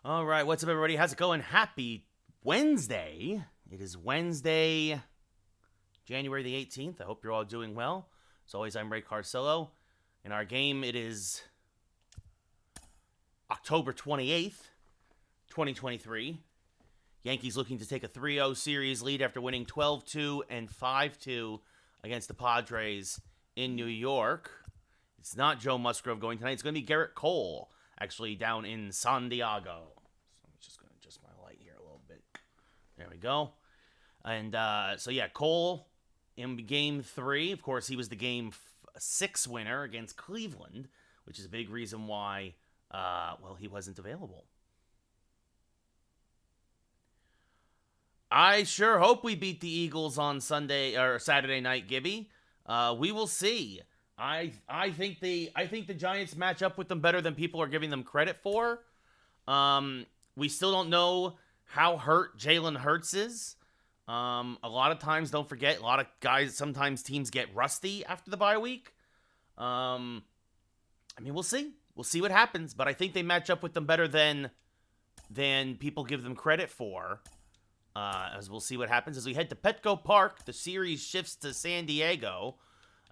All right, what's up, everybody? How's it going? Happy Wednesday. It is Wednesday, January the 18th. I hope you're all doing well. As always, I'm Ray Carcillo. In our game, it is October 28th, 2023. Yankees looking to take a 3-0 series lead after winning 12-2 and 5-2 against the Padres in New York. It's not Joe Musgrove going tonight. It's going to be Garrett Cole, actually down in San Diego. So I'm just going to adjust my light here a little bit. There we go. And Cole in game 3. Of course, he was the game 6 winner against Cleveland, which is a big reason why, he wasn't available. I sure hope we beat the Eagles on Sunday or Saturday night, Gibby. We will see. I think the Giants match up with them better than people are giving them credit for. We still don't know how hurt Jalen Hurts is. A lot of times, don't forget, a lot of guys, sometimes teams get rusty after the bye week. We'll see. We'll see what happens, but I think they match up with them better than people give them credit for. As we'll see what happens as we head to Petco Park. The series shifts to San Diego.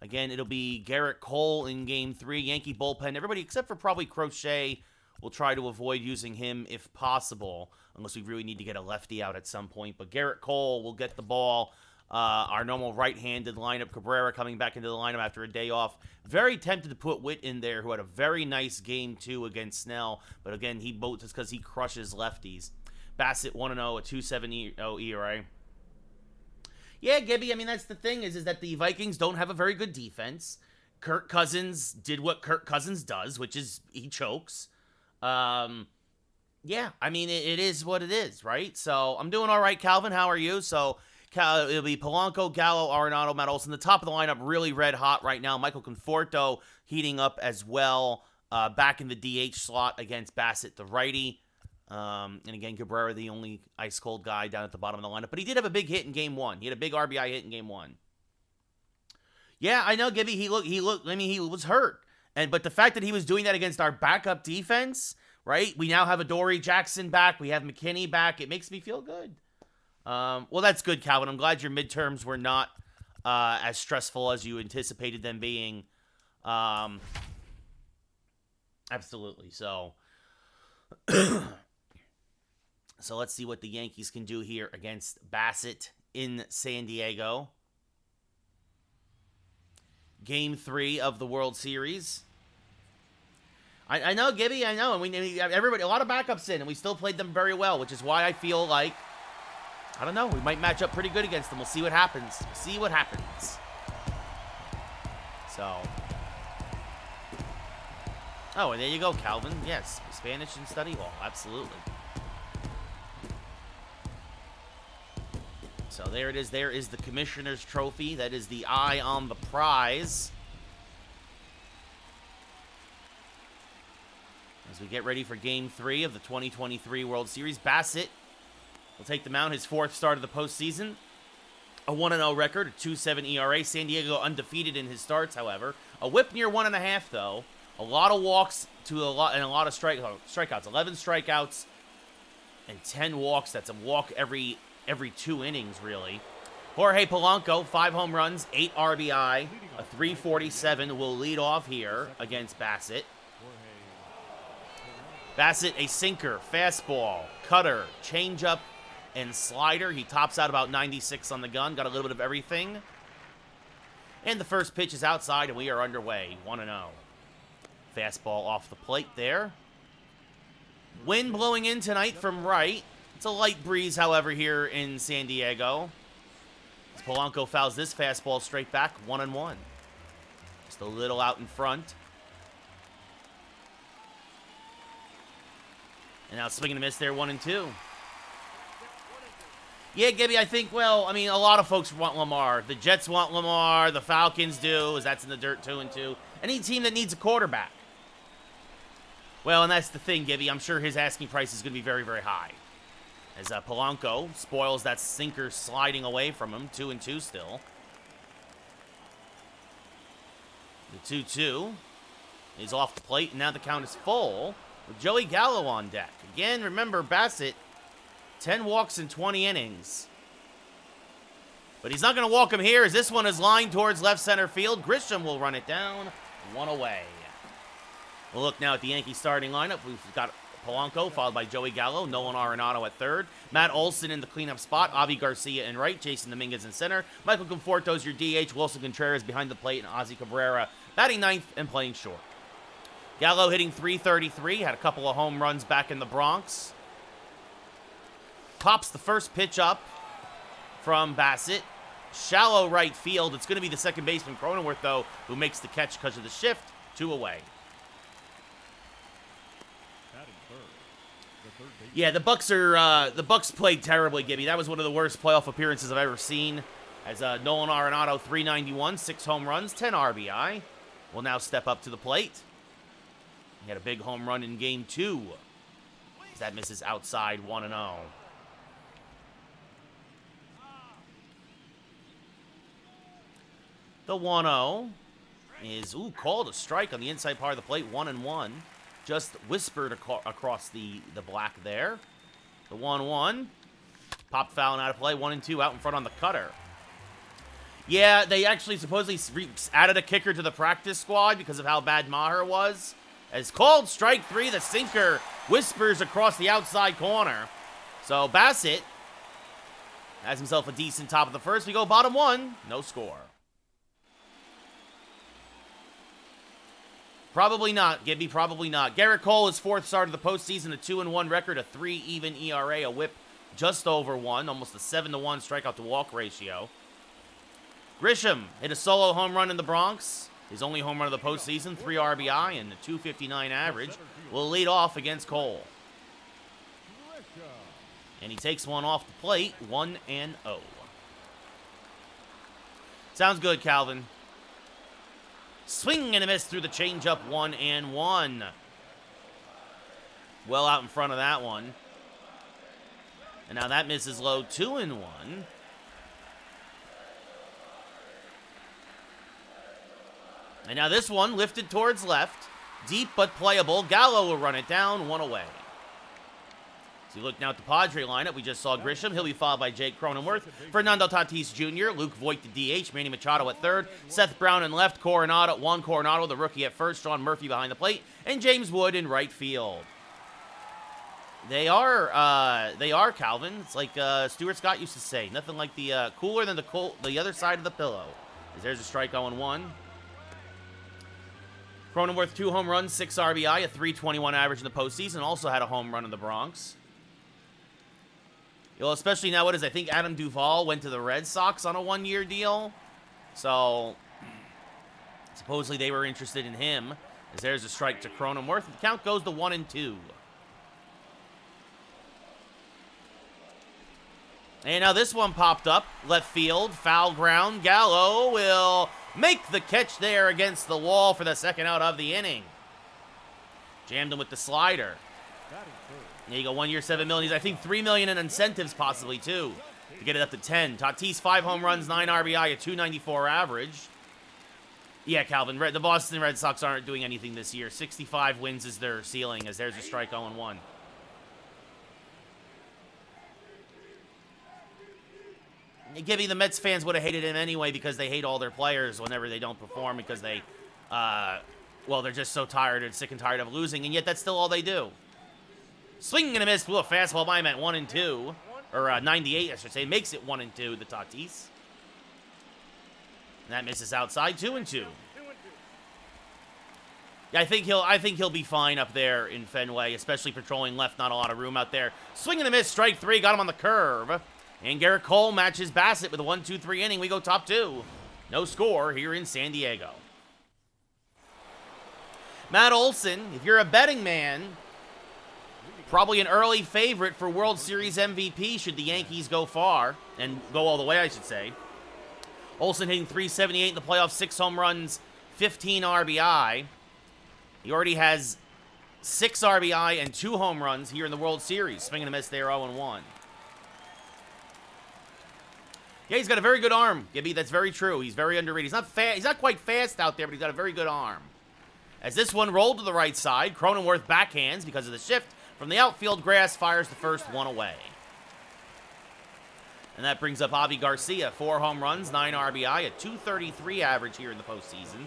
Again, it'll be Garrett Cole in game 3. Yankee bullpen. Everybody except for probably Crochet will try to avoid using him if possible, unless we really need to get a lefty out at some point. But Garrett Cole will get the ball. Our normal right-handed lineup. Cabrera coming back into the lineup after a day off. Very tempted to put Witt in there, who had a very nice game 2 against Snell. But again, he boats just because he crushes lefties. Bassett 1-0, a 2.70 ERA. Yeah, Gibby, that's the thing is that the Vikings don't have a very good defense. Kirk Cousins did what Kirk Cousins does, which is he chokes. It is what it is, right? So I'm doing all right, Calvin. How are you? So it'll be Polanco, Gallo, Arenado, Matt Olson. The top of the lineup really red hot right now. Michael Conforto heating up as well. Back in the DH slot against Bassett, the righty. And again, Cabrera, the only ice-cold guy down at the bottom of the lineup. But he did have a big hit in game 1. He had a big RBI hit in game 1. Yeah, I know, Gibby, he was hurt. But the fact that he was doing that against our backup defense, right? We now have Adoree Jackson back. We have McKinney back. It makes me feel good. That's good, Calvin. I'm glad your midterms were not as stressful as you anticipated them being. Absolutely. So... So let's see what the Yankees can do here against Bassett in San Diego. Game 3 of the World Series. I know, Gibby, I know. And everybody, a lot of backups in, and we still played them very well, which is why I feel like, I don't know, we might match up pretty good against them. We'll see what happens. See what happens. So. Oh, and there you go, Calvin. Yes, Spanish and study hall. Absolutely. So there it is. There is the Commissioner's Trophy. That is the eye on the prize. As we get ready for Game 3 of the 2023 World Series, Bassett will take the mound, his 4th start of the postseason. A 1-0 record, a 2.7 ERA. San Diego undefeated in his starts, however. A whip near 1.5, though. A lot of walks and a lot of strikeouts. 11 strikeouts and 10 walks. That's a walk every 2 innings, really. Jorge Polanco, 5 home runs, 8 RBI, a 3.47 will lead off here against Bassett. Bassett, a sinker, fastball, cutter, changeup, and slider. He tops out about 96 on the gun, got a little bit of everything. And the first pitch is outside, and we are underway, 1-0. Fastball off the plate there. Wind blowing in tonight from right. It's a light breeze, however, here in San Diego. As Polanco fouls this fastball straight back, 1-1. Just a little out in front. And now swing and a miss there, 1-2. Yeah, Gibby, I think, a lot of folks want Lamar. The Jets want Lamar. The Falcons do, as that's in the dirt, 2-2. Any team that needs a quarterback. Well, and that's the thing, Gibby. I'm sure his asking price is going to be very, very high. As Polanco spoils that sinker sliding away from him. 2-2 still. The 2-2. is off the plate, and now the count is full with Joey Gallo on deck. Again, remember, Bassett, 10 walks in 20 innings. But he's not going to walk him here, as this one is lined towards left center field. Grisham will run it down, one away. We'll look now at the Yankee starting lineup. We've got Polanco, followed by Joey Gallo, Nolan Arenado at third, Matt Olson in the cleanup spot, Avi Garcia in right, Jason Dominguez in center, Michael Conforto's your DH, Wilson Contreras behind the plate, and Ozzie Cabrera batting ninth and playing short. Gallo hitting .333, had a couple of home runs back in the Bronx. Pops the first pitch up from Bassett. Shallow right field. It's going to be the second baseman, Cronenworth, though, who makes the catch because of the shift. 2 away. Yeah, the Bucks played terribly, Gibby. That was one of the worst playoff appearances I've ever seen. As Nolan Arenado, .391, 6 home runs, 10 RBI. Will now step up to the plate. He had a big home run in Game 2. As that misses outside, 1-0. The 1-0 is, called a strike on the inside part of the plate, 1-1. Just whispered across the black there. The 1-1. Popped foul and out of play, 1-2 out in front on the cutter. Yeah, they actually supposedly added a kicker to the practice squad because of how bad Maher was. As called strike 3, the sinker whispers across the outside corner. So Bassett has himself a decent top of the first. We go bottom 1, no score. Probably not, Gibby, probably not. Garrett Cole, his 4th start of the postseason, a 2-1 record, a 3 even ERA, a whip just over 1, almost a 7-1 strikeout to walk ratio. Grisham hit a solo home run in the Bronx. His only home run of the postseason, 3 RBI and a .259 average. Will lead off against Cole. And he takes one off the plate, 1-0. Sounds good, Calvin. Swing and a miss through the changeup, 1-1. Well out in front of that one. And now that misses low, 2-1. And now this one lifted towards left. Deep but playable. Gallo will run it down, 1 away. So you look now at the Padre lineup. We just saw Grisham. He'll be followed by Jake Cronenworth. Fernando Tatis Jr., Luke Voigt the DH, Manny Machado at third, Seth Brown in left, Juan Coronado, the rookie at first, Sean Murphy behind the plate, and James Wood in right field. They are Calvin. It's like Stuart Scott used to say, nothing like the cooler than the other side of the pillow. There's a strike on 1. Cronenworth, 2 home runs, 6 RBI, a .321 average in the postseason. Also had a home run in the Bronx. Well, especially now, I think Adam Duvall went to the Red Sox on a 1-year deal. So, supposedly they were interested in him. As there's a strike to Cronenworth. The count goes to 1-2. And now this one popped up. Left field, foul ground. Gallo will make the catch there against the wall for the second out of the inning. Jammed him with the slider. There you go, 1 year, $7 million. I think $3 million in incentives possibly, too, to get it up to 10. Tatis, 5 home runs, 9 RBI, a .294 average. Yeah, Calvin, the Boston Red Sox aren't doing anything this year. 65 wins is their ceiling, as there's a strike 0-1. Gibby, the Mets fans would have hated him anyway because they hate all their players whenever they don't perform because they, they're just so tired and sick and tired of losing, and yet that's still all they do. Swinging and a miss, blew a fastball by him at 1-2, or 98, I should say. Makes it 1-2, the Tatis. And that misses outside, 2-2. Yeah, I think he'll be fine up there in Fenway, especially patrolling left. Not a lot of room out there. Swing and a miss, strike 3, got him on the curve. And Garrett Cole matches Bassett with a 1-2-3 inning. We go top 2. No score here in San Diego. Matt Olson, if you're a betting man, probably an early favorite for World Series MVP should the Yankees go far, and go all the way, I should say. Olson hitting .378 in the playoffs, 6 home runs, 15 RBI. He already has 6 RBI and 2 home runs here in the World Series. Swing and a miss there, 0-1. Yeah, he's got a very good arm, Gibby. That's very true. He's very underrated. He's not quite fast out there, but he's got a very good arm. As this one rolled to the right side, Cronenworth backhands because of the shift from the outfield grass, fires the first one away. And that brings up Avi Garcia, 4 home runs, 9 RBI, a .233 average here in the postseason.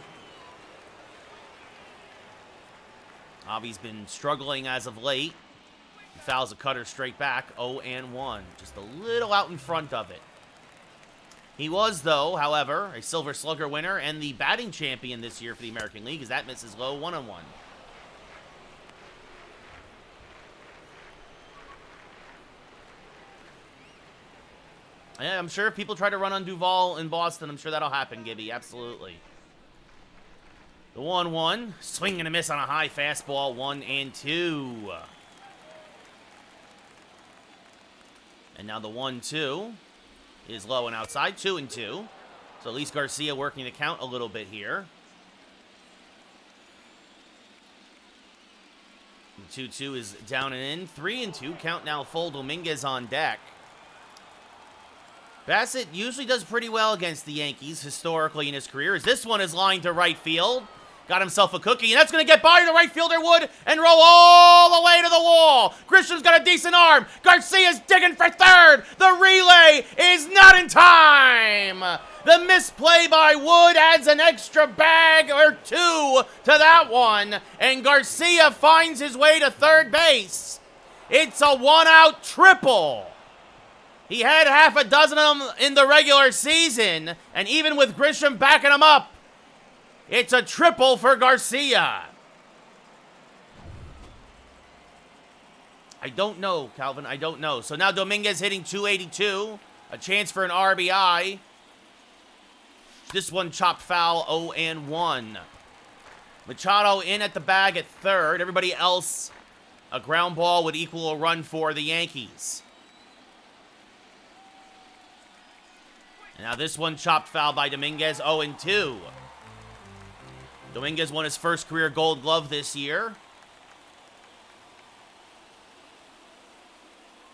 Avi's been struggling as of late. He fouls a cutter straight back, 0-1, just a little out in front of it. He was, though, however, a Silver Slugger winner and the batting champion this year for the American League, as that misses low, 1-1. Yeah, I'm sure if people try to run on Duvall in Boston, I'm sure that'll happen, Gibby, absolutely. The 1-1, swing and a miss on a high fastball, 1-2. And now the 1-2 is low and outside, 2-2. So at least Garcia working the count a little bit here. The 2-2 is down and in, 3-2. Count now full, Dominguez on deck. Bassett usually does pretty well against the Yankees historically in his career, as this one is lined to right field. Got himself a cookie, and that's going to get by the right fielder Wood and roll all the way to the wall. Grisham's got a decent arm. Garcia's digging for third. The relay is not in time. The misplay by Wood adds an extra bag or 2 to that one, and Garcia finds his way to third base. It's a one-out triple. He had half a dozen of them in the regular season, and even with Grisham backing him up, it's a triple for Garcia. I don't know, Calvin. I don't know. So now Dominguez hitting .282. A chance for an RBI. This one chopped foul, 0-1. Machado in at the bag at third. Everybody else, a ground ball would equal a run for the Yankees. And now this one chopped foul by Dominguez, 0-2. Dominguez won his first career Gold Glove this year.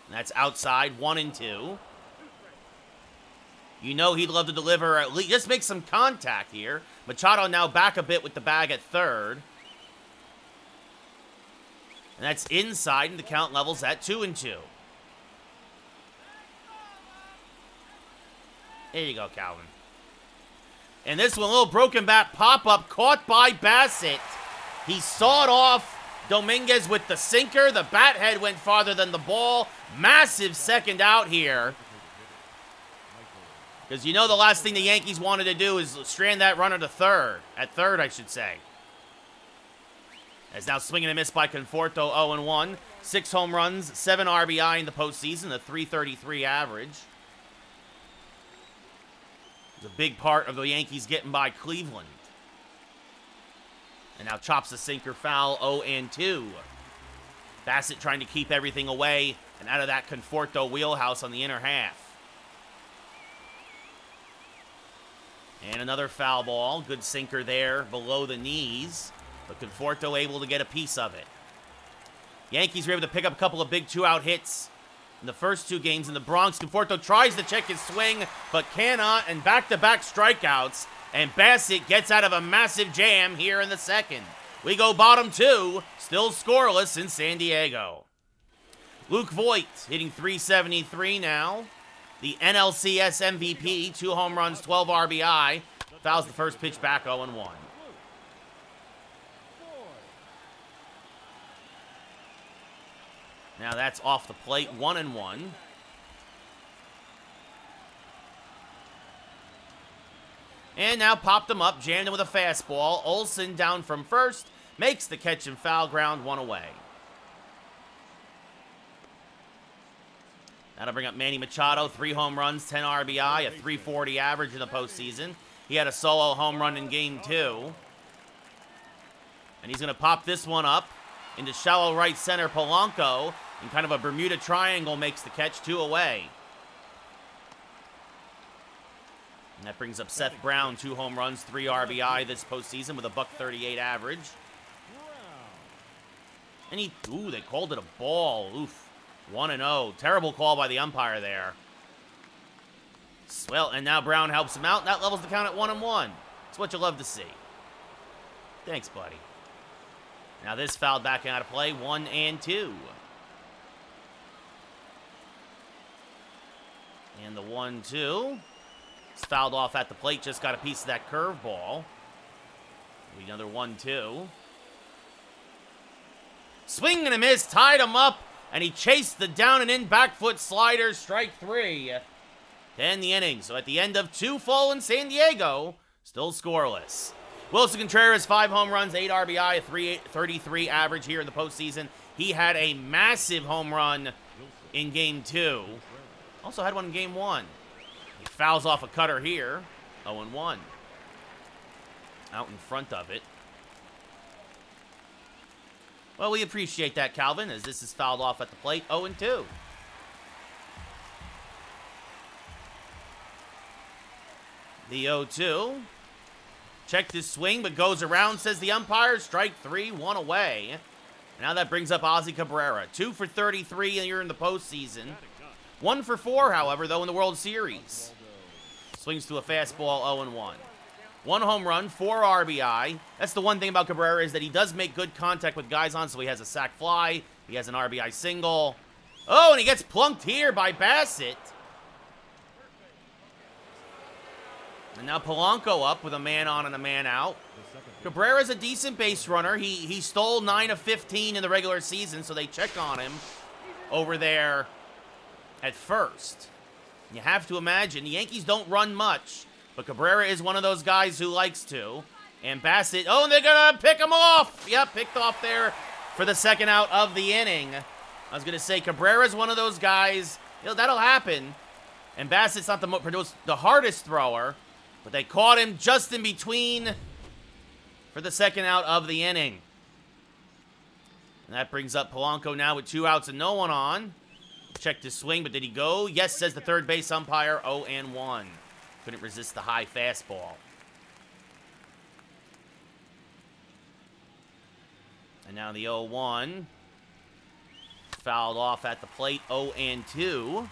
And that's outside, 1-2. You know he'd love to deliver at least, just make some contact here. Machado now back a bit with the bag at third. And that's inside, and the count levels at 2-2. There you go, Calvin. And this one, a little broken bat pop-up caught by Bassett. He sawed off Dominguez with the sinker. The bat head went farther than the ball. Massive second out here. Because you know the last thing the Yankees wanted to do is strand that runner to third. At third, I should say. As now swinging a miss by Conforto, 0-1. 6 home runs, 7 RBI in the postseason, a .333 average. It's a big part of the Yankees getting by Cleveland. And now chops the sinker foul, 0-2. Bassett trying to keep everything away and out of that Conforto wheelhouse on the inner half. And another foul ball. Good sinker there below the knees. But Conforto able to get a piece of it. Yankees were able to pick up a couple of big 2-out hits in the first 2 games in the Bronx. Conforto tries to check his swing, but cannot, and back-to-back strikeouts. And Bassett gets out of a massive jam here in the second. We go bottom 2, still scoreless in San Diego. Luke Voit hitting .373 now. The NLCS MVP, 2 home runs, 12 RBI. Fouls the first pitch back, 0-1. Now that's off the plate, 1-1. And now popped him up, jammed him with a fastball. Olsen down from first, makes the catch and foul, ground 1 away. That'll bring up Manny Machado, 3 home runs, 10 RBI, a .340 average in the postseason. He had a solo home run in game 2. And he's going to pop this one up into shallow right center. Polanco, in kind of a Bermuda triangle, makes the catch, 2 away. And that brings up Seth Brown, 2 home runs, 3 RBI this postseason with a .138 average. And they called it a ball. Oof. 1-0. Terrible call by the umpire there. Well, and now Brown helps him out. That levels the count at 1-1. It's what you love to see. Thanks, buddy. Now this fouled back out of play, 1-2. And the 1-2. It's fouled off at the plate, just got a piece of that curveball. Another 1-2. Swing and a miss, tied him up, and he chased the down and in back foot slider, strike 3 to end the inning. So at the end of 2 full in San Diego, still scoreless. Wilson Contreras, 5 home runs, 8 RBI, a 3.33 average here in the postseason. He had a massive home run in Game 2. Also had one in Game 1. He fouls off a cutter here, 0-1. Out in front of it. Well, we appreciate that, Calvin, as this is fouled off at the plate, 0-2. The 0-2. Checked his swing, but goes around, says the umpire. Strike 3, 1 away. Now that brings up Ozzie Cabrera. 2 for 33 here in the postseason. 1 for 4, however, though, in the World Series. Swings to a fastball, 0-1. 1 home run, 4 RBI. That's the one thing about Cabrera is that he does make good contact with guys on, so he has a sac fly. He has an RBI single. Oh, and he gets plunked here by Bassett. And now Polanco up with a man on and a man out. Cabrera's a decent base runner. He stole 9 of 15 in the regular season, so they check on him over there at first. You have to imagine, the Yankees don't run much, but Cabrera is one of those guys who likes to. And Bassett, oh, and they're going to pick him off. Yep, picked off there for the second out of the inning. I was going to say, Cabrera's one of those guys, that'll happen. And Bassett's not the hardest thrower, but they caught him just in between for the second out of the inning. And that brings up Polanco now with 2 outs and no one on. Checked his swing, but did he go? Yes, says the third base umpire, 0-1. Couldn't resist the high fastball. And now the 0-1. Fouled off at the plate, 0-2.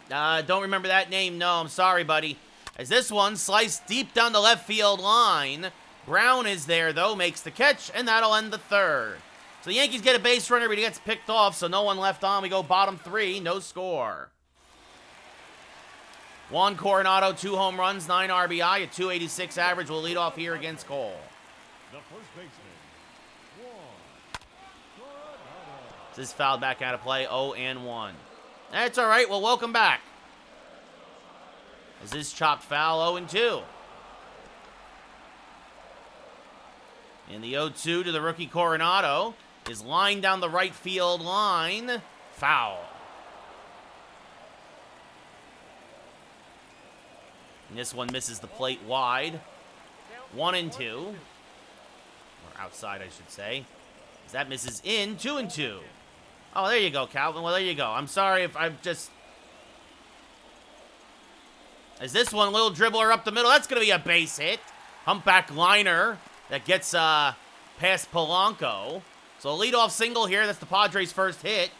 Don't remember that name. No, I'm sorry, buddy. As this one sliced deep down the left field line. Brown is there, though, makes the catch, and that'll end the third. So the Yankees get a base runner, but he gets picked off, so no one left on. We go bottom 3, no score. Juan Coronado, 2 home runs, 9 RBI, a 286 average will lead off here against Cole. The first baseman, Juan Coronado. This is fouled back out of play, 0-1. That's all right. Well, welcome back. As this chopped foul, 0-2. And the 0-2 to the rookie Coronado is lined down the right field line. Foul. And this one misses the plate wide. 1-2. Or outside, I should say. As that misses in, 2-2. Oh, there you go, Calvin. Well, there you go. I'm sorry if I've just... As this one, little dribbler up the middle. That's going to be a base hit. Humpback liner that gets past Polanco. So a leadoff single here. That's the Padres' first hit.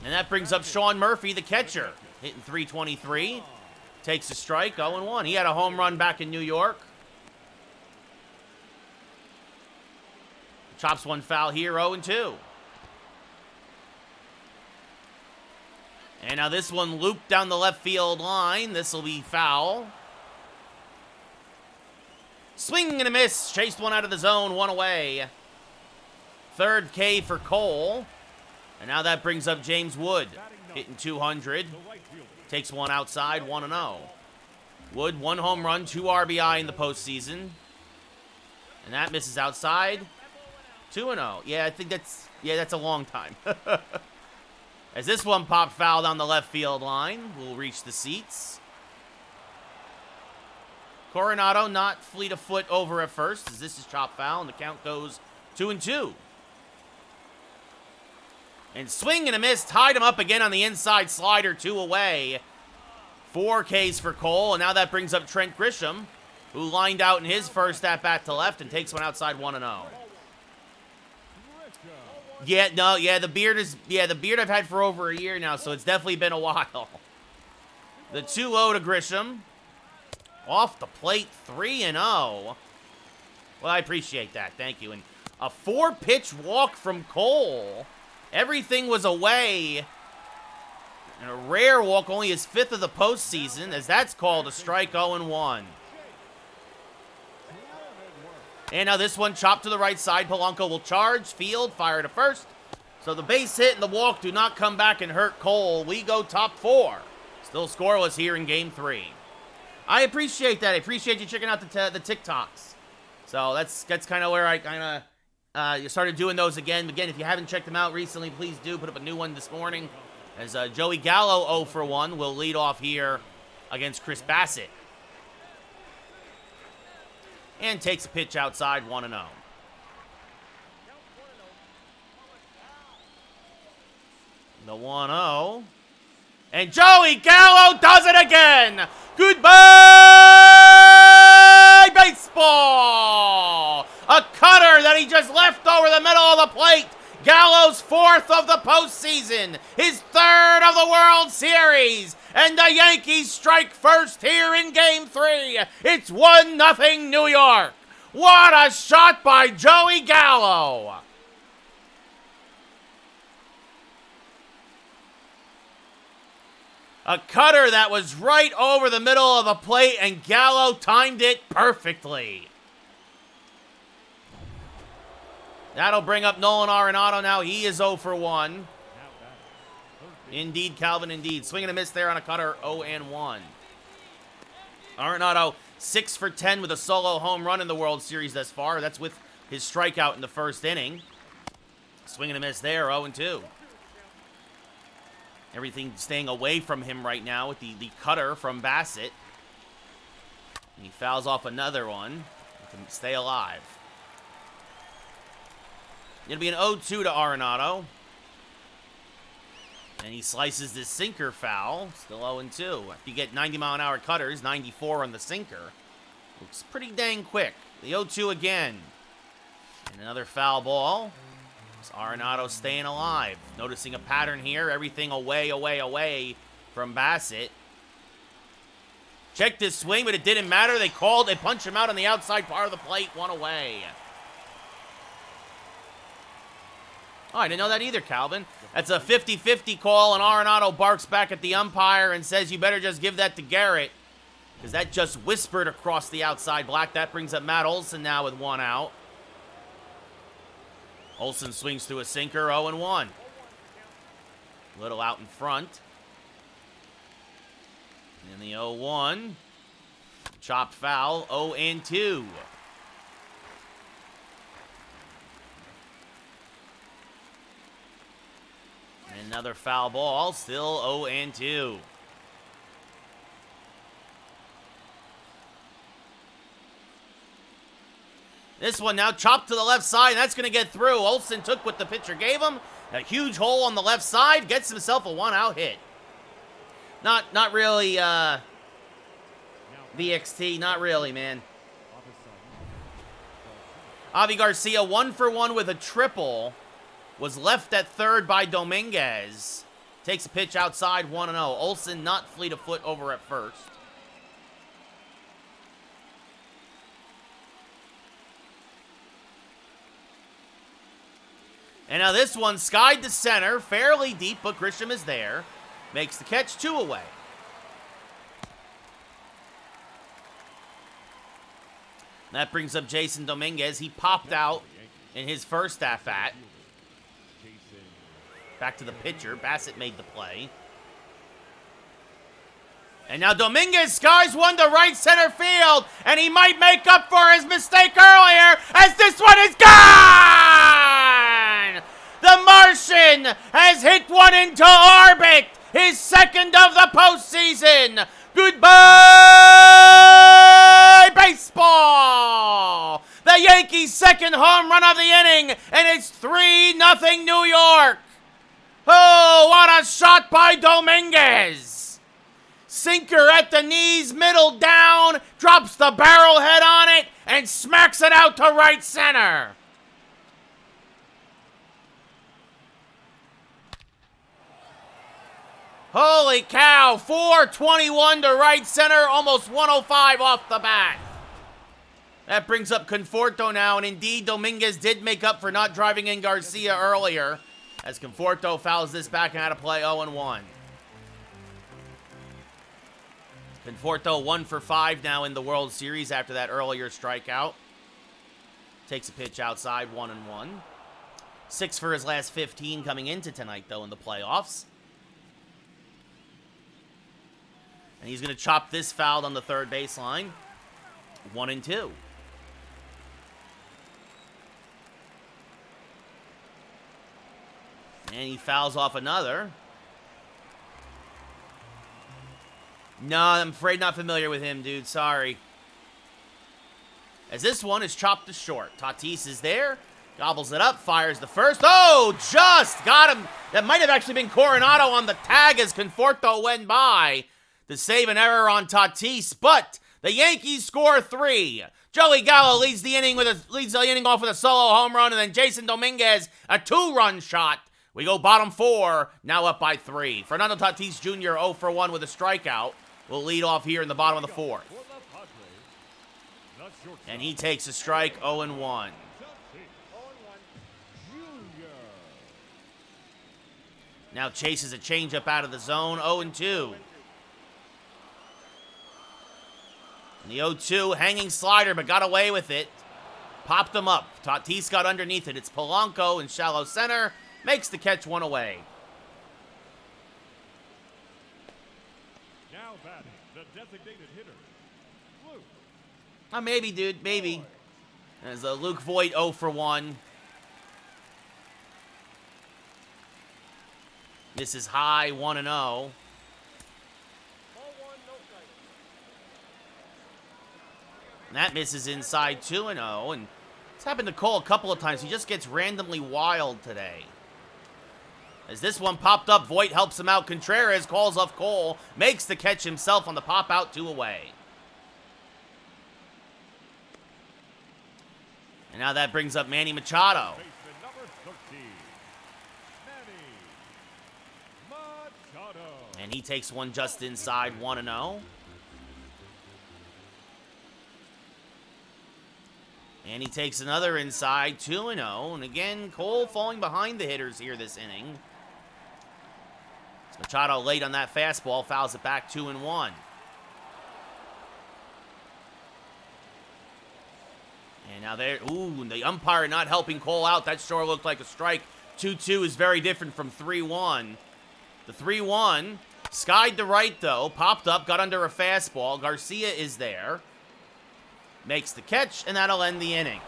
And that brings up Sean Murphy, the catcher. Hitting .323. Takes a strike, 0-1. He had a home run back in New York. Chops one foul here, 0-2. And now this one looped down the left field line. This will be foul. Swing and a miss. Chased one out of the zone, 1 away. Third K for Cole. And now that brings up James Wood. Hitting .200. Takes one outside, 1-0. Wood, 1 home run, 2 RBI in the postseason. And that misses outside. 2-0. Yeah, I think that's a long time. As this one popped foul down the left field line, we'll reach the seats. Coronado not fleet of foot over at first, as this is chopped foul, and the count goes 2-2. And swing and a miss, tied him up again on the inside slider, 2 away. 4 Ks for Cole, and now that brings up Trent Grisham, who lined out in his first at-bat to left and takes one outside, 1-0. The beard I've had for over a year now, so it's definitely been a while. The 2-0 to Grisham. Off the plate, 3-0. Well, I appreciate that. Thank you. And a 4-pitch walk from Cole. Everything was away. And a rare walk, only his 5th of the postseason, as that's called a strike 0-1. And now this one chopped to the right side. Polanco will charge, field, fire to first. So the base hit and the walk do not come back and hurt Cole. We go top 4. Still scoreless here in Game 3. I appreciate that. I appreciate you checking out the TikToks. So that's kind of where I kind of started doing those again. Again, if you haven't checked them out recently, please do. Put up a new one this morning. As Joey Gallo 0 for 1 will lead off here against Chris Bassett. And takes a pitch outside, 1-0. The 1-0. And Joey Gallo does it again! Goodbye, baseball! A cutter that he just left over the middle of the plate. Gallo's 4th of the postseason, his 3rd of the World Series, and the Yankees strike first here in Game 3. It's 1-0 New York. What a shot by Joey Gallo! A cutter that was right over the middle of the plate, and Gallo timed it perfectly. That'll bring up Nolan Arenado now. He is 0 for 1. Indeed, Calvin, indeed. Swing and a miss there on a cutter, 0-1. Arenado, 6 for 10 with a solo home run in the World Series thus far. That's with his strikeout in the first inning. Swing and a miss there, 0-2. Everything staying away from him right now with the cutter from Bassett. And he fouls off another one to stay alive. It'll be an 0-2 to Arenado. And he slices this sinker foul. Still 0-2. If you get 90-mile-an-hour cutters, 94 on the sinker. Looks pretty dang quick. The 0-2 again. And another foul ball. Arenado staying alive. Noticing a pattern here. Everything away from Bassett. Check this swing, but it didn't matter. They punched him out on the outside part of the plate. 1 away. Oh, I didn't know that either, Calvin. That's a 50-50 call, and Arenado barks back at the umpire and says, you better just give that to Garrett. Because that just whispered across the outside black. That brings up Matt Olson now with 1 out. Olson swings through a sinker, 0-1. Little out in front. And the 0-1. Chopped foul, 0-2. And another foul ball, still 0-2. This one now chopped to the left side, and that's going to get through. Olson took what the pitcher gave him. A huge hole on the left side. Gets himself a 1-out hit. Not really, VXT. Not really, man. Avi Garcia, 1 for 1 with a triple. Was left at third by Dominguez. Takes a pitch outside, 1-0. Olson not fleet of foot over at first. And now this one skied to center, fairly deep, but Grisham is there. Makes the catch, 2 away. That brings up Jason Dominguez. He popped out in his first at-bat. Back to the pitcher. Bassett made the play. And now Dominguez skies one to right center field, and he might make up for his mistake earlier, as this one is gone! The Martian has hit one into orbit, his 2nd of the postseason. Goodbye, baseball! The Yankees' 2nd home run of the inning, and it's 3-0 New York. Oh, what a shot by Dominguez! Sinker at the knees, middle down, drops the barrel head on it, and smacks it out to right center. Holy cow, 421 to right center, almost 105 off the bat. That brings up Conforto now, and indeed, Dominguez did make up for not driving in Garcia earlier, as Conforto fouls this back and out of play 0-1. Conforto 1 for 5 now in the World Series after that earlier strikeout. Takes a pitch outside, 1-1. 6 for his last 15 coming into tonight, though, in the playoffs. And he's going to chop this foul on the third baseline. 1-2. And he fouls off another. No, I'm afraid not familiar with him, dude. Sorry. As this one is chopped to short. Tatis is there. Gobbles it up. Fires the first. Oh, just got him. That might have actually been Coronado on the tag as Conforto went by to save an error on Tatis. But the Yankees score 3. Joey Gallo leads the inning off with a solo home run, and then Jason Dominguez a 2-run shot. We go bottom 4, now up by 3. Fernando Tatis Jr. 0 for 1 with a strikeout. Will lead off here in the bottom of the 4th. And he takes a strike, 0-1. Now chases a changeup out of the zone, 0-2. And the 0-2, hanging slider, but got away with it. Popped him up. Tatis got underneath it. It's Polanco in shallow center. Makes the catch, 1 away. Now batting, the designated hitter, Luke. Oh, maybe, dude, maybe. As Luke Voit 0 for 1. This is high, 1-0. And that misses inside 2-0. And it's happened to Cole a couple of times. He just gets randomly wild today. As this one popped up, Voit helps him out. Contreras calls off Cole, makes the catch himself on the pop out, 2 away. And now that brings up Manny Machado. Baseman number 13, Manny Machado. And he takes one just inside, 1-0. And he takes another inside, 2-0. And again, Cole falling behind the hitters here this inning. Machado late on that fastball, fouls it back, 2-1. And now there, ooh, the umpire not helping Cole out. That sure looked like a strike. 2-2 is very different from 3-1. The 3-1, skied to right though, popped up, got under a fastball. Garcia is there. Makes the catch, and that'll end the inning.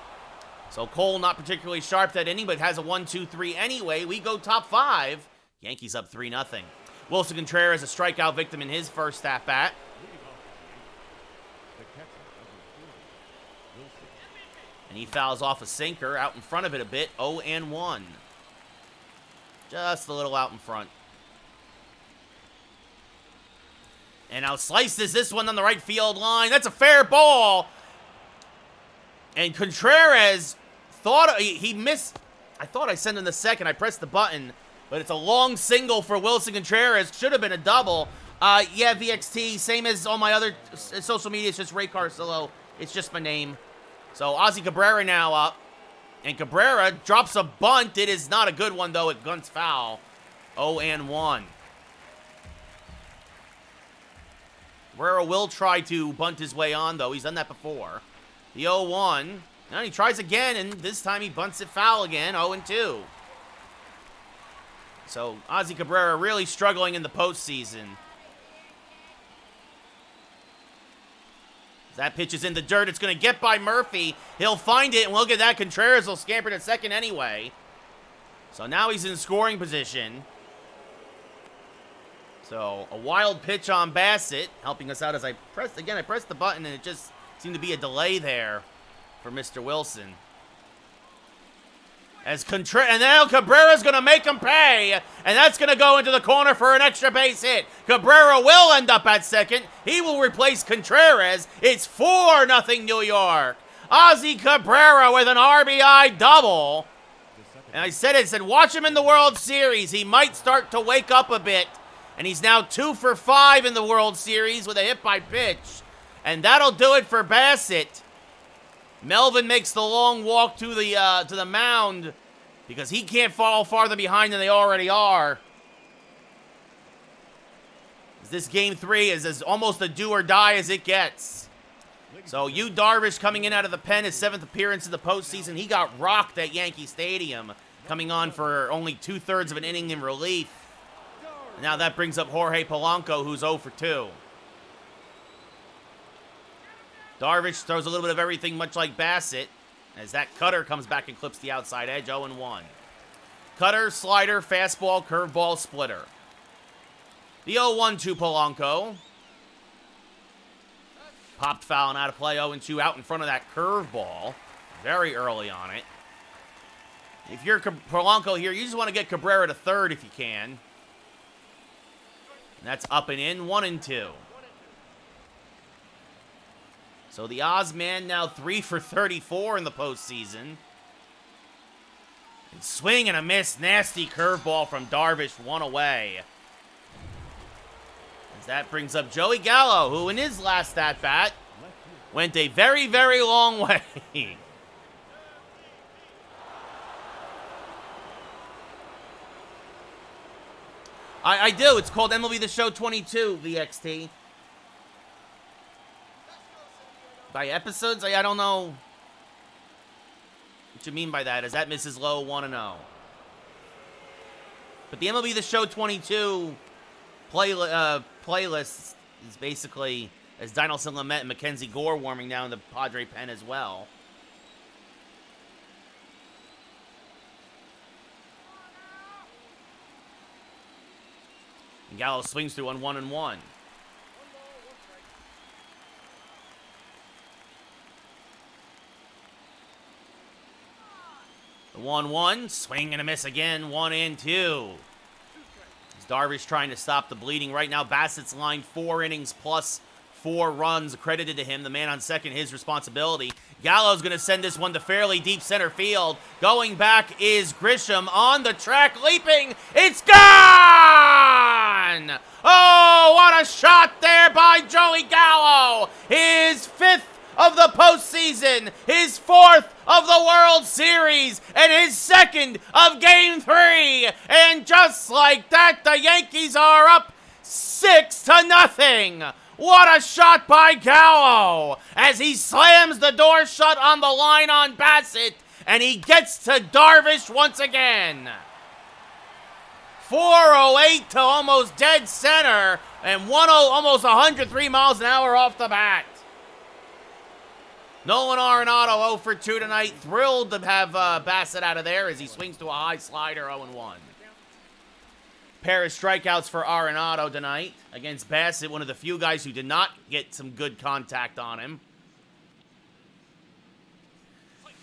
So Cole not particularly sharp that inning, but has a 1-2-3 anyway. We go top 5. Yankees up 3-0. Wilson Contreras, a strikeout victim in his first at-bat. And he fouls off a sinker out in front of it a bit, 0-1. Just a little out in front. And now slices this one on the right field line. That's a fair ball. And Contreras thought he missed. I thought I sent him the second. I pressed the button. But it's a long single for Wilson Contreras. Should have been a double. Yeah, VXT, same as all my other social media. It's just Ray Carcillo. It's just my name. So Ozzy Cabrera now up. And Cabrera drops a bunt. It is not a good one, though. It gunts foul. 0-1. Cabrera will try to bunt his way on, though. He's done that before. The 0-1. Now he tries again, and this time he bunts it foul again. 0-2. So Ozzy Cabrera really struggling in the postseason. That pitch is in the dirt. It's going to get by Murphy. He'll find it, and look at that. Contreras will scamper to second anyway. So now he's in scoring position. So a wild pitch on Bassett, helping us out as I pressed the button, and it just seemed to be a delay there for Mr. Wilson. And now Cabrera's going to make him pay, and that's going to go into the corner for an extra base hit. Cabrera will end up at second. He will replace Contreras. It's 4-0 New York. Ozzy Cabrera with an RBI double. And I said, watch him in the World Series. He might start to wake up a bit. And he's now 2 for 5 in the World Series with a hit by pitch. And that'll do it for Bassett. Melvin makes the long walk to the mound because he can't fall farther behind than they already are. This game 3 is as almost a do or die as it gets. So Yu Darvish coming in out of the pen, his 7th appearance in the postseason. He got rocked at Yankee Stadium, coming on for only 2/3 of an inning in relief. And now that brings up Jorge Polanco, who's 0 for 2. Darvish throws a little bit of everything, much like Bassett, as that cutter comes back and clips the outside edge, 0-1. Cutter, slider, fastball, curveball, splitter. The 0-1 to Polanco. Popped foul and out of play, 0-2 out in front of that curveball. Very early on it. If you're Polanco here, you just want to get Cabrera to third if you can. And that's up and in, 1-2. So the Ozman now 3 for 34 in the postseason. And swing and a miss, nasty curveball from Darvish, 1 away. That brings up Joey Gallo, who in his last at-bat went a very, very long way. I do. It's called MLB The Show 22, VXT. By episodes? I don't know what you mean by that. Is that Mrs. Lowe 1-0? But the MLB The Show 22... playlist is basically as Dinelson Lamet and Mackenzie Gore warming down the Padre pen as well. And Gallo swings through on 1-1. The 1-1, swing and a miss again, 1-2. Darvish trying to stop the bleeding. Right now, Bassett's line 4 innings plus 4 runs credited to him. The man on second, his responsibility. Gallo's going to send this one to fairly deep center field. Going back is Grisham on the track, leaping. It's gone! Oh, what a shot there by Joey Gallo. His 5th of the postseason, his 4th of the World Series, and his 2nd of Game 3. And just like that, the Yankees are up 6-0. What a shot by Gallo as he slams the door shut on the line on Bassett, and he gets to Darvish once again. 408 to almost dead center, and almost 103 miles an hour off the bat. Nolan Arenado 0 for 2 tonight. Thrilled to have Bassett out of there as he swings to a high slider, 0-1. Pair of strikeouts for Arenado tonight against Bassett, one of the few guys who did not get some good contact on him.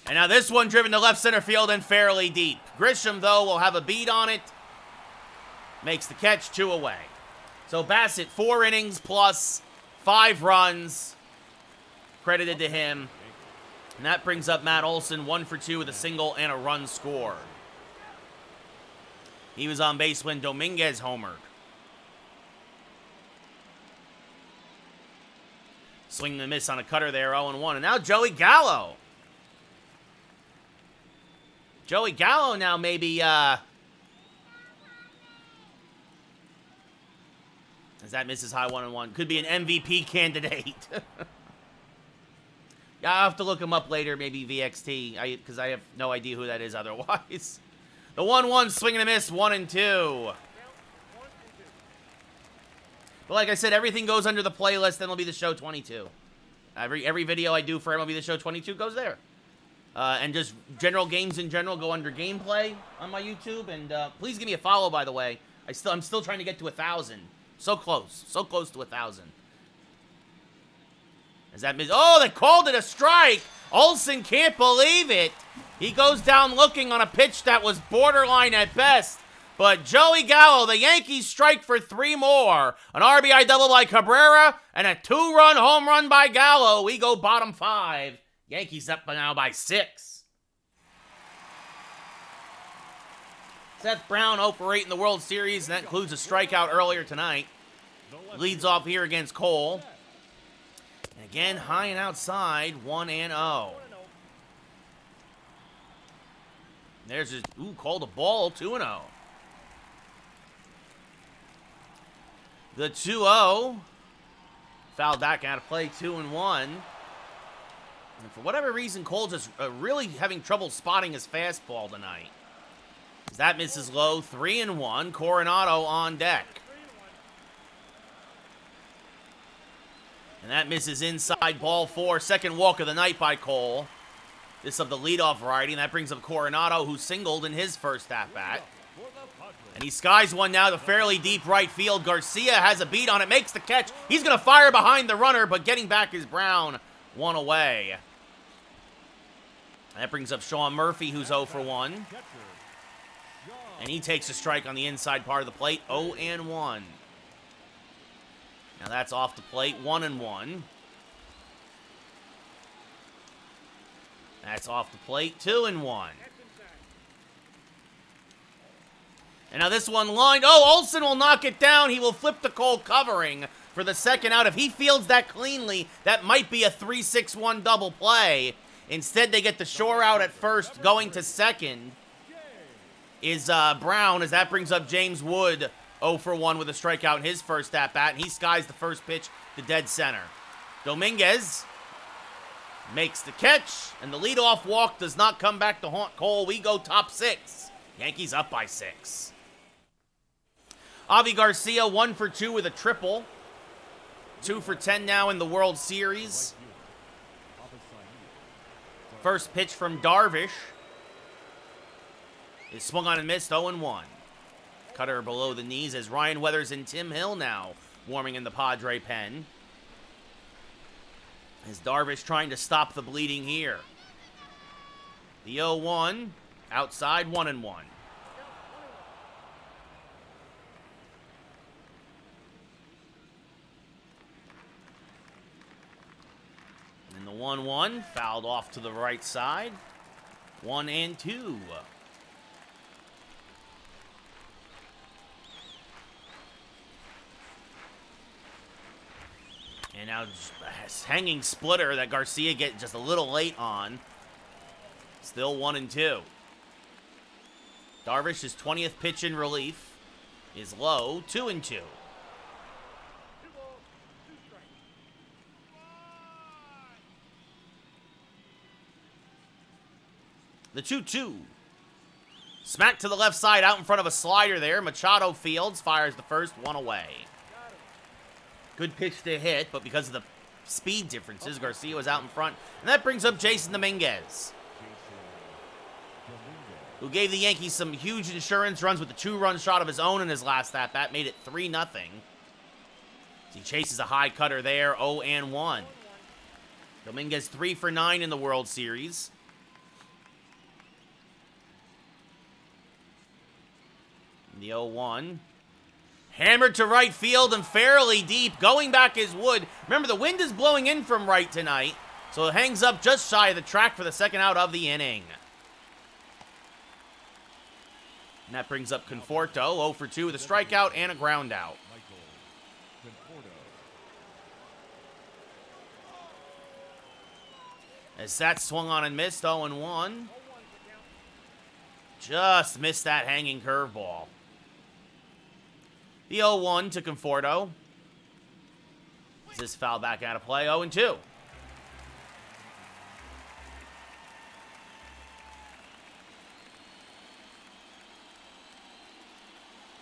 And now this one driven to left center field and fairly deep. Grisham, though, will have a beat on it. Makes the catch, 2 away. So Bassett, 4 innings plus 5 runs. Credited to him. And that brings up Matt Olson, 1 for 2 with a single and a run scored. He was on base when Dominguez homered. Swing and a miss on a cutter there, 0-1. And now Joey Gallo. Joey Gallo now maybe, as that misses high, 1-1. Could be an MVP candidate. I'll have to look him up later, maybe VXT, because I have no idea who that is otherwise. The 1-1, swing and a miss, 1-2. But like I said, everything goes under the playlist, MLB The Show 22. Every video I do for MLB The Show 22 goes there. And just general games in general go under gameplay on my YouTube. And please give me a follow, by the way. I'm still trying to get to 1,000. So close to 1,000. As that oh, they called it a strike. Olsen can't believe it. He goes down looking on a pitch that was borderline at best. But Joey Gallo, the Yankees strike for 3 more. An RBI double by Cabrera and a 2-run home run by Gallo. We go bottom 5. Yankees up now by 6. Seth Brown 0 for 8 in the World Series, and that includes a strikeout earlier tonight. Leads off here against Cole. And again, high and outside, 1-0. There's his, called a ball, 2-0. The 2-0. Fouled back out of play, 2-1. And for whatever reason, Cole just really having trouble spotting his fastball tonight. As that misses low, 3-1. Coronado on deck. And that misses inside, ball 4. Second walk of the night by Cole. This of the leadoff variety, and that brings up Coronado, who singled in his first at-bat. And he skies one now to fairly deep right field. Garcia has a beat on it, makes the catch. He's going to fire behind the runner, but getting back is Brown. One away. And that brings up Sean Murphy, who's 0 for 1. And he takes a strike on the inside part of the plate, 0-1. Now that's off the plate, 1-1. That's off the plate, 2-1. And now this one lined. Oh, Olsen will knock it down. He will flip the Cole covering for the second out. If he fields that cleanly, that might be a 3-6-1 double play. Instead, they get the shore out at first. Going to second is Brown, as that brings up James Wood, 0 for 1 with a strikeout in his first at-bat. And he skies the first pitch to dead center. Dominguez makes the catch, and the leadoff walk does not come back to haunt Cole. We go top 6. Yankees up by 6. Avi Garcia, 1 for 2 with a triple. 2 for 10 now in the World Series. First pitch from Darvish is swung on and missed, 0-1. Cutter below the knees as Ryan Weathers and Tim Hill now warming in the Padre pen. As Darvish trying to stop the bleeding here. The 0-1, outside, 1-1. And the 1-1, fouled off to the right side. 1-2. And now hanging splitter that Garcia get just a little late on. Still 1-2. Darvish's 20th pitch in relief is low, 2-2. The 2-2. Smack to the left side out in front of a slider there. Machado fields, fires the first, 1 away. Good pitch to hit, but because of the speed differences, Garcia was out in front. And that brings up Jason Dominguez, who gave the Yankees some huge insurance runs with a 2-run shot of his own in his last at-bat. Made it 3-0. He chases a high cutter there, 0-1. Dominguez 3 for 9 in the World Series. The 0-1. Hammered to right field and fairly deep. Going back is Wood. Remember, the wind is blowing in from right tonight, so it hangs up just shy of the track for the second out of the inning. And that brings up Conforto, 0 for 2 with a strikeout and a ground out. As that swung on and missed, 0-1. Just missed that hanging curveball. The 0-1 to Conforto. Is this foul back out of play? 0-2.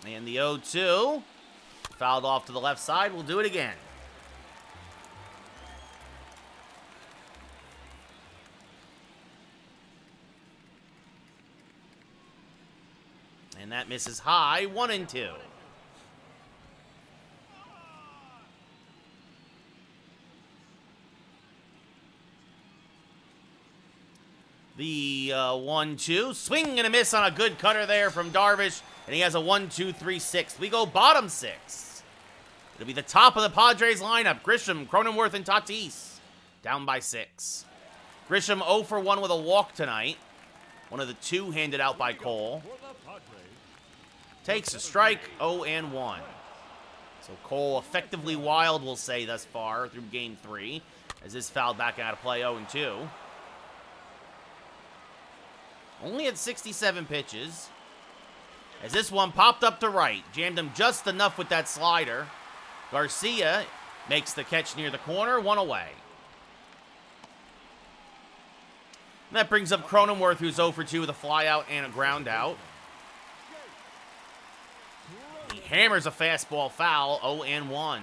And the 0-2. Fouled off to the left side. We'll do it again. And that misses high. 1-2. The 1-2. Swing and a miss on a good cutter there from Darvish. And he has a 1-2-3-6. We go bottom 6. It'll be the top of the Padres lineup. Grisham, Cronenworth, and Tatis. Down by 6. Grisham 0 for 1 with a walk tonight. One of the 2 handed out by Cole. Takes a strike, 0-1. So Cole effectively wild, we'll say, thus far through game 3. As this fouled back out of play, 0-2. Only at 67 pitches. As this one popped up to right. Jammed him just enough with that slider. Garcia makes the catch near the corner, 1 away. And that brings up Cronenworth, who's 0 for 2 with a flyout and a ground out. He hammers a fastball foul, 0-1.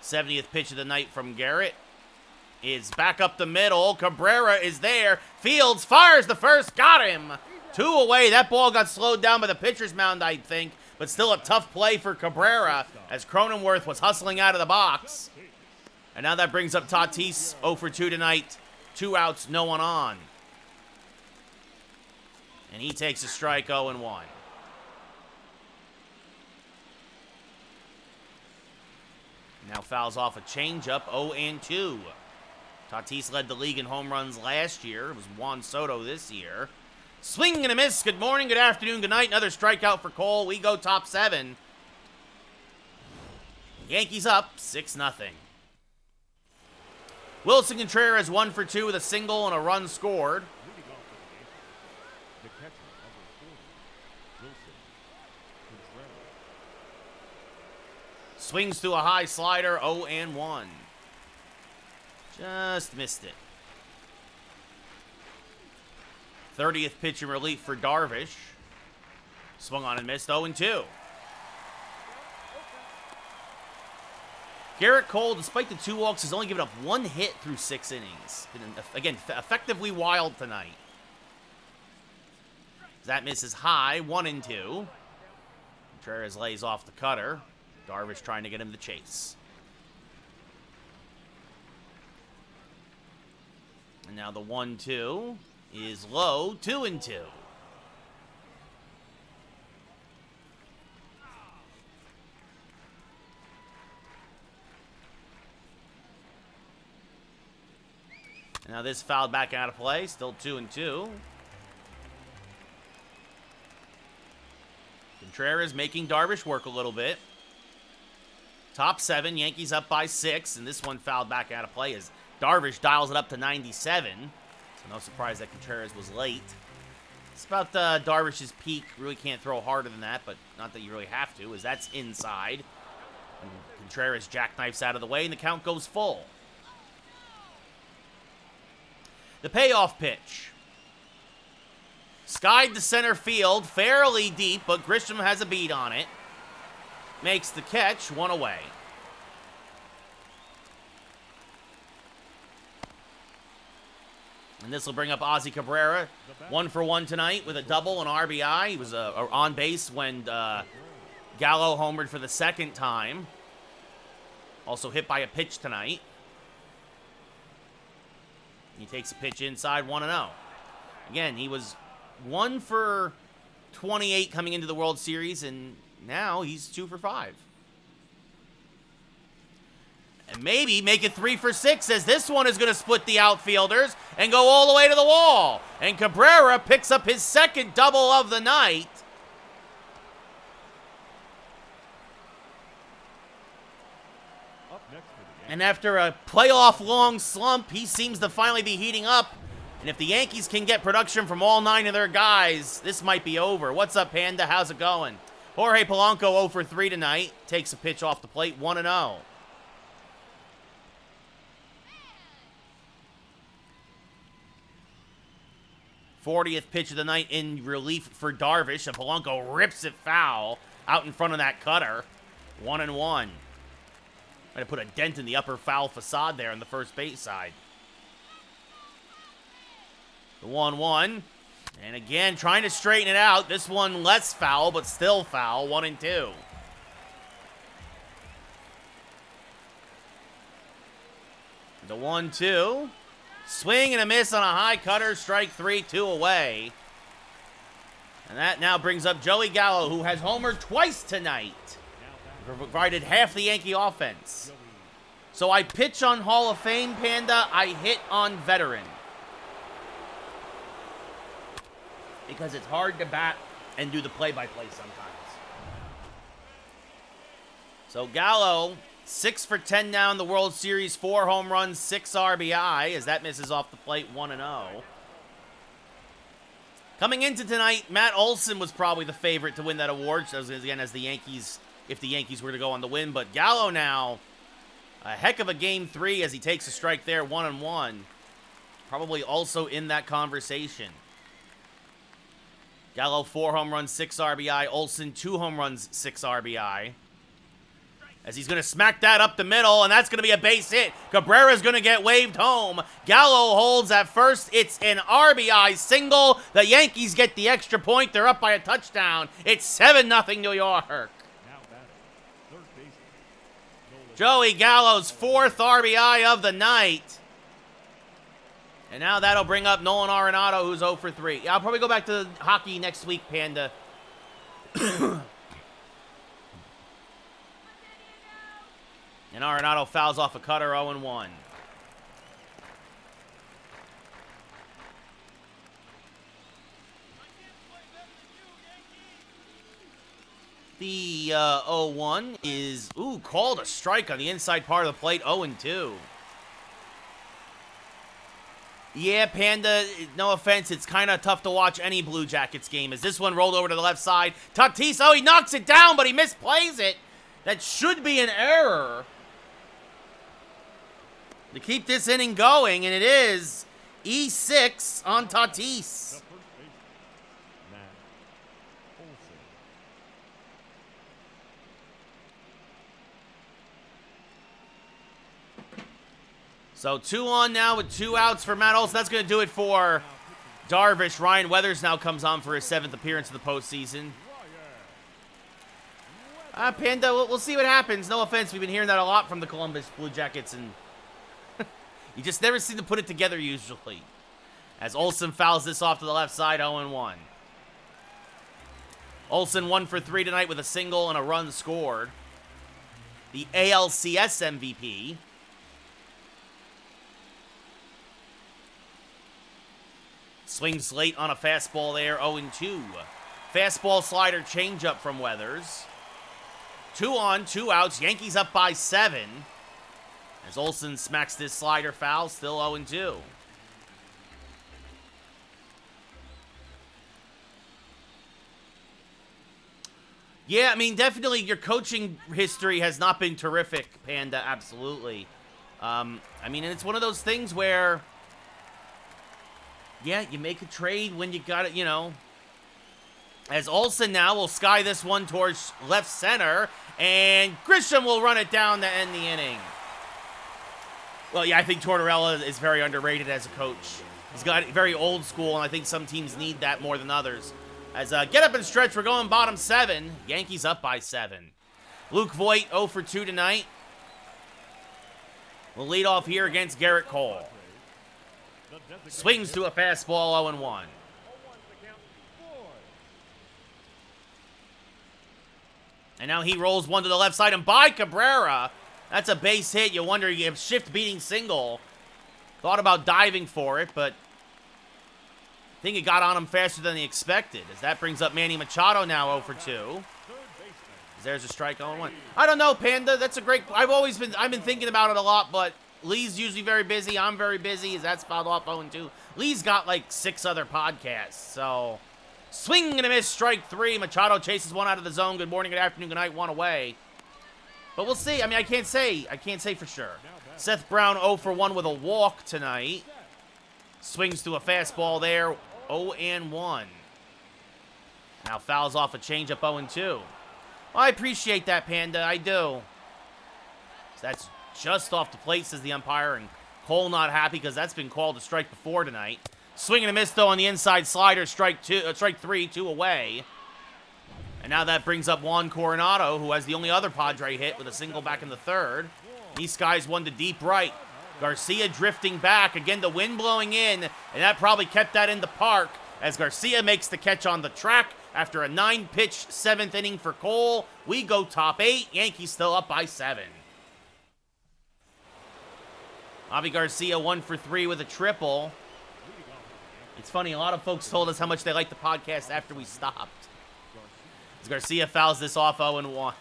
70th pitch of the night from Garrett is back up the middle. Cabrera is there. Fields fires the first. Got him. 2 away. That ball got slowed down by the pitcher's mound, I think. But still a tough play for Cabrera as Cronenworth was hustling out of the box. And now that brings up Tatis, 0 for 2 tonight. 2 outs, no one on. And he takes a strike, 0-1. Now fouls off a changeup, 0-2. Tatis led the league in home runs last year. It was Juan Soto this year. Swing and a miss. Good morning, good afternoon, good night. Another strikeout for Cole. We go top 7. Yankees up 6-0. Wilson Contreras 1 for 2 with a single and a run scored. Leading off for the Yankees, the catcher, number 40, Wilson Contreras. Swings through a high slider, 0-1. Just missed it. 30th pitch in relief for Darvish. Swung on and missed, 0-2. Garrett Cole, despite the 2 walks, has only given up 1 hit through 6 innings. Been, again, effectively wild tonight. That misses high, 1-2. Contreras lays off the cutter. Darvish trying to get him the chase. And now the 1-2 is low, 2-2. And now this fouled back out of play, still 2-2. Contreras making Darvish work a little bit. Top 7, Yankees up by 6, and this one fouled back out of play as Darvish dials it up to 97. So no surprise that Contreras was late. It's about Darvish's peak. Really can't throw harder than that, but not that you really have to, as that's inside. And Contreras jackknifes out of the way, and the count goes full. The payoff pitch. Skied to center field, fairly deep, but Grisham has a beat on it. Makes the catch, 1 away. And this will bring up Ozzie Cabrera. 1 for 1 tonight with a double and RBI. He was on base when Gallo homered for the 2nd time. Also hit by a pitch tonight. He takes a pitch inside, 1-0. Again, he was 1 for 28 coming into the World Series, and now he's 2 for 5. And maybe make it 3 for 6, as this one is going to split the outfielders and go all the way to the wall. And Cabrera picks up his 2nd double of the night. Up next for the Yankees, And after a playoff-long slump, he seems to finally be heating up. And if the Yankees can get production from all 9 of their guys, this might be over. What's up, Panda? How's it going? Jorge Polanco 0 for 3 tonight. Takes a pitch off the plate, 1-0. '40th pitch of the night in relief for Darvish, and Polanco rips it foul out in front of that cutter. 1-1. Might have put a dent in the upper foul facade there on the first base side. The 1-1. And again, trying to straighten it out. This one less foul, but still foul. 1-2. The 1-2. Swing and a miss on a high cutter. Strike 3, 2 away. And that now brings up Joey Gallo, who has homered twice tonight. Provided half the Yankee offense. So I pitch on Hall of Fame, Panda. I hit on veteran. because it's hard to bat and do the play-by-play sometimes. So Gallo, 6 for 10 now in the World Series, 4 home runs, 6 RBI, as that misses off the plate 1-0. Coming into tonight, Matt Olson was probably the favorite to win that award, again, as the Yankees, if the Yankees were to go on the win. But Gallo now, a heck of a game 3 as he takes a strike there, 1-1. Probably also in that conversation. Gallo, 4 home runs, 6 RBI. Olson, 2 home runs, 6 RBI. As he's going to smack that up the middle, and that's going to be a base hit. Cabrera's going to get waved home. Gallo holds at first. It's an RBI single. The Yankees get the extra point. They're up by a touchdown. It's 7-0 New York. Joey Gallo's 4th RBI of the night. And now that'll bring up Nolan Arenado, who's 0 for 3. Yeah, I'll probably go back to hockey next week, Panda. And Arenado fouls off a cutter, 0-1. The 0-1 is, called a strike on the inside part of the plate, 0-2. Yeah, Panda, no offense, it's kind of tough to watch any Blue Jackets game, as this one rolled over to the left side. Tatis, he knocks it down, but he misplays it. That should be an error to keep this inning going, and it is E6 on Tatis. So 2 on now with 2 outs for Matt Olson. That's going to do it for Darvish. Ryan Weathers now comes on for his 7th appearance in the postseason. Panda, we'll see what happens. No offense, we've been hearing that a lot from the Columbus Blue Jackets, and you just never seem to put it together usually. As Olson fouls this off to the left side, 0-1. Olson 1 for 3 tonight with a single and a run scored. The ALCS MVP. Swings late on a fastball there, 0-2. Fastball slider changeup from Weathers. 2 on, 2 outs. Yankees up by 7. As Olson smacks this slider foul, still 0-2. Yeah, I mean, definitely your coaching history has not been terrific, Panda, absolutely. I mean, and it's one of those things where, yeah, you make a trade when you got it, As Olson now will sky this one towards left center, and Grisham will run it down to end the inning. Well, yeah, I think Tortorella is very underrated as a coach. He's got very old school, and I think some teams need that more than others. As get up and stretch, we're going bottom 7. Yankees up by 7. Luke Voit, 0 for 2 tonight. We'll lead off here against Garrett Cole. Swings to a fastball, 0-1. And now he rolls one to the left side, and by Cabrera. That's a base hit. You wonder, you have shift beating single. Thought about diving for it, but I think it got on him faster than he expected. As that brings up Manny Machado now 0 for 2. There's a strike, 0-1. I don't know, Panda. That's a great. I've been thinking about it a lot, but Lee's usually very busy. I'm very busy. As that's fouled off 0-2. Lee's got like 6 other podcasts, so swing and a miss, strike 3. Machado chases one out of the zone. Good morning, good afternoon, good night, 1 away. But we'll see. I mean, I can't say for sure. Seth Brown 0 for 1 with a walk tonight. Swings to a fastball there, 0-1. Now fouls off a changeup, 0-2. Well, I appreciate that, Panda. I do. So that's just off the plate, says the umpire, and Cole not happy because that's been called a strike before tonight. Swing and a miss, though, on the inside slider, strike 3, 2 away. And now that brings up Juan Coronado, who has the only other Padre hit with a single back in the 3rd. He skies one to deep right. Garcia drifting back. Again, the wind blowing in, and that probably kept that in the park as Garcia makes the catch on the track after a 9-pitch 7th inning for Cole. We go top 8. Yankees still up by 7. Avi Garcia 1 for 3 with a triple. It's funny, a lot of folks told us how much they liked the podcast after we stopped. As Garcia fouls this off 0-1.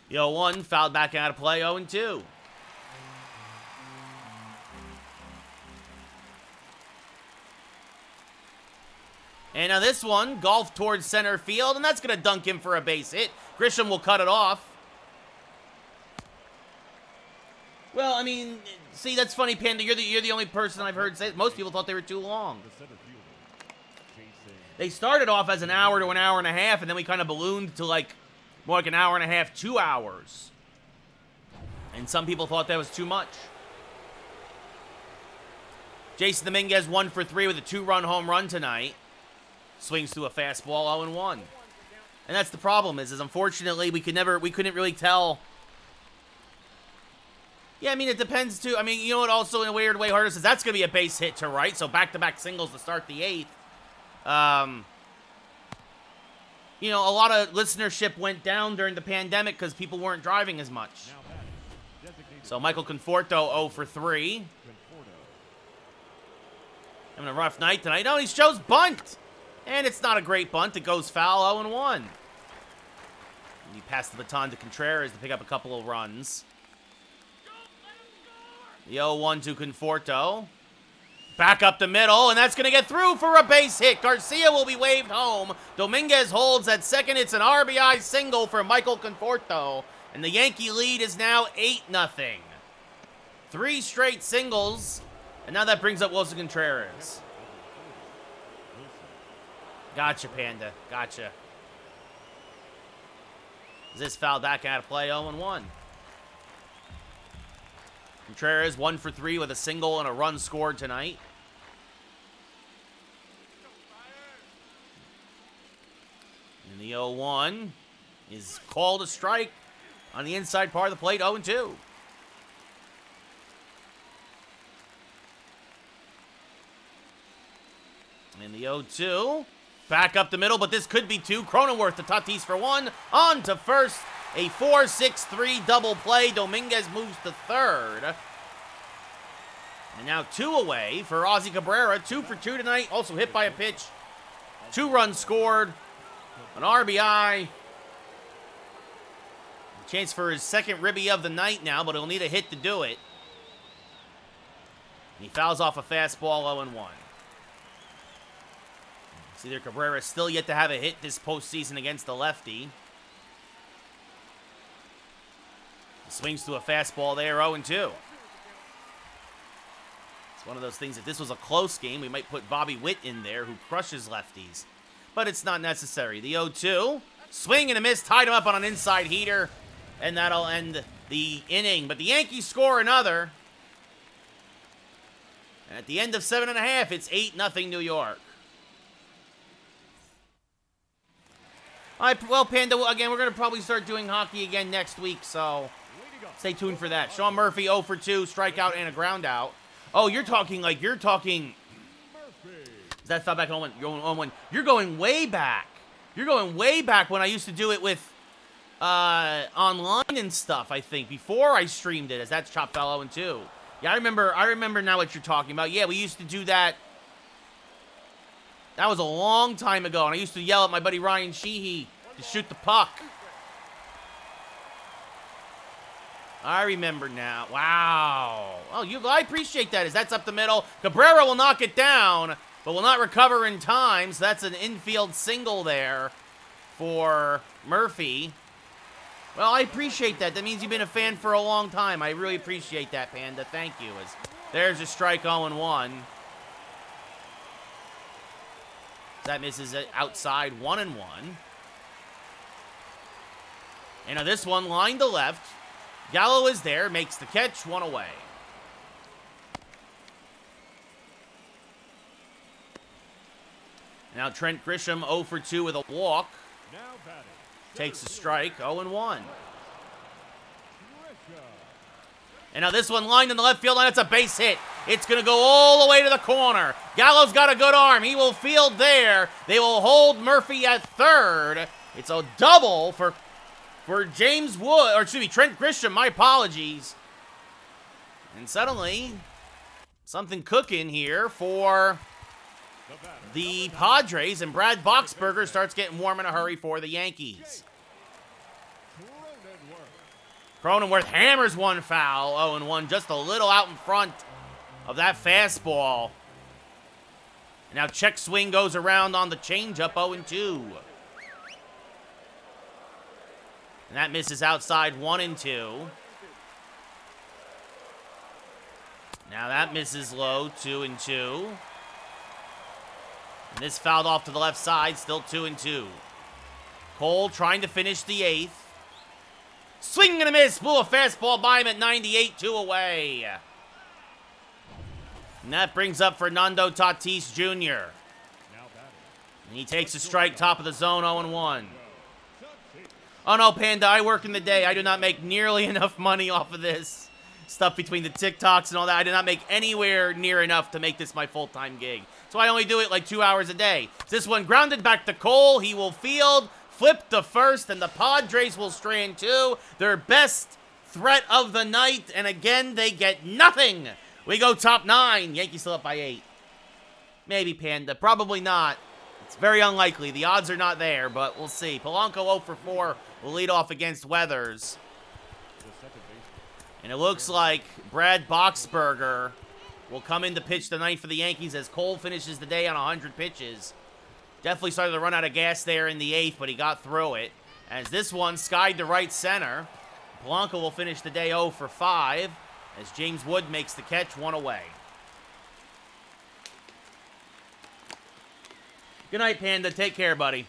The 0-1 fouled back out of play, 0-2. And now this one, golf towards center field, and that's going to dunk him for a base hit. Grisham will cut it off. Well, I mean, see, that's funny, Panda. You're the only person I've heard say it. Most people thought they were too long. They started off as an hour to an hour and a half, and then we kind of ballooned to like more like an hour and a half, 2 hours. And some people thought that was too much. Jason Dominguez 1 for 3 with a 2-run home run tonight. Swings through a fastball, 0-1. And that's the problem is unfortunately we couldn't really tell. Yeah, I mean, it depends, too. I mean, you know what also in a weird way Harder says? That's going to be a base hit to right, so back-to-back singles to start the 8th. You know, a lot of listenership went down during the pandemic because people weren't driving as much. So Michael Conforto 0 for 3. Having a rough night tonight. No, he shows bunt. And it's not a great bunt. It goes foul, 0-1. He passed the baton to Contreras to pick up a couple of runs. The 0-1 to Conforto. Back up the middle, and that's going to get through for a base hit. Garcia will be waved home. Dominguez holds at second. It's an RBI single for Michael Conforto. And the Yankee lead is now 8-0. 3 straight singles. And now that brings up Wilson Contreras. Gotcha, Panda. Gotcha. Is this foul back out of play? 0-1. Contreras 1 for 3 with a single and a run scored tonight. And the 0-1 is called a strike on the inside part of the plate, 0-2. And the 0-2, back up the middle, but this could be 2. Cronenworth to Tatis for 1. On to first. A 4-6-3 double play. Dominguez moves to third. And now 2 away for Ozzie Cabrera. 2 for 2 tonight. Also hit by a pitch. 2 runs scored. An RBI. Chance for his second ribby of the night now, but he'll need a hit to do it. And he fouls off a fastball, 0-1. See there, Cabrera still yet to have a hit this postseason against the lefty. He swings to a fastball there, 0-2. It's one of those things, if this was a close game, we might put Bobby Witt in there, who crushes lefties. But it's not necessary. The 0-2, swing and a miss, tied him up on an inside heater, and that'll end the inning. But the Yankees score another. And at the end of 7.5, it's 8-0 New York. All right, well, Panda, again, we're going to probably start doing hockey again next week, so stay tuned for that. Sean Murphy, 0 for 2, strikeout and a ground out. Oh, you're talking. Is that foul back on one? You're going on one. You're going way back. You're going way back when I used to do it with online and stuff, I think, before I streamed it, as that's chop foul 0-2. Yeah, I remember now what you're talking about. Yeah, we used to do that. That was a long time ago, and I used to yell at my buddy Ryan Sheehy to shoot the puck. I remember now. Wow. Oh, I appreciate that, as that's up the middle. Cabrera will knock it down, but will not recover in time, so that's an infield single there for Murphy. Well, I appreciate that. That means you've been a fan for a long time. I really appreciate that, Panda. Thank you. As there's a strike 0-1. That misses it outside, 1-1. And now this one, line to left. Gallo is there, makes the catch, 1 away. Now Trent Grisham, 0 for 2 with a walk. Takes a strike, 0-1. And now this one lined in the left field line. It's a base hit. It's going to go all the way to the corner. Gallo's got a good arm. He will field there. They will hold Murphy at third. It's a double for for James Wood, or excuse me, Trent Grisham, my apologies. And suddenly, something cooking here for the Padres, and Brad Boxberger starts getting warm in a hurry for the Yankees. Cronenworth hammers one foul, 0-1, just a little out in front of that fastball. And now check swing goes around on the changeup, 0-2. And that misses outside, 1-2. Now that misses low, 2-2. And this fouled off to the left side, still 2-2. Cole trying to finish the eighth. Swing and a miss, blew a fastball by him at 98, 2 away. And that brings up Fernando Tatis Jr. And he takes a strike, top of the zone, 0-1. Oh no, Panda, I work in the day. I do not make nearly enough money off of this stuff between the TikToks and all that. I do not make anywhere near enough to make this my full-time gig. So I only do it like 2 hours a day. This one grounded back to Cole. He will field, flip to first, and the Padres will strand two. Their best threat of the night, and again, they get nothing. We go top 9. Yankees still up by 8. Maybe, Panda. Probably not. It's very unlikely. The odds are not there, but we'll see. Polanco 0 for 4 will lead off against Weathers. And it looks like Brad Boxberger will come in to pitch the ninth for the Yankees as Cole finishes the day on 100 pitches. Definitely started to run out of gas there in the 8th, but he got through it. As this one skied to right center, Polanco will finish the day 0 for 5 as James Wood makes the catch, 1 away. Good night, Panda. Take care, buddy.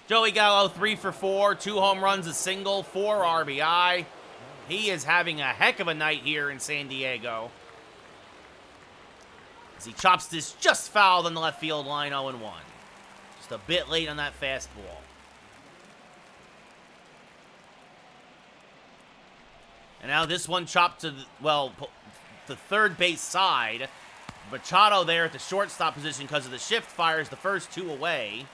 Joey Gallo, 3 for 4, 2 home runs, a single, 4 RBI. He is having a heck of a night here in San Diego. As he chops this just fouled on the left field line, 0-1. Just a bit late on that fastball. And now this one chopped to, the third base side. Machado there at the shortstop position because of the shift fires the first 2 away.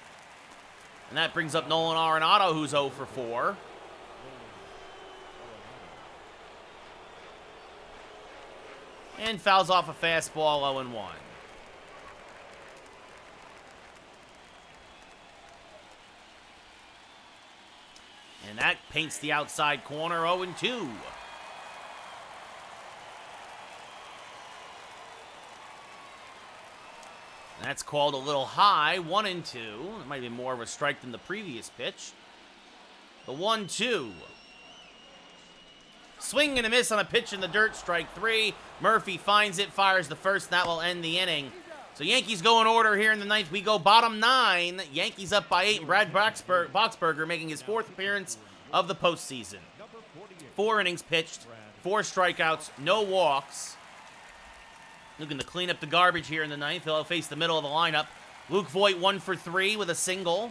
And that brings up Nolan Arenado, who's 0 for 4. And fouls off a fastball, 0-1. And that paints the outside corner, 0-2. That's called a little high, 1-2. It might be more of a strike than the previous pitch. The 1-2. Swing and a miss on a pitch in the dirt, strike 3. Murphy finds it, fires the first, and that will end the inning. So Yankees go in order here in the ninth. We go bottom 9. Yankees up by 8, and Brad Boxberger making his 4th appearance of the postseason. 4 innings pitched, 4 strikeouts, no walks. Looking to clean up the garbage here in the ninth. He'll face the middle of the lineup. Luke Voigt 1 for 3 with a single.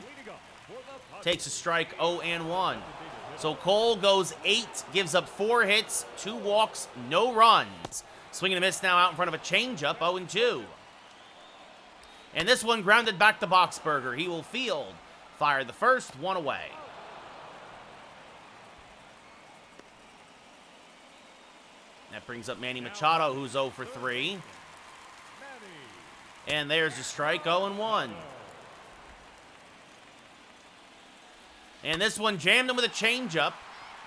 Takes a strike, 0-1. So Cole goes 8, gives up 4 hits, 2 walks, no runs. Swing and a miss now out in front of a changeup, 0-2. And this one grounded back to Boxberger. He will field. Fire the first, 1 away. That brings up Manny Machado, who's 0 for 3. And there's a strike, 0-1. And this one jammed him with a changeup.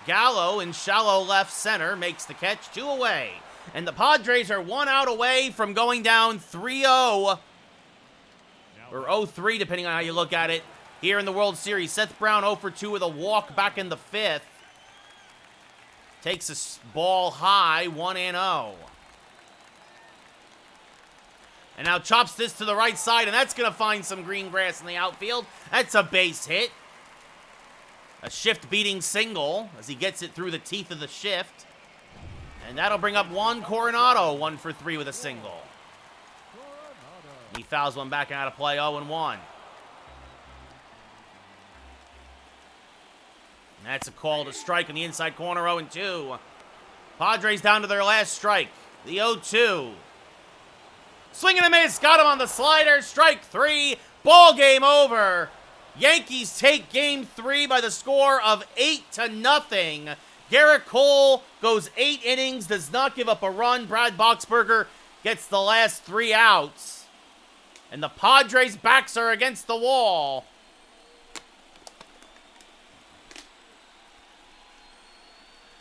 Gallo in shallow left center makes the catch, 2 away. And the Padres are 1 out away from going down 3-0. Or 0-3, depending on how you look at it. Here in the World Series, Seth Brown 0 for 2 with a walk back in the 5th. Takes a ball high, 1-0. And now chops this to the right side, and that's going to find some green grass in the outfield. That's a base hit. A shift-beating single as he gets it through the teeth of the shift. And that'll bring up Juan Coronado, 1 for 3 with a single. He fouls one back out of play, 0-1. That's a call to strike in the inside corner, 0-2. Padres down to their last strike, the 0-2. Swing and a miss, got him on the slider, strike 3, ball game over. Yankees take game 3 by the score of 8-0. Garrett Cole goes 8 innings, does not give up a run. Brad Boxberger gets the last 3 outs. And the Padres' backs are against the wall.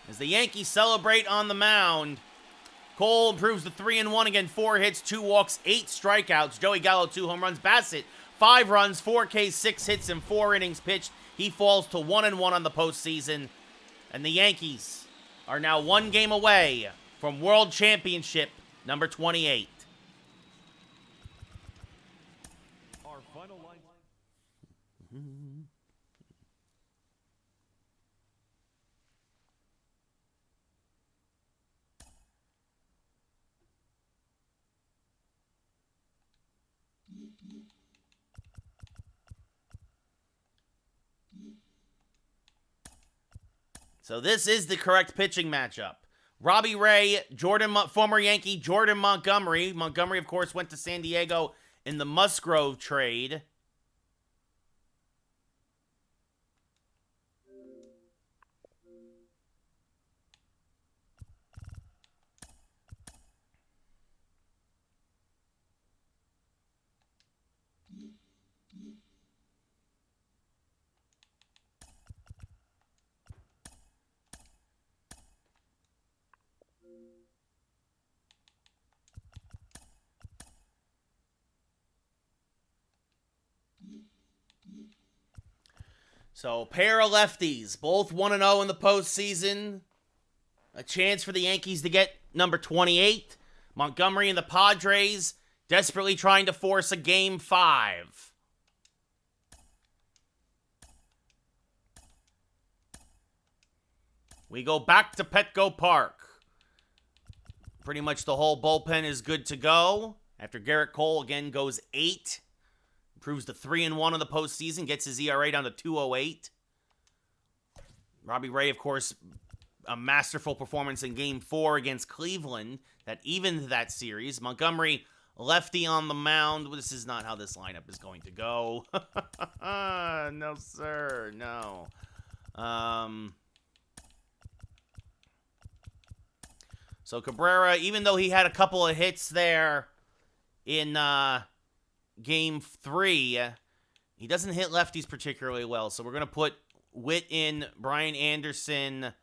As the Yankees celebrate on the mound, Cole improves to 3-1 again, 4 hits, 2 walks, 8 strikeouts. Joey Gallo, 2 home runs. Bassett, 5 runs, 4 Ks, 6 hits, and 4 innings pitched. He falls to 1-1 on the postseason. And the Yankees are now 1 game away from World Championship number 28. Our final line. So this is the correct pitching matchup. Robbie Ray, former Yankee Jordan Montgomery. Montgomery, of course, went to San Diego in the Musgrove trade. So, pair of lefties, both 1-0 in the postseason. A chance for the Yankees to get number 28. Montgomery and the Padres desperately trying to force a Game 5. We go back to Petco Park. Pretty much the whole bullpen is good to go. After Garrett Cole again goes 8. Improves to 3-1 in the postseason. Gets his ERA down to 2.08. Robbie Ray, of course, a masterful performance in Game 4 against Cleveland that evened that series. Montgomery, lefty on the mound. This is not how this lineup is going to go. No, sir. No. So Cabrera, even though he had a couple of hits there in Game 3, he doesn't hit lefties particularly well. So we're going to put Witt in. Brian Anderson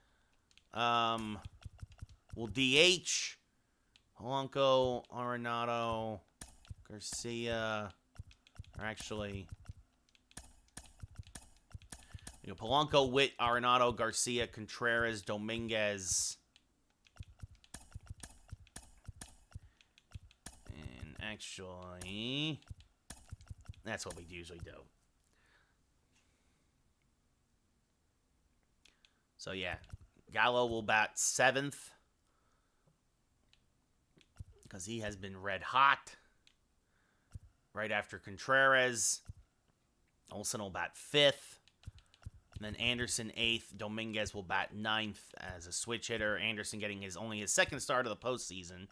will DH. Polanco, Arenado, Garcia. Or actually, Polanco, Witt, Arenado, Garcia, Contreras, Dominguez. And actually, that's what we usually do. So yeah, Gallo will bat 7th because he has been red hot. Right after Contreras, Olsen will bat 5th. And then Anderson 8th. Dominguez will bat 9th as a switch hitter. Anderson getting only his second start of the postseason.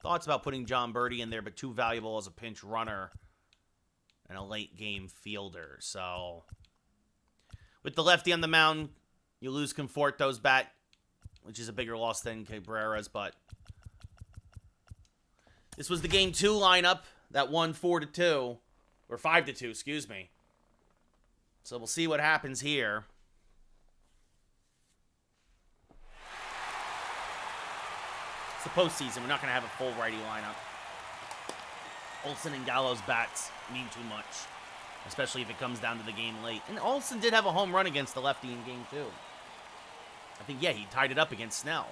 Thoughts about putting John Birdie in there, but too valuable as a pinch runner and a late game fielder. So with the lefty on the mound, you lose Conforto's bat, which is a bigger loss than Cabrera's, but this was the Game 2 lineup that won 4-2, or 5-2, excuse me. So we'll see what happens here. It's the postseason. We're not going to have a full righty lineup. Olsen and Gallo's bats mean too much, especially if it comes down to the game late. And Olsen did have a home run against the lefty in Game 2. I think, yeah, he tied it up against Snell.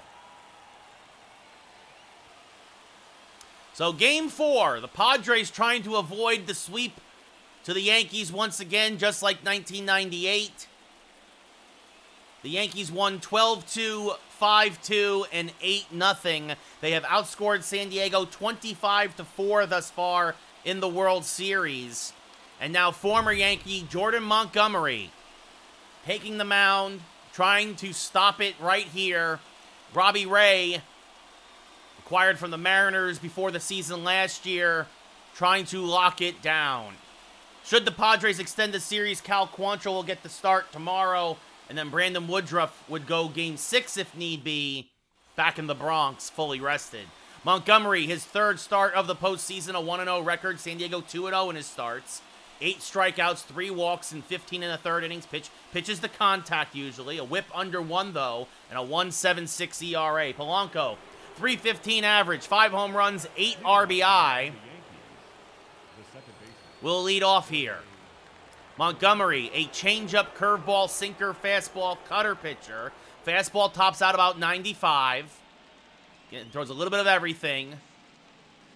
So Game 4, the Padres trying to avoid the sweep to the Yankees once again, just like 1998. The Yankees won 12-2, 5-2, and 8-0. They have outscored San Diego 25-4 thus far in the World Series. And now former Yankee Jordan Montgomery taking the mound, trying to stop it right here. Robbie Ray, acquired from the Mariners before the season last year, trying to lock it down. Should the Padres extend the series, Cal Quantrill will get the start tomorrow, and then Brandon Woodruff would go Game 6 if need be, back in the Bronx, fully rested. Montgomery, his third start of the postseason, a 1-0 record. San Diego 2-0 in his starts. 8 strikeouts, 3 walks, and 15 in the third innings. Pitches to contact usually. A whip under 1, though, and a 1.76 ERA. Polanco, 315 average, 5 home runs, 8 RBI. Will lead off here. Montgomery, a changeup, curveball, sinker, fastball, cutter pitcher. Fastball tops out about 95. Throws a little bit of everything.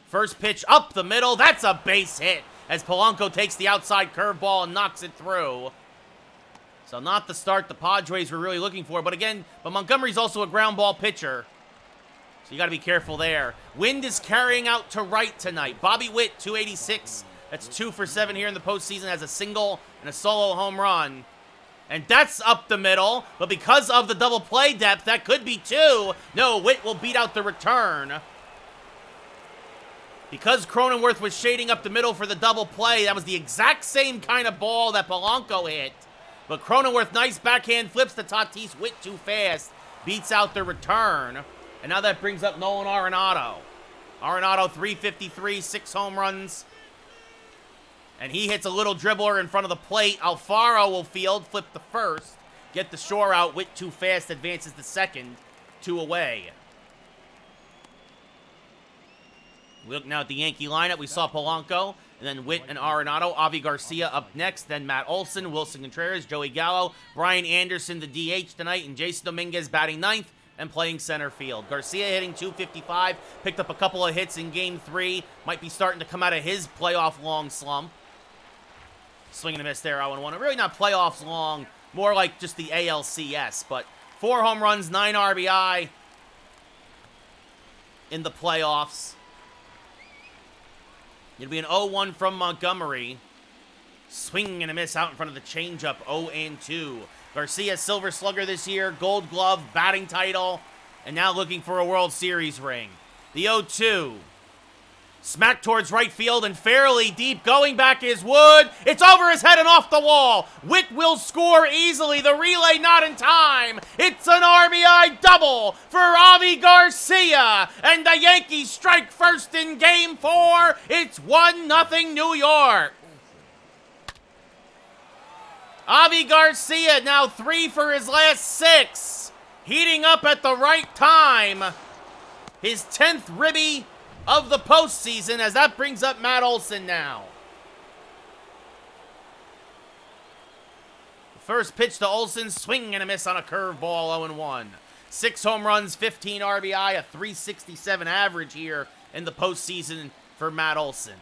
First pitch up the middle. That's a base hit as Polanco takes the outside curveball and knocks it through. So not the start the Padres were really looking for. But Montgomery's also a ground ball pitcher. So you got to be careful there. Wind is carrying out to right tonight. Bobby Witt, 286. That's 2 for 7 here in the postseason. Has a single and a solo home run. And that's up the middle. But because of the double play depth, that could be 2. No, Witt will beat out the return. Because Cronenworth was shading up the middle for the double play, that was the exact same kind of ball that Polanco hit. But Cronenworth, nice backhand flips to Tatis. Witt too fast. Beats out the return. And now that brings up Nolan Arenado. Arenado, 353, 6 home runs. And he hits a little dribbler in front of the plate. Alfaro will field, flip the first. Get the shore out. Witt too fast, advances the second. 2 away. We look now at the Yankee lineup. We saw Polanco, and then Witt and Arenado. Avi Garcia up next, then Matt Olson, Wilson Contreras, Joey Gallo, Brian Anderson, the DH tonight, and Jason Dominguez batting ninth and playing center field. Garcia hitting .255, picked up a couple of hits in Game 3. Might be starting to come out of his playoff long slump. Swing and a miss there, 0-1. Really not playoffs long, more like just the ALCS. But 4 home runs, 9 RBI in the playoffs. It'll be an 0-1 from Montgomery. Swing and a miss out in front of the changeup, 0-2. Garcia, Silver Slugger this year, Gold Glove, batting title, and now looking for a World Series ring. The 0-2. Smack towards right field and fairly deep. Going back is Wood. It's over his head and off the wall. Witt will score easily. The relay not in time. It's an RBI double for Avi Garcia. And the Yankees strike first in Game 4. It's 1-0 New York. Avi Garcia now 3 for his last 6. Heating up at the right time. His 10th ribby of the postseason, as that brings up Matt Olson now. First pitch to Olson, swing and a miss on a curveball, 0-1. 6 home runs, 15 RBI, a 367 average here in the postseason for Matt Olson.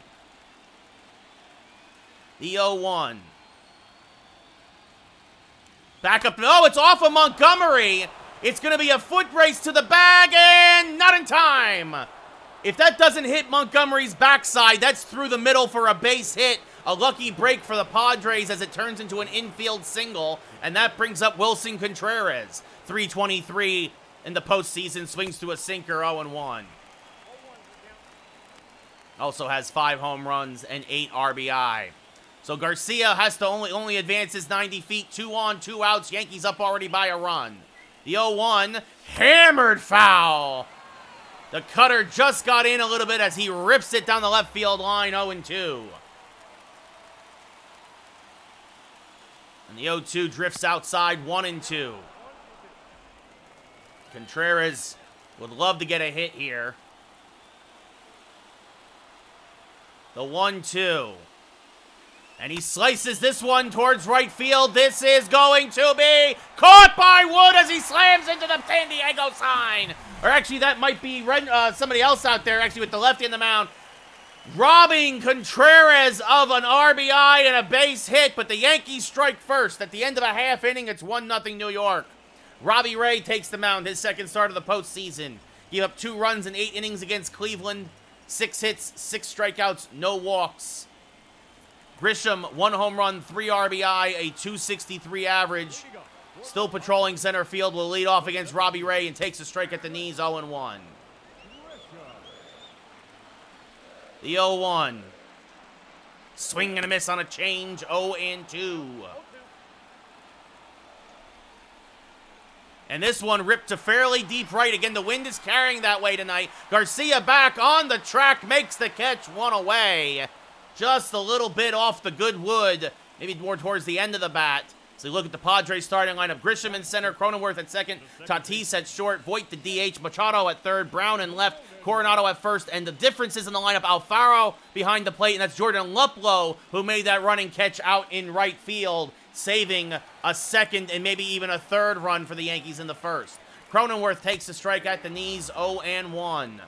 The 0-1. Back up, oh, it's off of Montgomery. It's going to be a foot race to the bag, and not in time. If that doesn't hit Montgomery's backside, that's through the middle for a base hit. A lucky break for the Padres as it turns into an infield single. And that brings up Wilson Contreras. 323 in the postseason, swings to a sinker, 0-1. Also has 5 home runs and 8 RBI. So Garcia has to only advances 90 feet, 2 on, 2 outs. Yankees up already by a run. The 0-1, hammered foul. The cutter just got in a little bit as he rips it down the left field line, 0-2. And the 0-2 drifts outside, 1-2. Contreras would love to get a hit here. The 1-2. And he slices this one towards right field. This is going to be caught by Wood as he slams into the San Diego sign. Or actually, that might be somebody else out there, actually, with the lefty in the mound. Robbing Contreras of an RBI and a base hit, but the Yankees strike first. At the end of a half inning, it's 1-0 New York. Robbie Ray takes the mound, his second start of the postseason. Gave up 2 runs in 8 innings against Cleveland. 6 hits, 6 strikeouts, no walks. Grisham, 1 home run, 3 RBI, a 263 average. Still patrolling center field, will lead off against Robbie Ray and takes a strike at the knees, 0-1. The 0-1. Swing and a miss on a change, 0-2. And this one ripped to fairly deep right. Again, the wind is carrying that way tonight. Garcia back on the track, makes the catch, one away. Just a little bit off the good wood, maybe more towards the end of the bat. So you look at the Padres starting lineup. Grisham in center, Cronenworth at second, Tatis at short, Voit the DH, Machado at third, Brown in left, Coronado at first, and the differences in the lineup, Alfaro behind the plate, and that's Jordan Luplow who made that running catch out in right field, saving a second and maybe even a third run for the Yankees in the first. Cronenworth takes the strike at the knees, 0-1.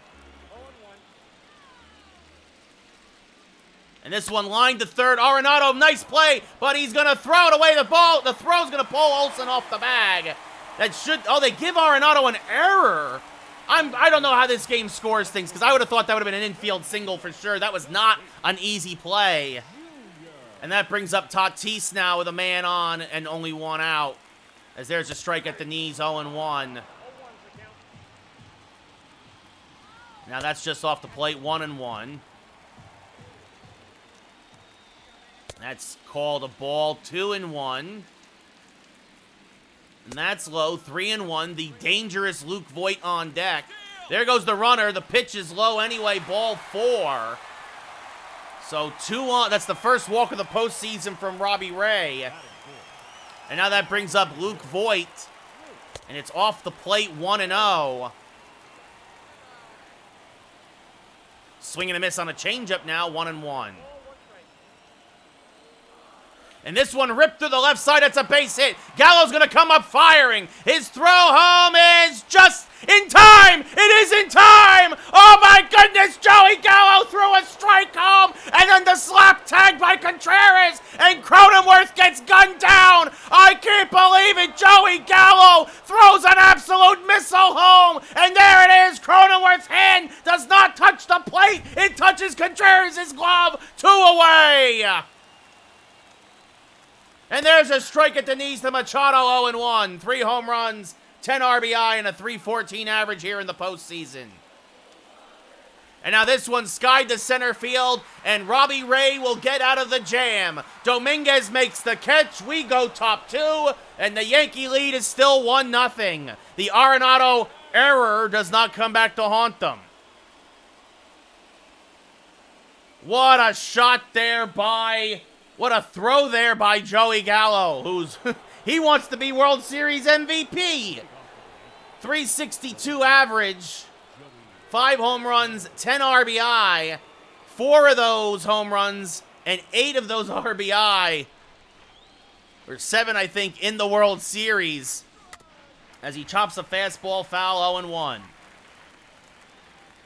And this one lined to third. Arenado, nice play, but he's going to throw it away. The throw's going to pull Olsen off the bag. They give Arenado an error. I don't know how this game scores things, because I would have thought that would have been an infield single for sure. That was not an easy play. And that brings up Tatis now with a man on and only one out, as there's a strike at the knees, 0-1. Now that's just off the plate, 1-1. That's called a ball, 2-1. And that's low, 3-1. The dangerous Luke Voit on deck. There goes the runner. The pitch is low anyway, ball 4. So 2-on. That's the first walk of the postseason from Robbie Ray. And now that brings up Luke Voit. And it's off the plate, 1-0. Swing and a miss on a changeup now, 1-1. And this one ripped through the left side. That's a base hit. Gallo's going to come up firing. His throw home is just in time. It is in time. Oh, my goodness. Joey Gallo threw a strike home. And then the slap tag by Contreras. And Cronenworth gets gunned down. I can't believe it. Joey Gallo throws an absolute missile home. And there it is. Cronenworth's hand does not touch the plate. It touches Contreras' glove. 2 away. And there's a strike at the knees to Machado, 0-1. 3 home runs, 10 RBI, and a .314 average here in the postseason. And now this one skied to center field, and Robbie Ray will get out of the jam. Dominguez makes the catch. We go top 2, and the Yankee lead is still 1-0. The Arenado error does not come back to haunt them. What a shot there by... What a throw there by Joey Gallo, who's he wants to be World Series MVP. .362 average, 5 home runs, 10 RBI, 4 of those home runs, and 8 of those RBI, or 7, I think, in the World Series, as he chops a fastball foul, 0-1.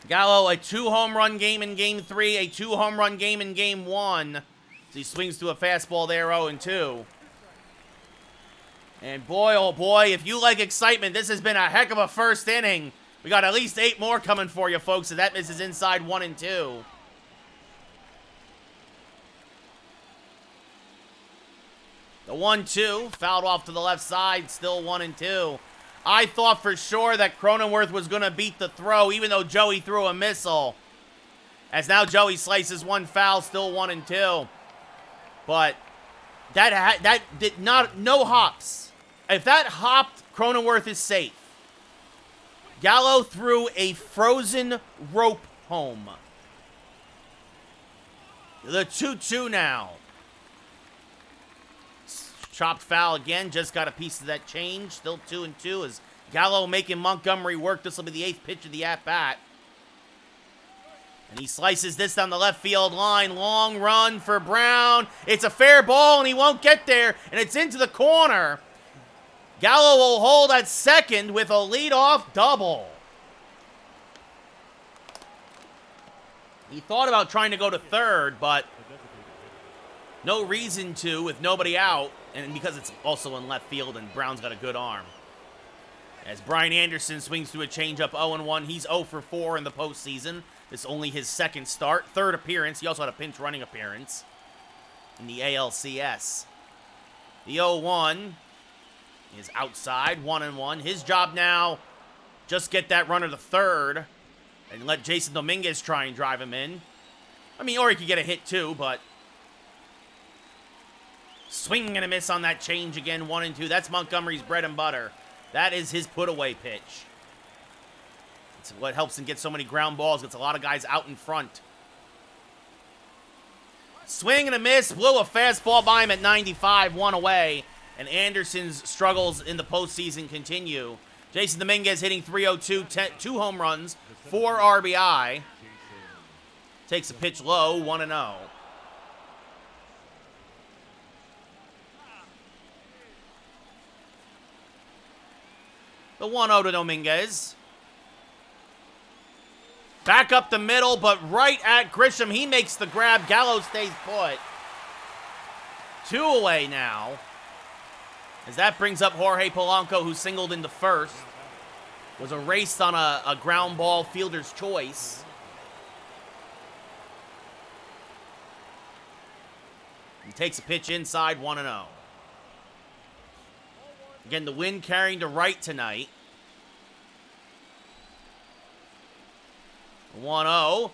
Gallo, a 2 home run game in Game 3, a 2 home run game in Game 1. So he swings to a fastball there, 0-2. And boy, oh boy, if you like excitement, this has been a heck of a first inning. We got at least 8 more coming for you, folks, so that misses inside 1-2. The 1-2, fouled off to the left side, still 1-2. I thought for sure that Cronenworth was going to beat the throw, even though Joey threw a missile. As now Joey slices one foul, still 1-2. But that did not, no hops. If that hopped, Cronenworth is safe. Gallo threw a frozen rope home. The 2-2 now. Chopped foul again, just got a piece of that change. Still 2-2 as Gallo making Montgomery work. This will be the 8th pitch of the at-bat. And he slices this down the left field line. Long run for Brown. It's a fair ball, and he won't get there. And it's into the corner. Gallo will hold at second with a leadoff double. He thought about trying to go to third, but no reason to with nobody out. And because it's also in left field, and Brown's got a good arm. As Brian Anderson swings through a changeup, 0-1. He's 0 for 4 in the postseason. This is only his 2nd start, 3rd appearance. He also had a pinch running appearance in the ALCS. The 0-1 is outside, 1-1. His job now, just get that runner to third and let Jason Dominguez try and drive him in. I mean, or he could get a hit too, but Swing and a miss on that change again, 1-2. That's Montgomery's bread and butter. That is his put-away pitch. It's what helps him get so many ground balls. Gets a lot of guys out in front. Swing and a miss. Blew a fastball by him at 95, 1 away. And Anderson's struggles in the postseason continue. Jason Dominguez hitting .302, 2 home runs, 4 RBI. Takes a pitch low, 1-0. The 1-0 to Dominguez. Back up the middle, but right at Grisham. He makes the grab. Gallo stays put. 2 away now. As that brings up Jorge Polanco, who singled into first. Was erased on a ground ball, fielder's choice. He takes a pitch inside, 1-0. Again, the wind carrying to right tonight. 1-0.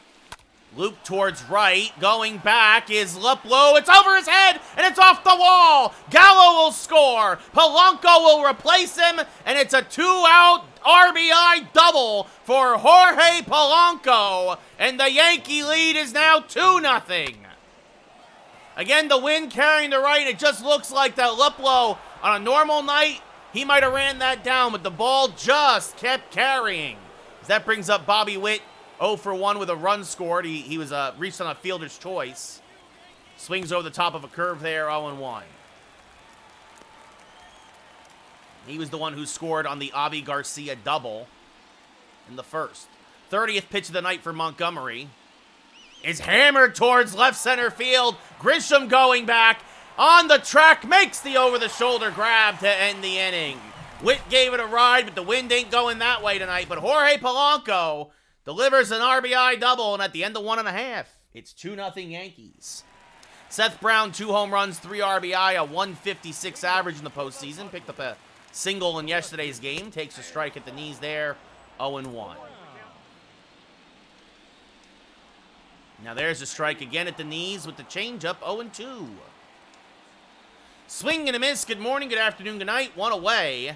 Loop towards right. Going back is Luplow. It's over his head, and it's off the wall. Gallo will score. Polanco will replace him, and it's a 2-out RBI double for Jorge Polanco. And the Yankee lead is now 2-0. Again, the wind carrying to right. It just looks like that Luplow, on a normal night, he might have ran that down, but the ball just kept carrying. As that brings up Bobby Witt, 0 for 1 with a run scored. He was reached on a fielder's choice. Swings over the top of a curve there, 0-1. He was the one who scored on the Avi Garcia double in the first. 30th pitch of the night for Montgomery is hammered towards left center field. Grisham going back on the track, makes the over-the-shoulder grab to end the inning. Witt gave it a ride, but the wind ain't going that way tonight. But Jorge Polanco delivers an RBI double, and at the end of 1.5, it's 2-0 Yankees. Seth Brown, 2 home runs, 3 RBI, a 156 average in the postseason. Picked up a single in yesterday's game. Takes a strike at the knees there, 0-1. Now there's a strike again at the knees with the changeup, 0-2. Swing and a miss. Good morning, good afternoon, good night. 1 away.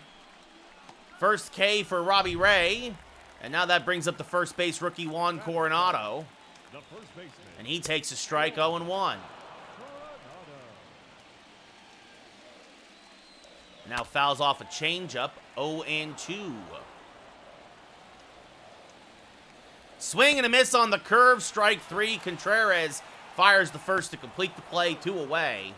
First K for Robbie Ray. And now that brings up the first base rookie, Juan Coronado. And he takes a strike, 0-1. Now fouls off a changeup, 0-2. Swing and a miss on the curve, strike 3. Contreras fires the first to complete the play, 2 away.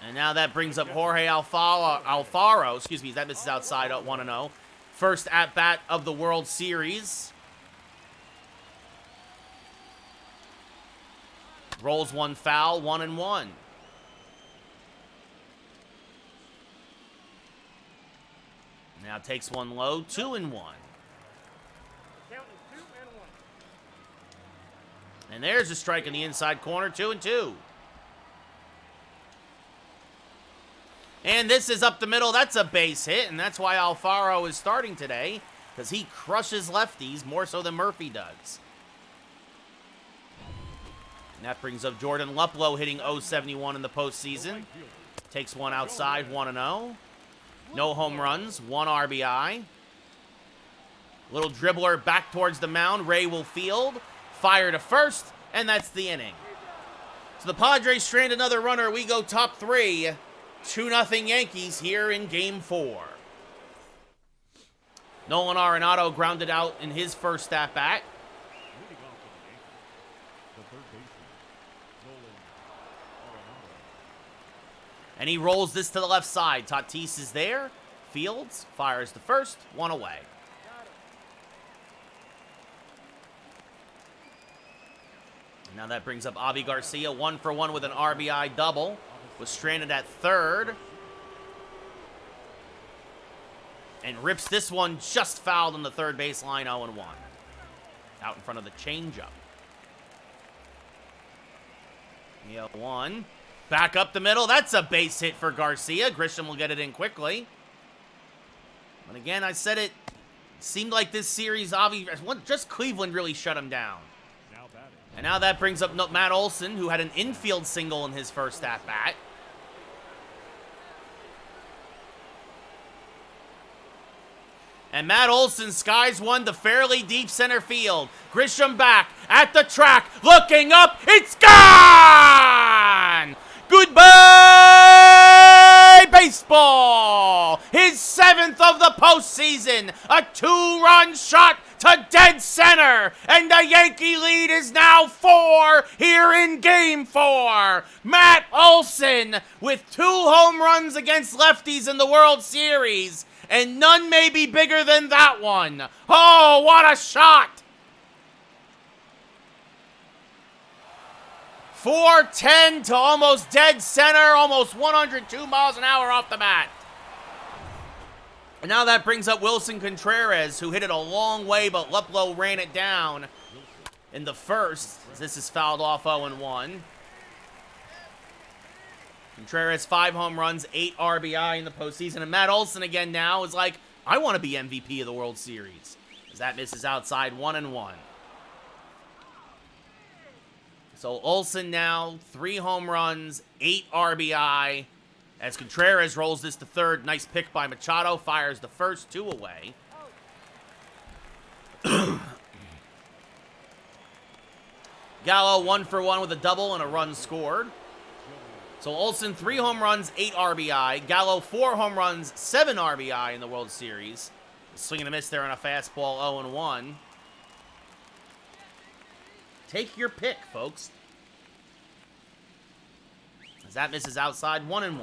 And now that brings up Jorge Alfaro. Excuse me, that misses outside at 1-0. First at-bat of the World Series. Rolls 1 foul, 1-1. Now takes 1 low, 2-1. And there's a strike in the inside corner, 2-2. And this is up the middle. That's a base hit, and that's why Alfaro is starting today, because he crushes lefties more so than Murphy does. And that brings up Jordan Luplow hitting .071 in the postseason. Takes 1 outside, 1-0. No home runs, 1 RBI. Little dribbler back towards the mound. Ray will field. Fire to first, and that's the inning. So the Padres strand another runner. We go top 3. 2-0 Yankees here in Game 4. Nolan Arenado grounded out in his first at-bat. And he rolls this to the left side. Tatis is there. Fields fires the first, 1 away. And now that brings up Avi Garcia, 1 for 1 with an RBI double. Was stranded at third. And rips this one just fouled on the third baseline, 0-1. Out in front of the changeup. Yeah, 1. Back up the middle. That's a base hit for Garcia. Grisham will get it in quickly. But again, I said it seemed like this series, just Cleveland really shut him down. And now that brings up Matt Olson, who had an infield single in his first at-bat. And Matt Olson skies one to fairly deep center field. Grisham back at the track, looking up. It's gone! Goodbye, baseball! His 7th of the postseason. A 2-run shot to dead center. And the Yankee lead is now 4 here in Game 4. Matt Olson with 2 home runs against lefties in the World Series. And none may be bigger than that one. Oh, what a shot! 410 to almost dead center, almost 102 miles an hour off the bat. And now that brings up Wilson Contreras, who hit it a long way, but Luplow ran it down in the first. This is fouled off 0-1. Contreras, 5 home runs, 8 RBI in the postseason. And Matt Olson again now is like, I want to be MVP of the World Series. As that misses outside, 1-1. So Olson now, 3 home runs, 8 RBI. As Contreras rolls this to third, nice pick by Machado, fires the first 2 away. Gallo 1 for 1 with a double and a run scored. So Olson, 3 home runs, 8 RBI. Gallo, 4 home runs, 7 RBI in the World Series. Swing and a miss there on a fastball, 0-1. Take your pick, folks. As that misses outside, 1-1.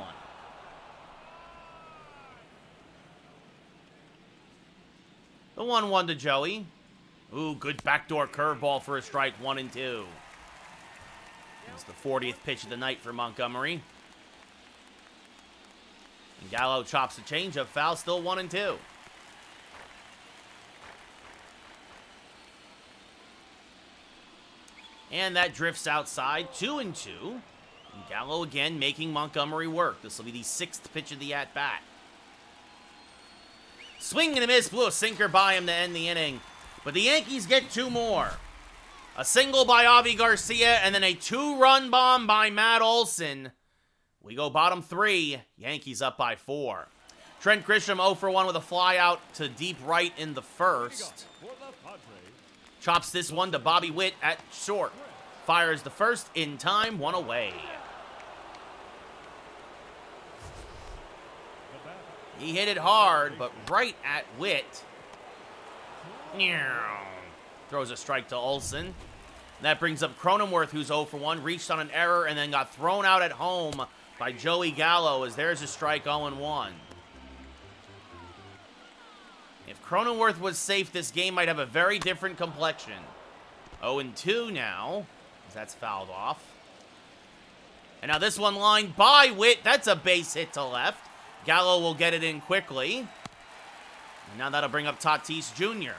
The 1-1 to Joey. Ooh, good backdoor curveball for a strike, 1-2. It's the 40th pitch of the night for Montgomery. And Gallo chops the changeup foul, still 1-2. And that drifts outside, 2-2. And Gallo again making Montgomery work. This will be the 6th pitch of the at-bat. Swing and a miss, blew a sinker by him to end the inning. But the Yankees get 2 more. A single by Avi Garcia, and then a 2-run bomb by Matt Olson. We go bottom 3. Yankees up by 4. Trent Grisham 0 for 1 with a fly out to deep right in the first. Chops this one to Bobby Witt at short. Fires the first in time, 1 away. He hit it hard, but right at Witt. Throws a strike to Olson. That brings up Cronenworth, who's 0 for 1. Reached on an error and then got thrown out at home by Joey Gallo, as there's a strike, 0-1. If Cronenworth was safe, this game might have a very different complexion. 0-2 now, as that's fouled off. And now this one lined by Witt. That's a base hit to left. Gallo will get it in quickly. And now that'll bring up Tatis Jr.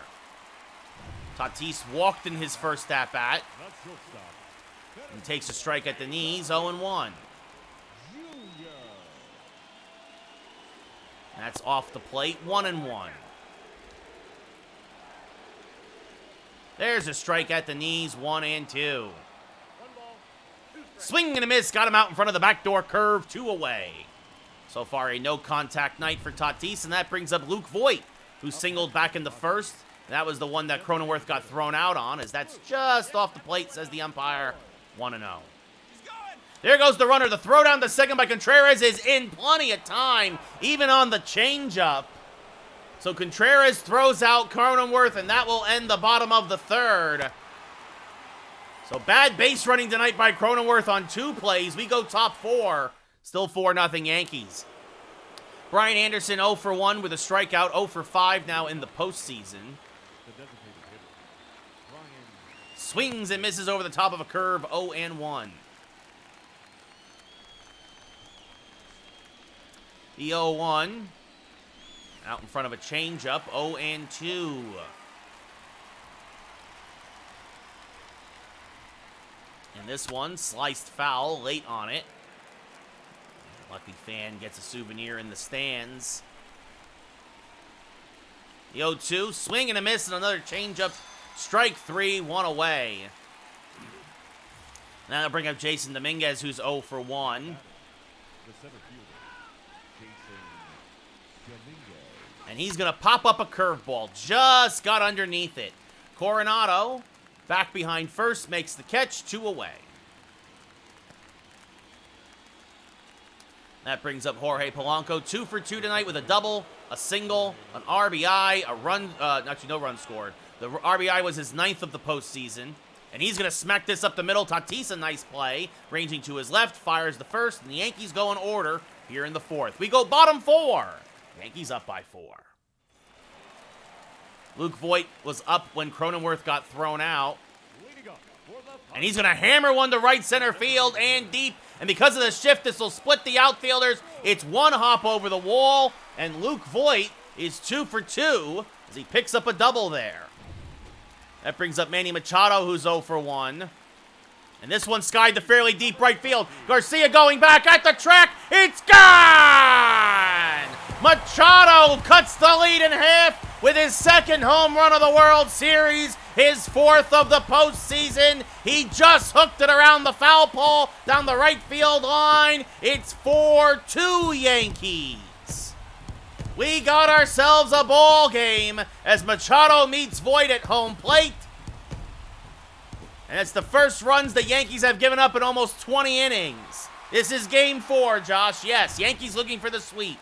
Tatis walked in his first at-bat. And takes a strike at the knees, 0-1. That's off the plate, 1-1. There's a strike at the knees, 1-2. Swing and a miss, got him out in front of the backdoor curve, 2 away. So far, a no-contact night for Tatis, and that brings up Luke Voit, who singled back in the first. That was the one that Cronenworth got thrown out on, as that's just off the plate, says the umpire, 1-0. There goes the runner. The throw down to second by Contreras is in plenty of time, even on the changeup. So Contreras throws out Cronenworth, and that will end the bottom of the third. So bad base running tonight by Cronenworth on 2 plays. We go top 4. Still 4-0 Yankees. Brian Anderson 0 for 1 with a strikeout, 0 for 5 now in the postseason. Swings and misses over the top of a curve, 0-1. The 0-1 out in front of a changeup, 0-2. And this one, sliced foul late on it. Lucky fan gets a souvenir in the stands. The 0-2, swing and a miss, and another changeup. Strike 3, 1 away. Now they'll bring up Jason Dominguez, who's 0 for 1. The center fielder, Jason Dominguez. And he's going to pop up a curveball. Just got underneath it. Coronado, back behind first, makes the catch, 2 away. That brings up Jorge Polanco, 2 for 2 tonight with a double, a single, an RBI, a run, actually no run scored. The RBI was his 9th of the postseason. And he's going to smack this up the middle. Tatis, a nice play, ranging to his left, fires the first, and the Yankees go in order here in the 4th. We go bottom 4. Yankees up by 4. Luke Voit was up when Cronenworth got thrown out. And he's going to hammer one to right center field and deep. And because of the shift, this will split the outfielders. It's one hop over the wall, and Luke Voit is 2 for 2 as he picks up a double there. That brings up Manny Machado, who's 0 for 1. And this one skied to fairly deep right field. Garcia going back at the track. It's gone! Machado cuts the lead in half with his 2nd home run of the World Series, his 4th of the postseason. He just hooked it around the foul pole down the right field line. It's 4-2 Yankees. We got ourselves a ball game as Machado meets Voit at home plate. And it's the first runs the Yankees have given up in almost 20 innings. This is game 4, Josh. Yes, Yankees looking for the sweep.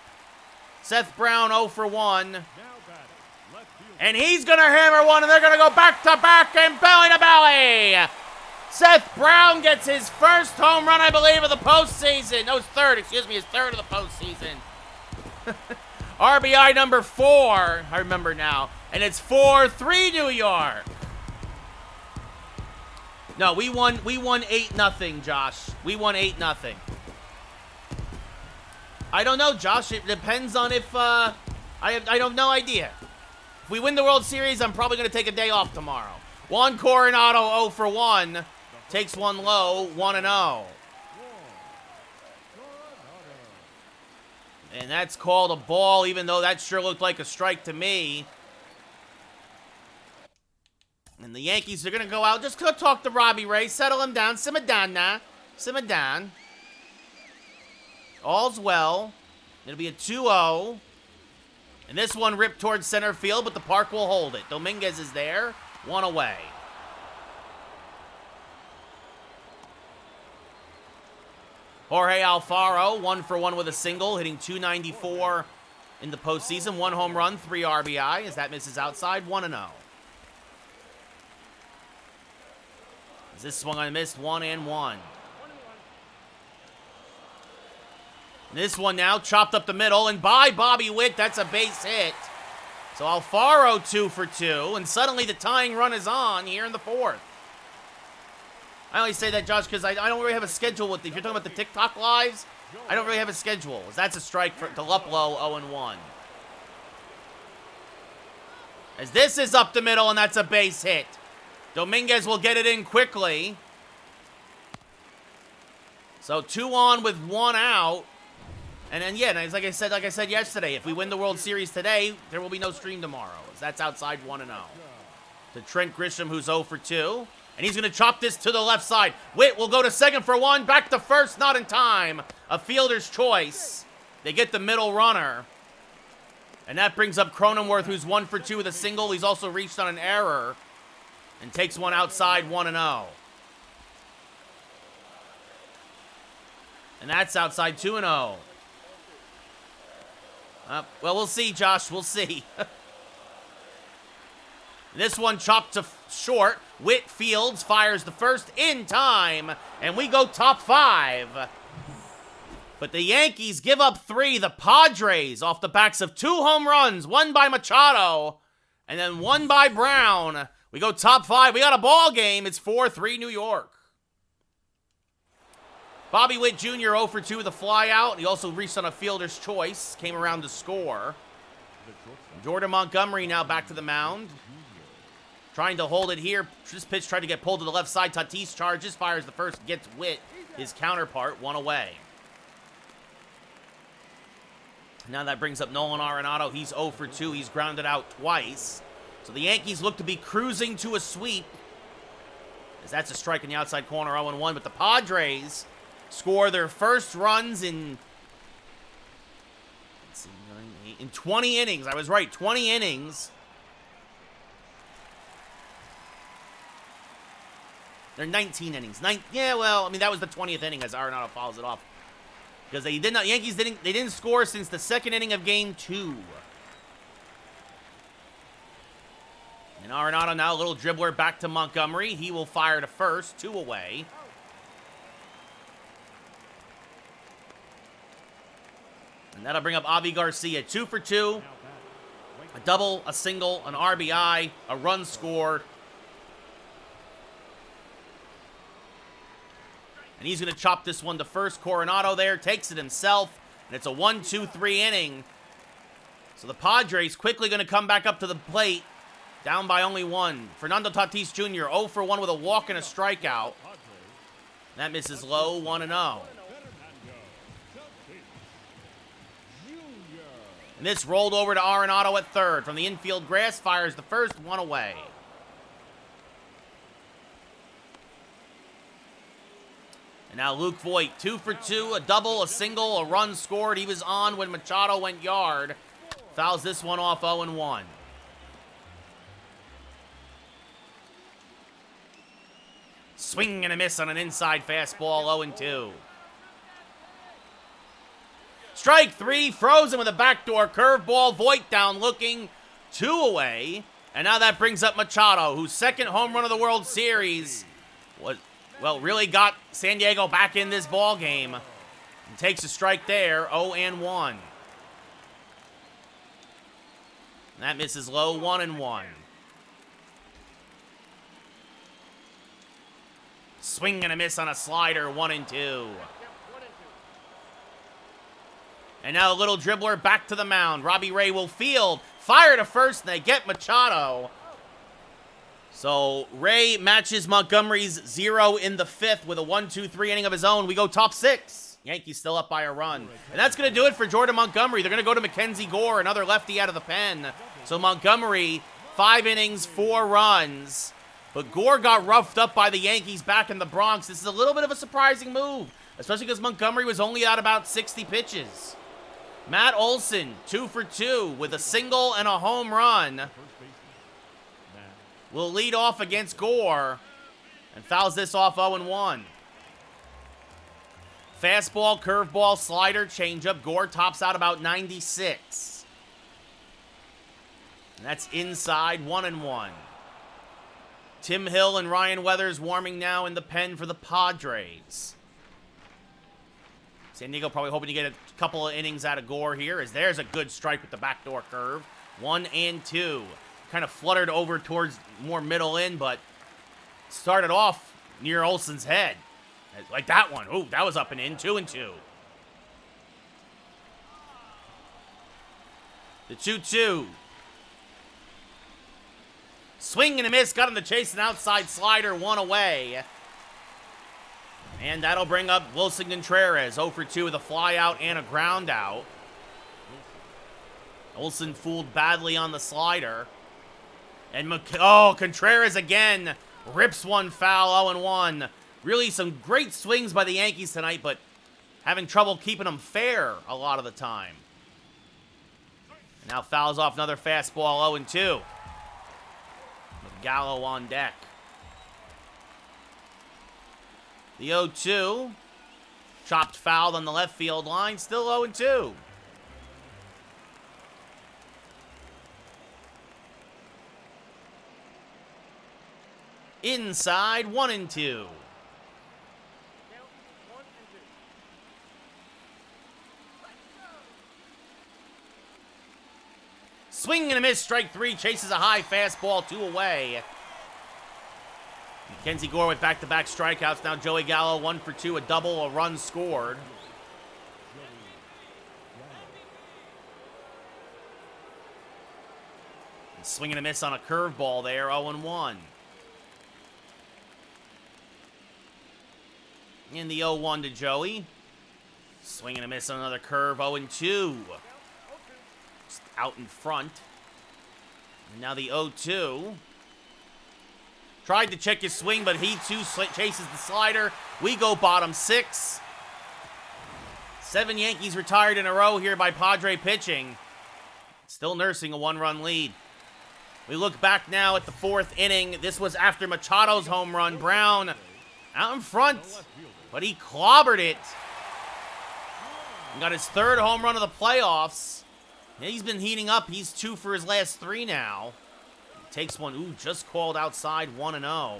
Seth Brown 0 for 1. And he's going to hammer one, and they're going to go back-to-back and belly-to-belly. Seth Brown gets his first home run, I believe, of the postseason. No, his 3rd of the postseason. RBI number 4, I remember now. And it's 4-3 New York. No, we won 8-0, Josh. We won 8-0. I don't know, Josh. It depends on if, I have no idea. If we win the World Series, I'm probably going to take a day off tomorrow. Juan Coronado 0 for 1. Takes one low, 1-0. And that's called a ball, even though that sure looked like a strike to me. And the Yankees are going to go out. Just go talk to Robbie Ray. Settle him down. Simmer down now. Simmer down. All's well. It'll be a 2-0. And this one ripped towards center field, but the park will hold it. Dominguez is there. 1 away. Jorge Alfaro, 1 for 1 with a single, hitting .294 in the postseason. 1 home run, 3 RBI, as that misses outside, 1-0. As this swung on a miss, 1-1. This one now chopped up the middle, and by Bobby Witt, that's a base hit. So Alfaro 2 for 2, and suddenly the tying run is on here in the 4th. I only say that, Josh, because I don't really have a schedule with if you're talking about the TikTok lives, I don't really have a schedule. That's a strike for Deluplo, 0-1. As this is up the middle, and that's a base hit. Dominguez will get it in quickly. So 2 on with 1 out. And then, yeah, like I said yesterday, if we win the World Series today, there will be no stream tomorrow. That's outside 1-0. To Trent Grisham, who's 0 for 2. And he's going to chop this to the left side. Witt will go to second for 1. Back to first, not in time. A fielder's choice. They get the middle runner. And that brings up Cronenworth, who's 1 for 2 with a single. He's also reached on an error. And takes one outside, 1-0. And that's outside 2-0. Well, we'll see, Josh. We'll see. This one chopped to short. Witt fields, fires the first in time, and we go top 5. But the Yankees give up 3. The Padres, off the backs of 2 home runs, 1 by Machado, and then 1 by Brown. We go top 5. We got a ball game. It's 4-3 New York. Bobby Witt Jr. 0 for 2 with a fly out. He also reached on a fielder's choice. Came around to score. Jordan Montgomery now back to the mound. Trying to hold it here. This pitch tried to get pulled to the left side. Tatis charges, fires the first, gets Witt, his counterpart, 1 away. Now that brings up Nolan Arenado. He's 0 for 2. He's grounded out twice. So the Yankees look to be cruising to a sweep. As that's a strike in the outside corner, 0-1. But the Padres score their first runs in, let's see, 9, 8, in 20 innings. I was right, 20 innings. They're 19 innings. Yeah, well, I mean, that was the 20th inning as Arenado fouls it off. Because they did not, Yankees didn't score since the second inning of game 2. And Arenado now, a little dribbler back to Montgomery. He will fire to first, 2 away. And that'll bring up Avi Garcia, 2 for 2. A double, a single, an RBI, a run scored. And he's going to chop this one to first. Coronado there takes it himself. And it's a 1-2-3 inning. So the Padres quickly going to come back up to the plate. Down by only 1. Fernando Tatis Jr. 0 for 1 with a walk and a strikeout. That misses low, 1-0. And this rolled over to Arenado at third. From the infield grass, fires the first, 1 away. And now Luke Voit, 2 for 2, a double, a single, a run scored. He was on when Machado went yard. Fouls this one off, 0-1. Swing and a miss on an inside fastball, 0-2. Strike 3, frozen with a backdoor curveball. Voit down looking, 2 away. And now that brings up Machado, whose second home run of the World Series really got San Diego back in this ball game. And takes a strike there, 0-1. And that misses low, 1-1. Swing and a miss on a slider, 1-2. And now a little dribbler back to the mound. Robbie Ray will field. Fire to first, and they get Machado. So Ray matches Montgomery's 0 in the 5th with a 1-2-3 inning of his own. We go top 6. Yankees still up by a run. And that's going to do it for Jordan Montgomery. They're going to go to Mackenzie Gore, another lefty out of the pen. So Montgomery, 5 innings, 4 runs. But Gore got roughed up by the Yankees back in the Bronx. This is a little bit of a surprising move, especially because Montgomery was only out about 60 pitches. Matt Olson, 2 for 2 with a single and a home run. Will lead off against Gore and fouls this off 0-1. Fastball, curveball, slider, changeup. Gore tops out about 96. And that's inside, 1-1. Tim Hill and Ryan Weathers warming now in the pen for the Padres. San Diego probably hoping to get a couple of innings out of Gore here, as there's a good strike with the backdoor curve. 1-2. Kind of fluttered over towards more middle in, but started off near Olson's head. Like that one. Ooh, that was up and in. 2-2. The 2-2. Swing and a miss. Got him to chase an outside slider. 1 away. And that'll bring up Wilson Contreras. 0 for 2 with a fly out and a ground out. Olson fooled badly on the slider. And Contreras again rips one foul, 0-1. Really some great swings by the Yankees tonight, but having trouble keeping them fair a lot of the time. And now fouls off another fastball, 0-2. With Gallo on deck. The 0-2. Chopped foul on the left field line, still 0-2. Inside, 1-2. Swing and a miss, strike 3, chases a high fastball, 2 away. Mackenzie Gore with back-to-back strikeouts. Now Joey Gallo, 1 for 2, a double, a run scored. And swing and a miss on a curveball there, 0-1. And the 0-1 to Joey. Swing and a miss on another curve, 0-2. Just out in front. And now the 0-2. Tried to check his swing, but he too chases the slider. We go bottom 6. 7 Yankees retired in a row here by Padre pitching. Still nursing a 1-run lead. We look back now at the 4th inning. This was after Machado's home run. Brown out in front, but he clobbered it. He got his 3rd home run of the playoffs. He's been heating up. He's 2 for his last 3 now. Takes one. Ooh, just called outside 1-0.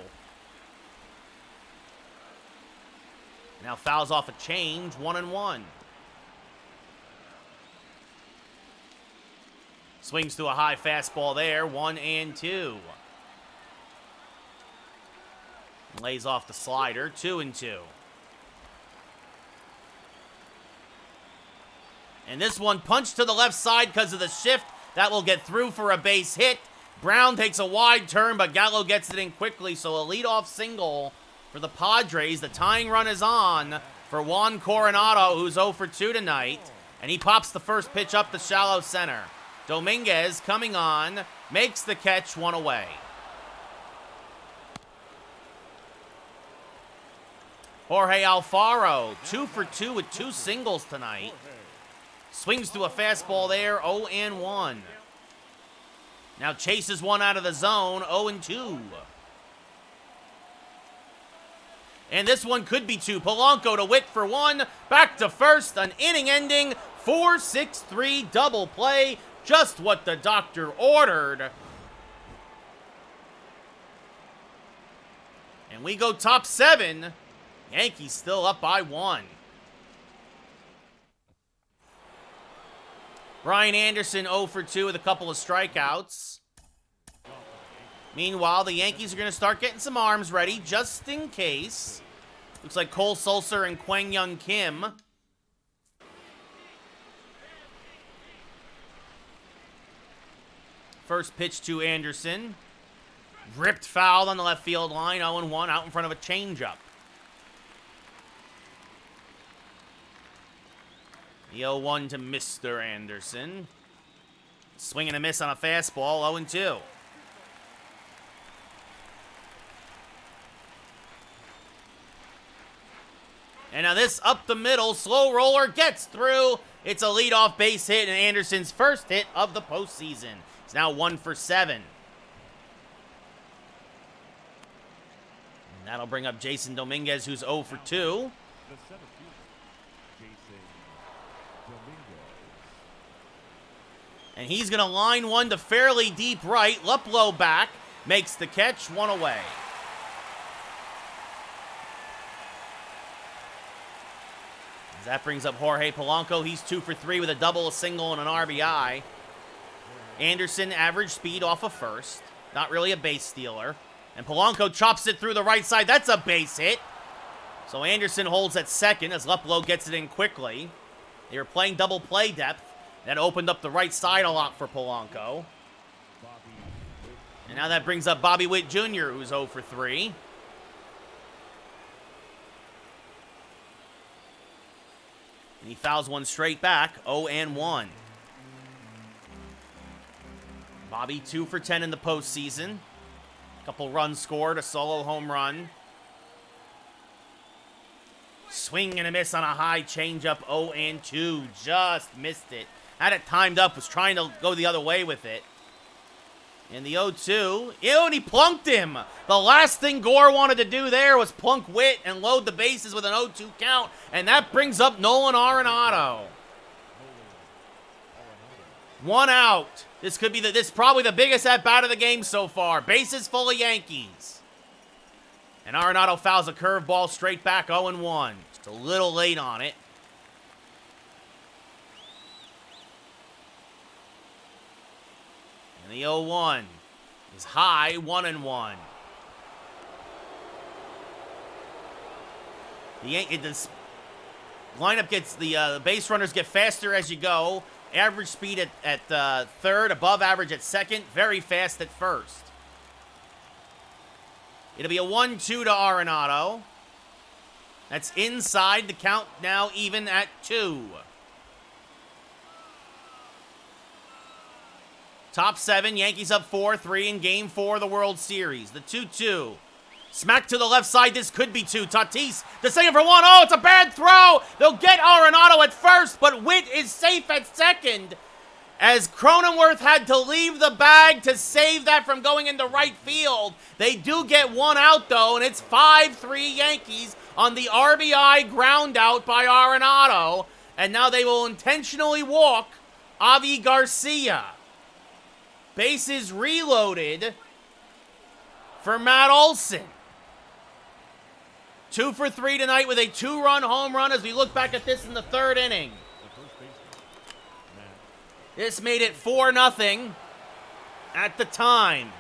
Now fouls off a change, 1-1. Swings to a high fastball there, 1-2. Lays off the slider, 2-2. And this one punched to the left side because of the shift. That will get through for a base hit. Brown takes a wide turn, but Gallo gets it in quickly, so a leadoff single for the Padres. The tying run is on for Juan Coronado, who's 0 for 2 tonight, and he pops the first pitch up the shallow center. Dominguez coming on, makes the catch, 1 away. Jorge Alfaro, 2 for 2 with 2 singles tonight. Swings to a fastball there, 0-1. Now chases one out of the zone, 0-2. And this one could be 2. Polanco to Witt for 1. Back to first, an inning-ending 4-6-3 double play. Just what the doctor ordered. And we go top 7. Yankees still up by 1. Brian Anderson 0 for 2 with a couple of strikeouts. Meanwhile, the Yankees are going to start getting some arms ready just in case. Looks like Cole Sulser and Kwang Young Kim. First pitch to Anderson. Ripped foul on the left field line, 0-1, out in front of a changeup. The 0-1 to Mr. Anderson. Swing and a miss on a fastball, 0-2. And now this up the middle, slow roller gets through. It's a leadoff base hit and Anderson's first hit of the postseason. He's now 1 for 7. And that'll bring up Jason Dominguez, who's 0 for 2. And he's going to line one to fairly deep right. Luplow back. Makes the catch. 1 away. As that brings up Jorge Polanco. He's 2 for 3 with a double, a single, and an RBI. Anderson, average speed off of first. Not really a base stealer. And Polanco chops it through the right side. That's a base hit. So Anderson holds at second as Luplow gets it in quickly. They were playing double play depth. That opened up the right side a lot for Polanco. And now that brings up Bobby Witt Jr., who's 0 for 3. And he fouls one straight back, 0-1. Bobby 2 for 10 in the postseason. Couple runs scored, a solo home run. Swing and a miss on a high changeup, 0-2. Just missed it. Had it timed up, was trying to go the other way with it. And the 0-2, and he plunked him. The last thing Gore wanted to do there was plunk Witt and load the bases with an 0-2 count. And that brings up Nolan Arenado. 1 out. This could be this is probably the biggest at-bat of the game so far. Bases full of Yankees. And Arenado fouls a curveball straight back, 0-1. Just a little late on it. And the 0-1 is high, 1-1. This lineup gets the base runners get faster as you go. Average speed at third, above average at second, very fast at first. It'll be a 1-2 to Arenado. That's inside. The count now even at 2. Top 7, Yankees up 4-3 in Game 4 of the World Series. The 2-2. Smack to the left side. This could be 2. Tatis, the second for 1. Oh, it's a bad throw. They'll get Arenado at first, but Witt is safe at second, as Cronenworth had to leave the bag to save that from going into right field. They do get one out, though, and it's 5-3 Yankees on the RBI ground out by Arenado. And now they will intentionally walk Avi Garcia. Bases reloaded for Matt Olson. 2 for 3 tonight with a 2-run home run as we look back at this in the 3rd inning. This made it 4-0 at the time.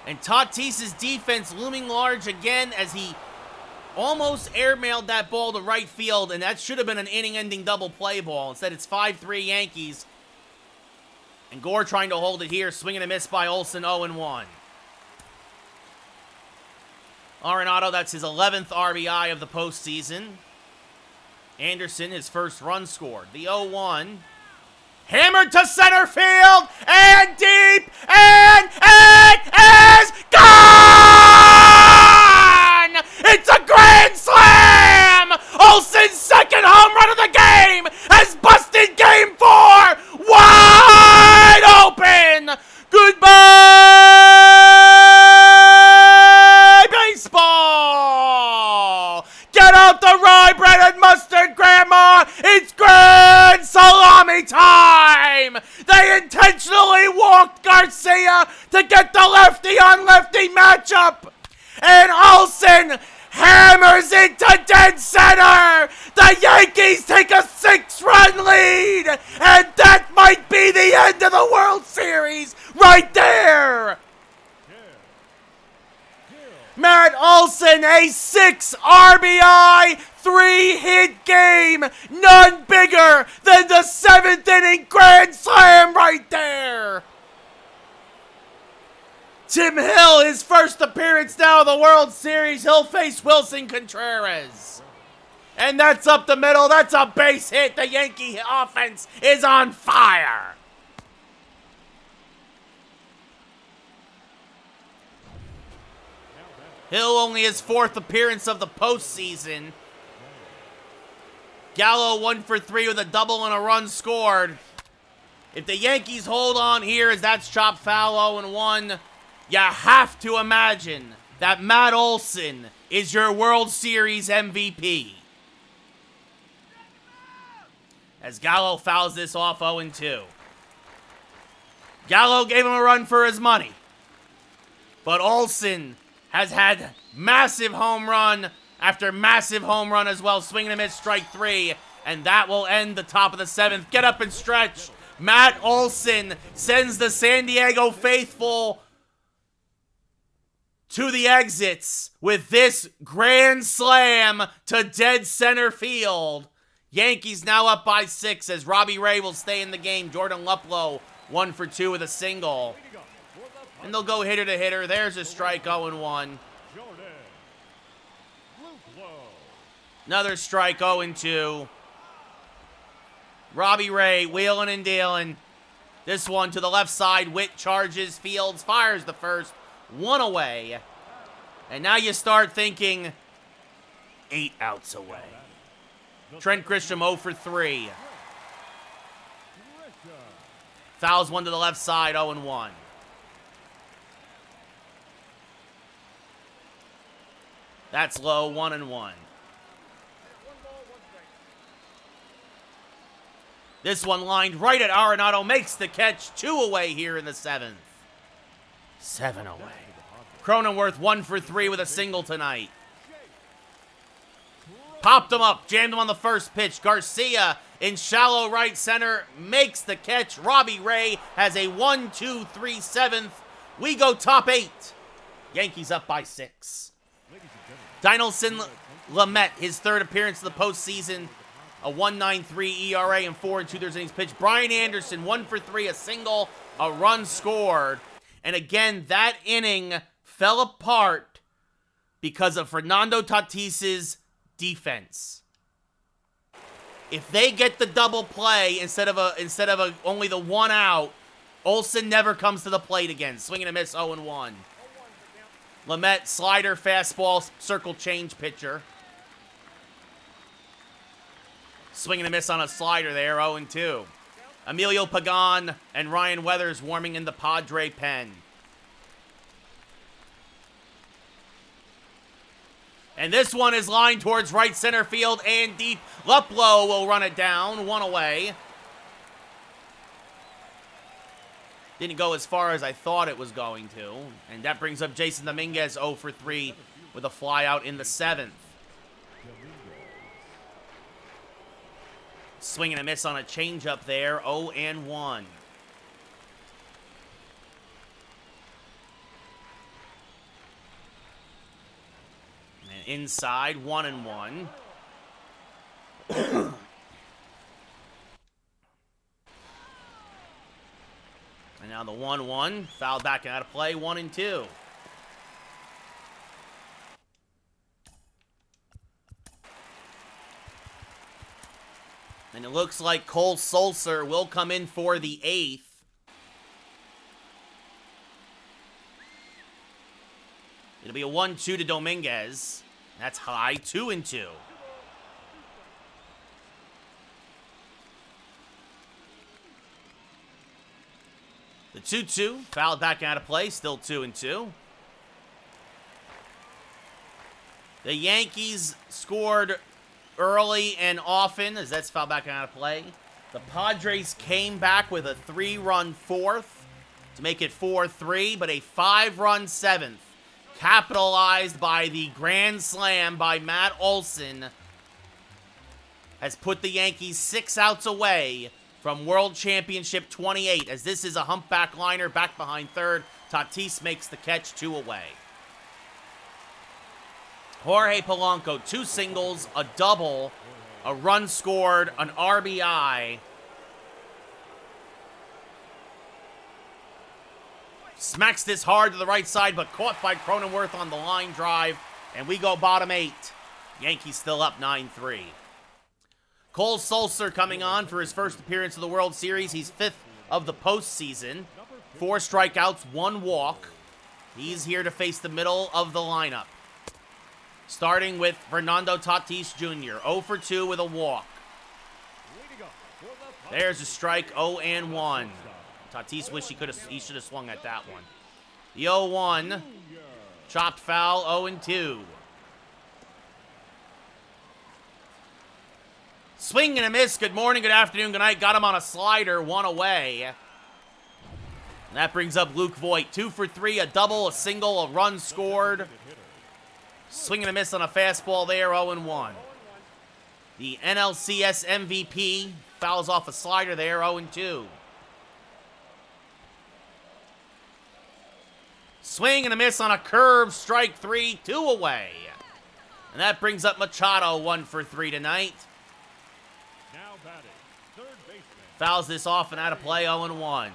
And Tatis's defense looming large again as he almost airmailed that ball to right field, and that should have been an inning-ending double play ball. Instead, it's 5-3 Yankees. And Gore trying to hold it here, swing and a miss by Olson, 0-1. Arenado, that's his 11th RBI of the postseason. Anderson, his first run scored. The 0-1. Hammered to center field, and deep, and it is gone! It's a grand slam! Olsen's second home run of the game has busted Game 4 wide open! Goodbye, baseball! Get out the rye bread and mustard, Grandma! It's grand salami time! They intentionally walked Garcia to get the lefty-on-lefty matchup! And Olsen hammers it to dead center! The Yankees take a 6-run lead! And that might be the end of the World Series right there! Matt Olson, a 6 RBI, 3-hit game. None bigger than the 7th inning grand slam right there. Tim Hill, his first appearance now in the World Series. He'll face Wilson Contreras. And that's up the middle. That's a base hit. The Yankee offense is on fire. Hill only his 4th appearance of the postseason. Gallo 1 for 3 with a double and a run scored. If the Yankees hold on here as that's chopped foul 0-1, you have to imagine that Matt Olson is your World Series MVP. As Gallo fouls this off 0-2. Gallo gave him a run for his money. But Olson has had massive home run after massive home run as well. Swing and a miss, strike 3. And that will end the top of the 7th. Get up and stretch. Matt Olson sends the San Diego faithful to the exits with this grand slam to dead center field. Yankees now up by 6 as Robbie Ray will stay in the game. Jordan Luplow 1 for 2 with a single. And they'll go hitter to hitter. There's a strike, 0-1. Another strike, 0-2. Robbie Ray wheeling and dealing. This one to the left side. Witt charges, Fields fires the first. 1 away. And now you start thinking 8 outs away. Trent Grisham 0 for 3. Fouls one to the left side, 0-1. That's low, 1-1. This one lined right at Arenado, makes the catch. 2 away here in the 7th. 7 away. Cronenworth 1 for 3 with a single tonight. Popped him up, jammed him on the first pitch. Garcia in shallow right center makes the catch. Robbie Ray has a 1-2-3 7th. We go top 8. Yankees up by 6. Dinelson Lamet, his 3rd appearance of the postseason. A 1.93 ERA and 4 2/3 innings pitched. Brian Anderson 1 for 3, a single, a run scored. And again, that inning fell apart because of Fernando Tatis's defense. If they get the double play instead of only the 1 out, Olsen never comes to the plate again. Swing and a miss, 0-1. Lamet, slider, fastball, circle change pitcher. Swing and a miss on a slider there, 0-2. Emilio Pagan and Ryan Weathers warming in the Padre pen. And this one is lined towards right center field and deep. Luplow will run it down, one away. Didn't go as far as I thought it was going to. And that brings up Jason Dominguez 0 for 3 with a fly out in the 7th. Swing and a miss on a changeup there, 0-1. And inside, 1-1. And now the 1-1, foul back and out of play, 1-2. And it looks like Cole Sulser will come in for the 8th. It'll be a 1-2 to Dominguez. That's high, 2-2. The 2-2, fouled back out of play, still 2-2. The Yankees scored early and often, as that's fouled back out of play. The Padres came back with a 3-run 4th to make it 4-3, but a 5-run 7th, capitalized by the grand slam by Matt Olson, has put the Yankees 6 outs away from World Championship 28, as this is a humpback liner back behind third. Tatis makes the catch, 2 away. Jorge Polanco, 2 singles, a double, a run scored, an RBI. Smacks this hard to the right side, but caught by Cronenworth on the line drive, and we go bottom 8. Yankees still up 9-3. Cole Sulser coming on for his first appearance of the World Series. He's 5th of the postseason. 4 strikeouts, 1 walk. He's here to face the middle of the lineup. Starting with Fernando Tatis Jr., 0 for 2 with a walk. There's a strike, 0-1. Tatis wish he should have swung at that one. The 0-1, chopped foul, 0-2. Swing and a miss. Good morning, good afternoon, good night. Got him on a slider, 1 away. And that brings up Luke Voit. 2 for 3, a double, a single, a run scored. Swing and a miss on a fastball there, 0-1. The NLCS MVP fouls off a slider there, 0-2. Swing and a miss on a curve, strike 3, 2 away. And that brings up Machado, 1 for 3 tonight. Now batting, third baseman. Fouls this off and out of play, 0-1. Machado.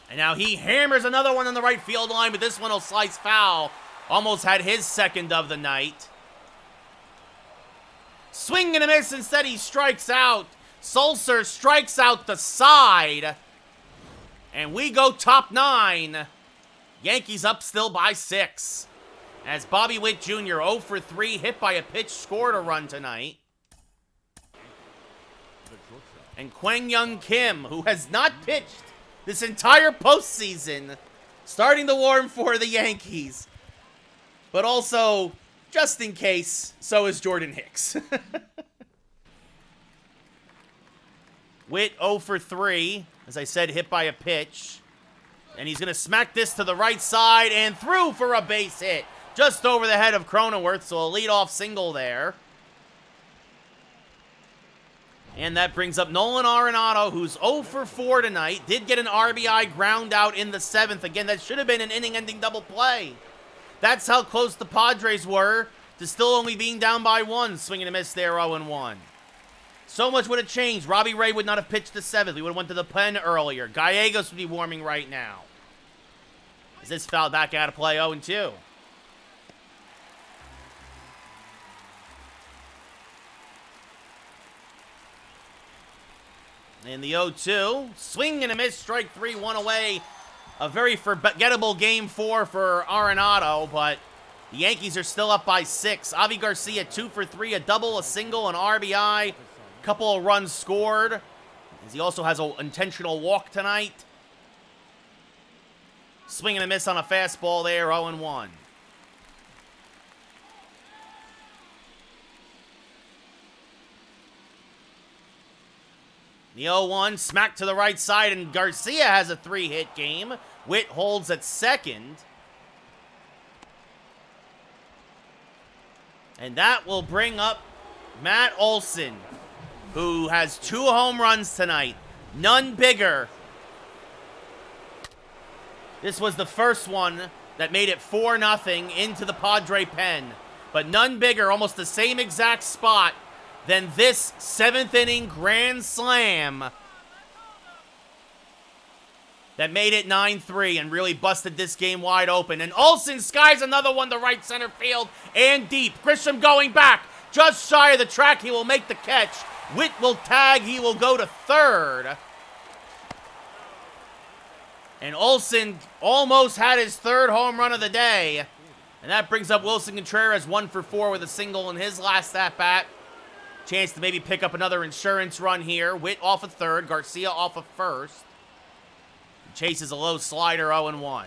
And now he hammers another one on the right field line, but this one will slice foul. Almost had his second of the night. Swing and a miss, instead he strikes out. Sulser strikes out the side. And we go top 9. Yankees up still by 6. As Bobby Witt Jr., 0 for 3, hit by a pitch, scored a run tonight. And Kwang Young Kim, who has not pitched this entire postseason, starting to warm for the Yankees. But also, just in case, so is Jordan Hicks. Witt 0 for 3. As I said, hit by a pitch. And he's going to smack this to the right side and through for a base hit. Just over the head of Cronenworth, so a leadoff single there. And that brings up Nolan Arenado, who's 0 for 4 tonight. Did get an RBI ground out in the 7th. Again, that should have been an inning-ending double play. That's how close the Padres were to still only being down by 1. Swing and a miss there, 0-1. So much would have changed. Robbie Ray would not have pitched the 7th. We would have went to the pen earlier. Gallegos would be warming right now. Is this foul back out of play, 0-2? In the 0-2, swing and a miss, strike 3, 1 away. A very forgettable game 4 for Arenado, but the Yankees are still up by 6. Avi Garcia 2 for 3, a double, a single, an RBI, couple of runs scored. As he also has an intentional walk tonight. Swing and a miss on a fastball there, 0-1. The 0-1, smack to the right side, and Garcia has a 3-hit game. Witt holds at second. And that will bring up Matt Olson, who has 2 home runs tonight. None bigger. This was the first one that made it 4-0 into the Padre pen. But none bigger, almost the same exact spot, than this 7th inning grand slam that made it 9-3 and really busted this game wide open. And Olson skies another one to right center field and deep. Grisham going back, just shy of the track. He will make the catch. Witt will tag. He will go to third. And Olson almost had his 3rd home run of the day. And that brings up Wilson Contreras 1 for 4 with a single in his last at-bat. Chance to maybe pick up another insurance run here. Witt off of 3rd, Garcia off of 1st. Chases a low slider, 0-1.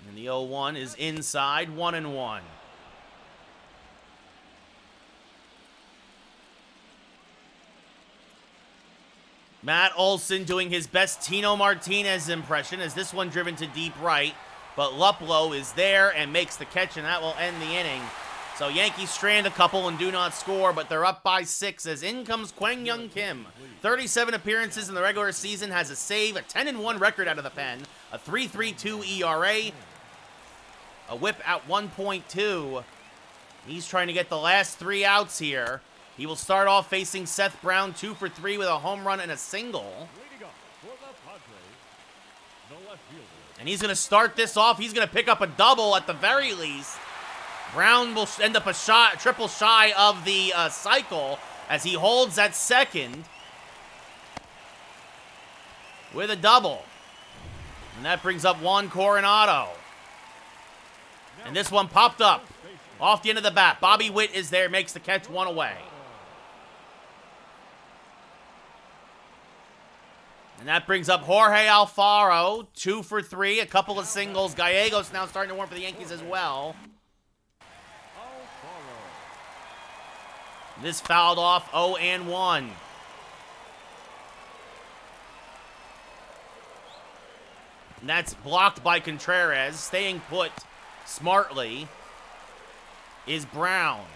And the 0-1 is inside, 1-1. Matt Olson doing his best Tino Martinez impression as this one driven to deep right. But Luplow is there and makes the catch, and that will end the inning. So Yankees strand a couple and do not score, but they're up by 6 as in comes Kwang Young Kim. 37 appearances in the regular season, has a save, a 10-1 record out of the pen, a 3.32 ERA, a whip at 1.2. He's trying to get the last 3 outs here. He will start off facing Seth Brown, 2 for 3 with a home run and a single. And he's going to start this off. He's going to pick up a double at the very least. Brown will end up a triple shy of the cycle as he holds at second with a double. And that brings up Juan Coronado. And this one popped up off the end of the bat. Bobby Witt is there, makes the catch, 1 away. And that brings up Jorge Alfaro, 2 for 3, a couple of singles. Gallegos now starting to warm for the Yankees as well. This fouled off, 0-1. And that's blocked by Contreras. Staying put smartly is Brown.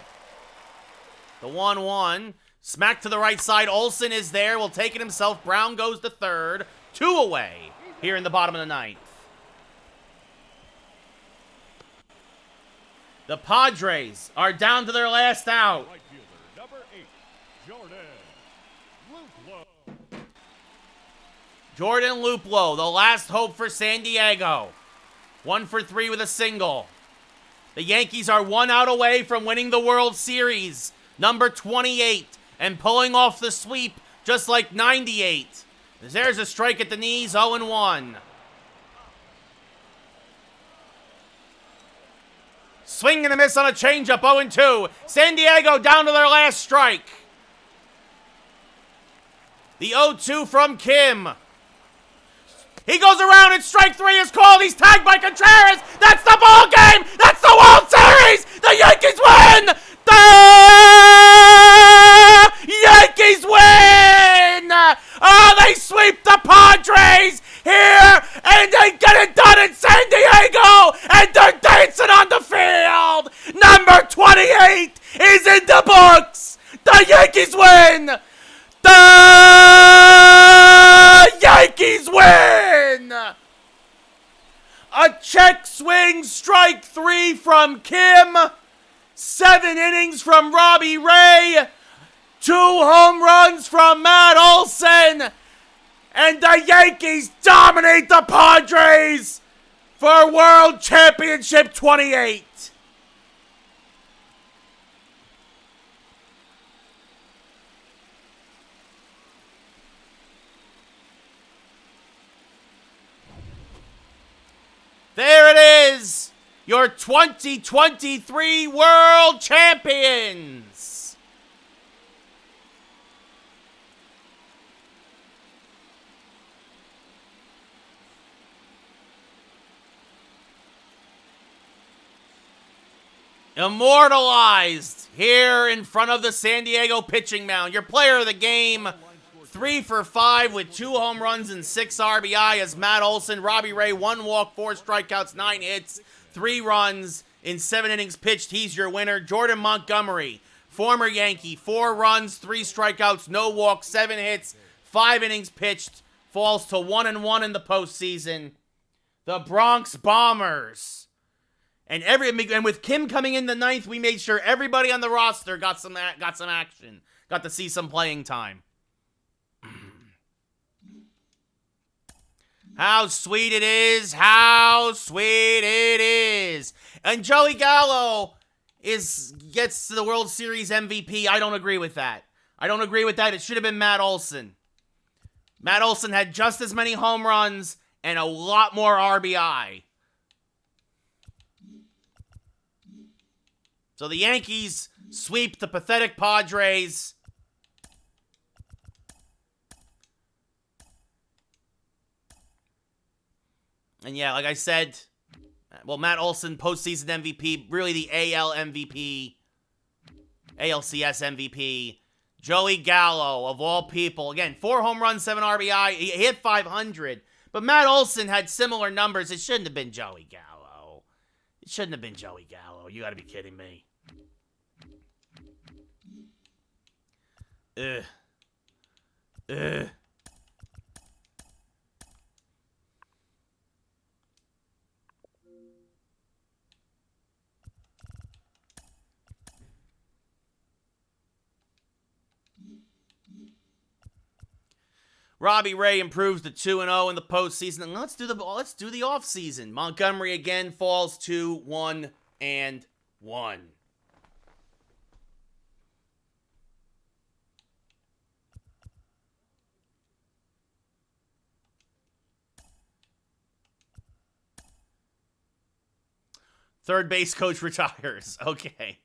The 1-1. Smack to the right side. Olson is there. Will take it himself. Brown goes to third. 2 away here in the bottom of the 9th. The Padres are down to their last out. Right fielder, number 8, Jordan Luplow, the last hope for San Diego. 1 for 3 with a single. The Yankees are 1 out away from winning the World Series. Number 28. And pulling off the sweep just like 98. There's a strike at the knees, 0-1. Swing and a miss on a changeup, 0-2. San Diego down to their last strike. The 0-2 from Kim. He goes around and strike 3 is called. He's tagged by Contreras. That's the ball game. That's the World Series. The Yankees win. The Yankees win. Oh, they sweep the Padres here, and they get it done in San Diego, and they're dancing on the field. Number 28 is in the books. The Yankees win. The Yankees win. A check swing, strike 3 from Kim. 7 innings from Robbie Ray. 2 home runs from Matt Olson. And the Yankees dominate the Padres for World Championship 28. your 2023 World Champions. Immortalized here in front of the San Diego pitching mound. Your player of the game, 3 for 5 with 2 home runs and 6 RBI as Matt Olson. Robbie Ray, 1 walk, 4 strikeouts, 9 hits, 3 runs in 7 innings pitched. He's your winner. Jordan Montgomery, former Yankee, 4 runs, 3 strikeouts, no walks, 7 hits, 5 innings pitched. Falls to 1-1 in the postseason. The Bronx Bombers. And with Kim coming in the 9th, we made sure everybody on the roster got some action, got to see some playing time. How sweet it is! How sweet it is! And Joey Gallo gets the World Series MVP. I don't agree with that. It should have been Matt Olson. Matt Olson had just as many home runs and a lot more RBI. So the Yankees sweep the pathetic Padres. And yeah, like I said, well, Matt Olson, postseason MVP, really the AL MVP, ALCS MVP. Joey Gallo, of all people, again, 4 home runs, 7 RBI. He hit 500. But Matt Olson had similar numbers. It shouldn't have been Joey Gallo. You gotta be kidding me. Ugh. Robbie Ray improves to 2-0 in the postseason. And let's do the offseason. Montgomery again falls to 1-1. Third base coach retires. Okay.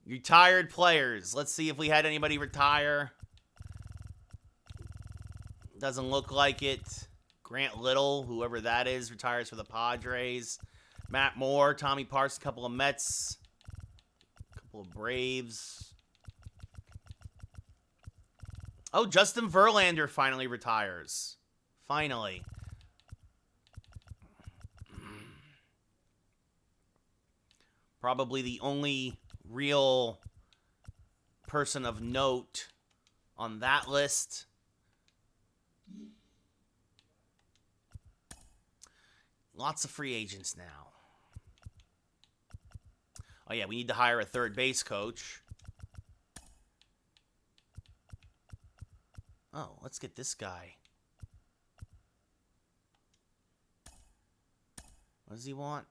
Retired players. Let's see if we had anybody retire. Doesn't look like it. Grant Little, whoever that is, retires for the Padres. Matt Moore, Tommy Parks, a couple of Mets. A couple of Braves. Oh, Justin Verlander finally retires. Finally. Probably the only real person of note on that list. Lots of free agents now. Oh yeah, we need to hire a third base coach. Oh, let's get this guy. What does he want?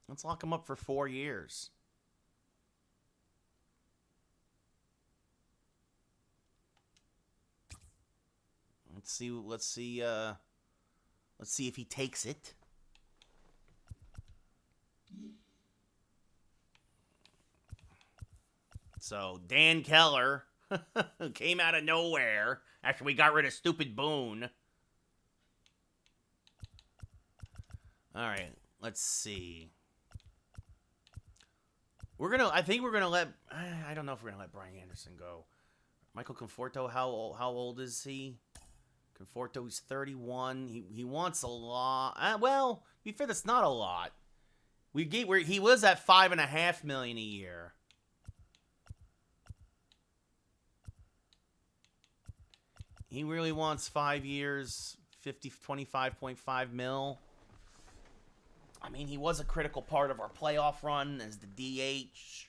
Let's lock him up for 4 years. Let's see if he takes it. So, Dan Keller came out of nowhere after we got rid of stupid Boone. All right, let's see. I think we're gonna let. I don't know if we're gonna let Brian Anderson go. Michael Conforto, how old is he? Conforto, he's 31. He wants a lot. Well, to be fair, that's not a lot. He was at $5.5 million a year. He really wants 5 years, 25.5 mil. I mean, he was a critical part of our playoff run as the DH.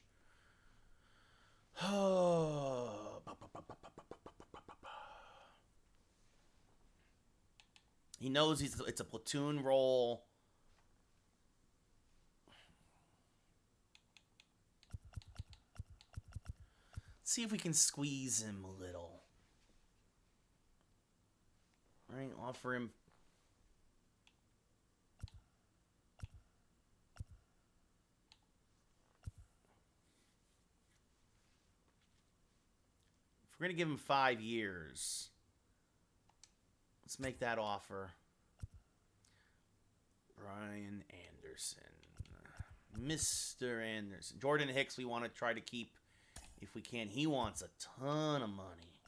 He knows it's a platoon role. Let's see if we can squeeze him a little. All right, offer him. If we're going to give him 5 years, let's make that offer. Brian Anderson. Mr. Anderson. Jordan Hicks we want to try to keep if we can. He wants a ton of money.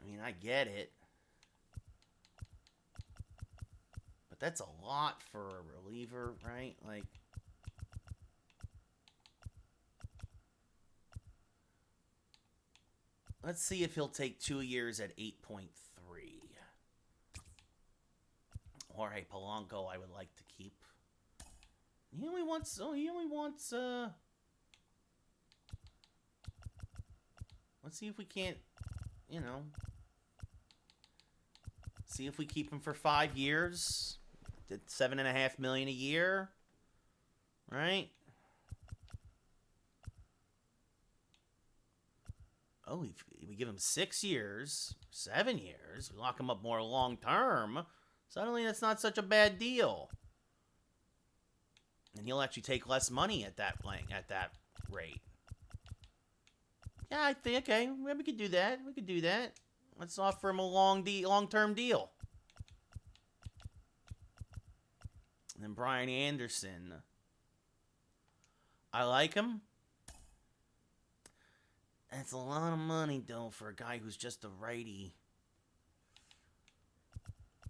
I mean, I get it. But that's a lot for a reliever, right? Like, let's see if he'll take 2 years at 8.3. Jorge Polanco, I would like to keep. He only wants. Let's see if we can't. See if we keep him for 5 years. Did $7.5 million a year, right? Oh, we give him 6 years, 7 years. We lock him up more long term. Suddenly, that's not such a bad deal, and he'll actually take less money at that rate. Yeah, I think okay. We could do that. Let's offer him a long-term deal. And then Brian Anderson. I like him. That's a lot of money, though, for a guy who's just a righty.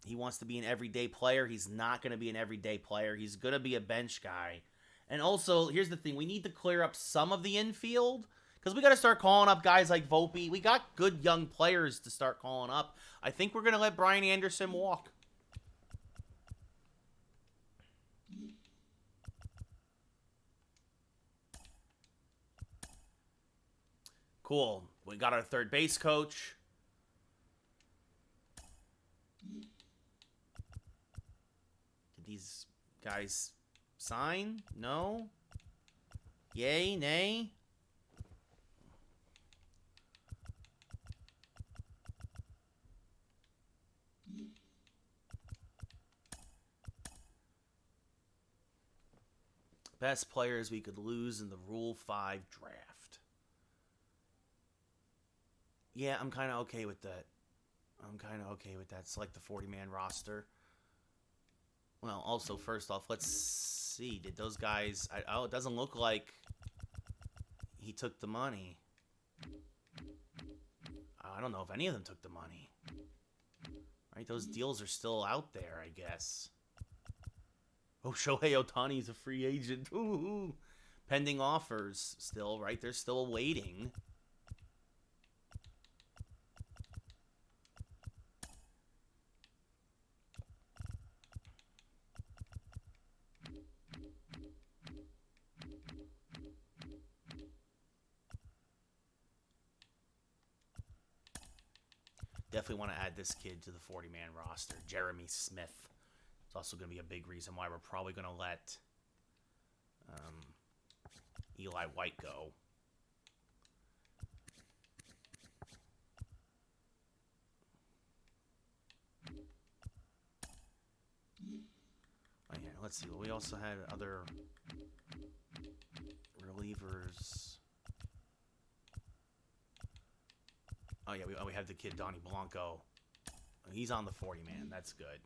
He wants to be an everyday player. He's not going to be an everyday player. He's going to be a bench guy. And also, here's the thing. We need to clear up some of the infield. Because we got to start calling up guys like Volpe. We got good young players to start calling up. I think we're going to let Brian Anderson walk. Cool. We got our third base coach. Did these guys sign? No? Yay? Nay? Best players we could lose in the Rule 5 draft. Yeah, I'm kind of okay with that. Select the 40-man roster. Well, also, first off, let's see. Did those guys... it doesn't look like he took the money. I don't know if any of them took the money. Right, those deals are still out there, I guess. Oh, Shohei Ohtani's a free agent. Ooh. Pending offers still, right? They're still waiting. Definitely want to add this kid to the 40-man roster, Jeremy Smith. It's also going to be a big reason why we're probably going to let Eli White go. Oh, yeah, let's see. We also had other relievers. Oh, yeah, we have the kid, Donnie Blanco. He's on the 40-man. That's good.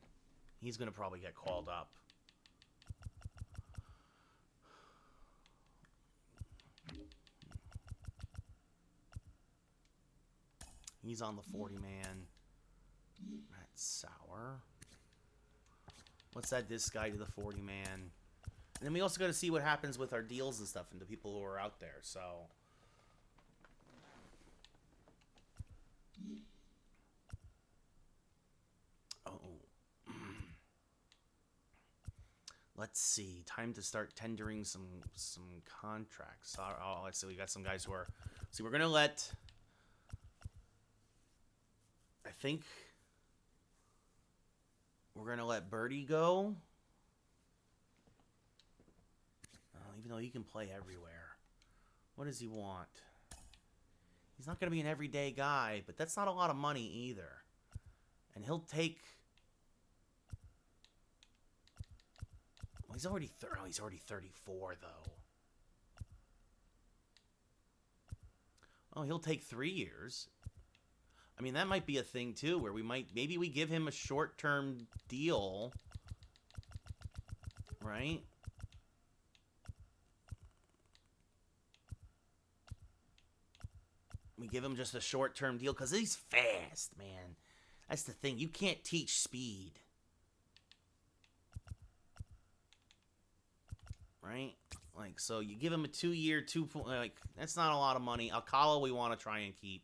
He's going to probably get called up. He's on the 40-man. Matt Sauer. Let's add this guy to the 40-man. And then we also got to see what happens with our deals and stuff and the people who are out there, so... Let's see. Time to start tendering some contracts. Oh, let's see. We got some guys who are... See, we're going to let... I think We're going to let Birdie go. Even though he can play everywhere. What does he want? He's not going to be an everyday guy, but that's not a lot of money either. And he'll take... Well, he's already 34, though. Oh, he'll take 3 years. I mean, that might be a thing, too, where maybe we give him a short-term deal. Right? We give him just a short-term deal because he's fast, man. That's the thing. You can't teach speed. Right? Like, so you give him a 2-year, that's not a lot of money. Alcala we want to try and keep.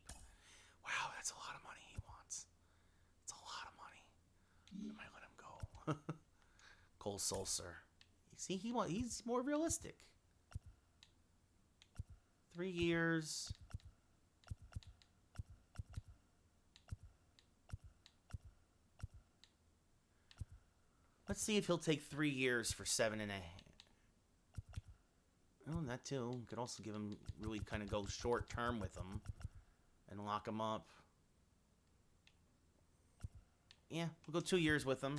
Wow, that's a lot of money he wants. It's a lot of money. I might let him go. Cole Sulcer. You see, he's more realistic. 3 years. Let's see if he'll take 3 years for 7.5. Oh, that too. Could also give him really kind of go short term with him and lock him up. Yeah, we'll go 2 years with him.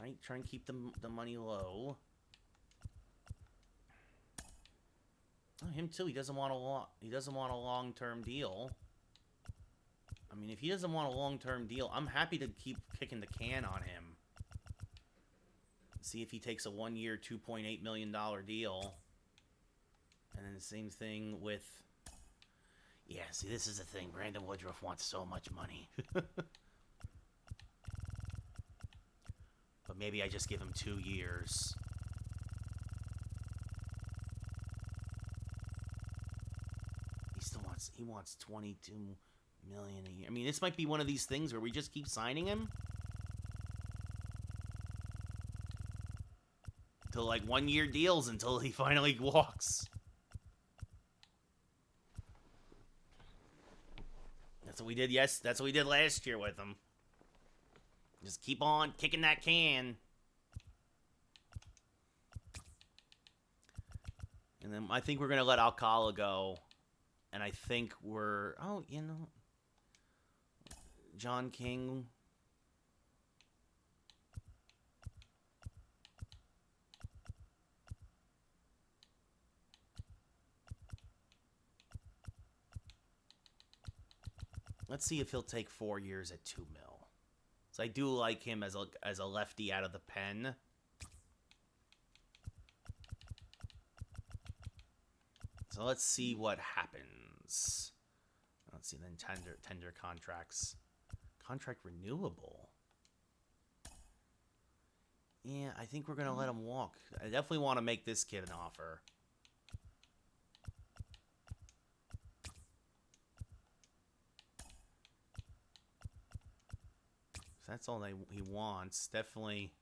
Right, try and keep the money low. Oh, him too. He doesn't want a long-term deal. I mean, if he doesn't want a long-term deal, I'm happy to keep kicking the can on him. See if he takes a 1-year, $2.8 million deal. And then the same thing with... Yeah, see, this is the thing. Brandon Woodruff wants so much money. But maybe I just give him 2 years. He wants $22 million a year. I mean, this might be one of these things where we just keep signing him. To like 1-year deals until he finally walks. That's what we did. Yes, that's what we did last year with him. Just keep on kicking that can. And then I think we're going to let Alcala go. And I think we're... Oh, you know... John King... Let's see if he'll take 4 years at $2 million. So I do like him as a lefty out of the pen. So let's see what happens. Let's see, then tender contracts. Contract renewable. Yeah, I think we're going to let him walk. I definitely want to make this kid an offer. If that's all he wants, definitely...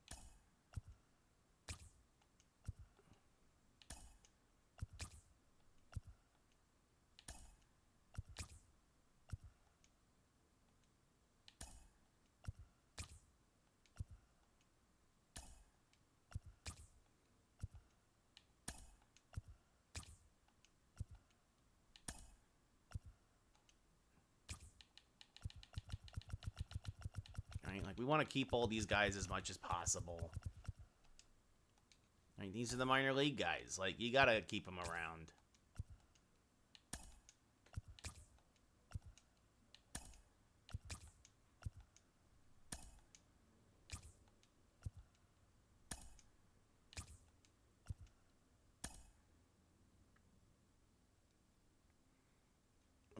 Like, we want to keep all these guys as much as possible. Like, these are the minor league guys. Like, you gotta keep them around.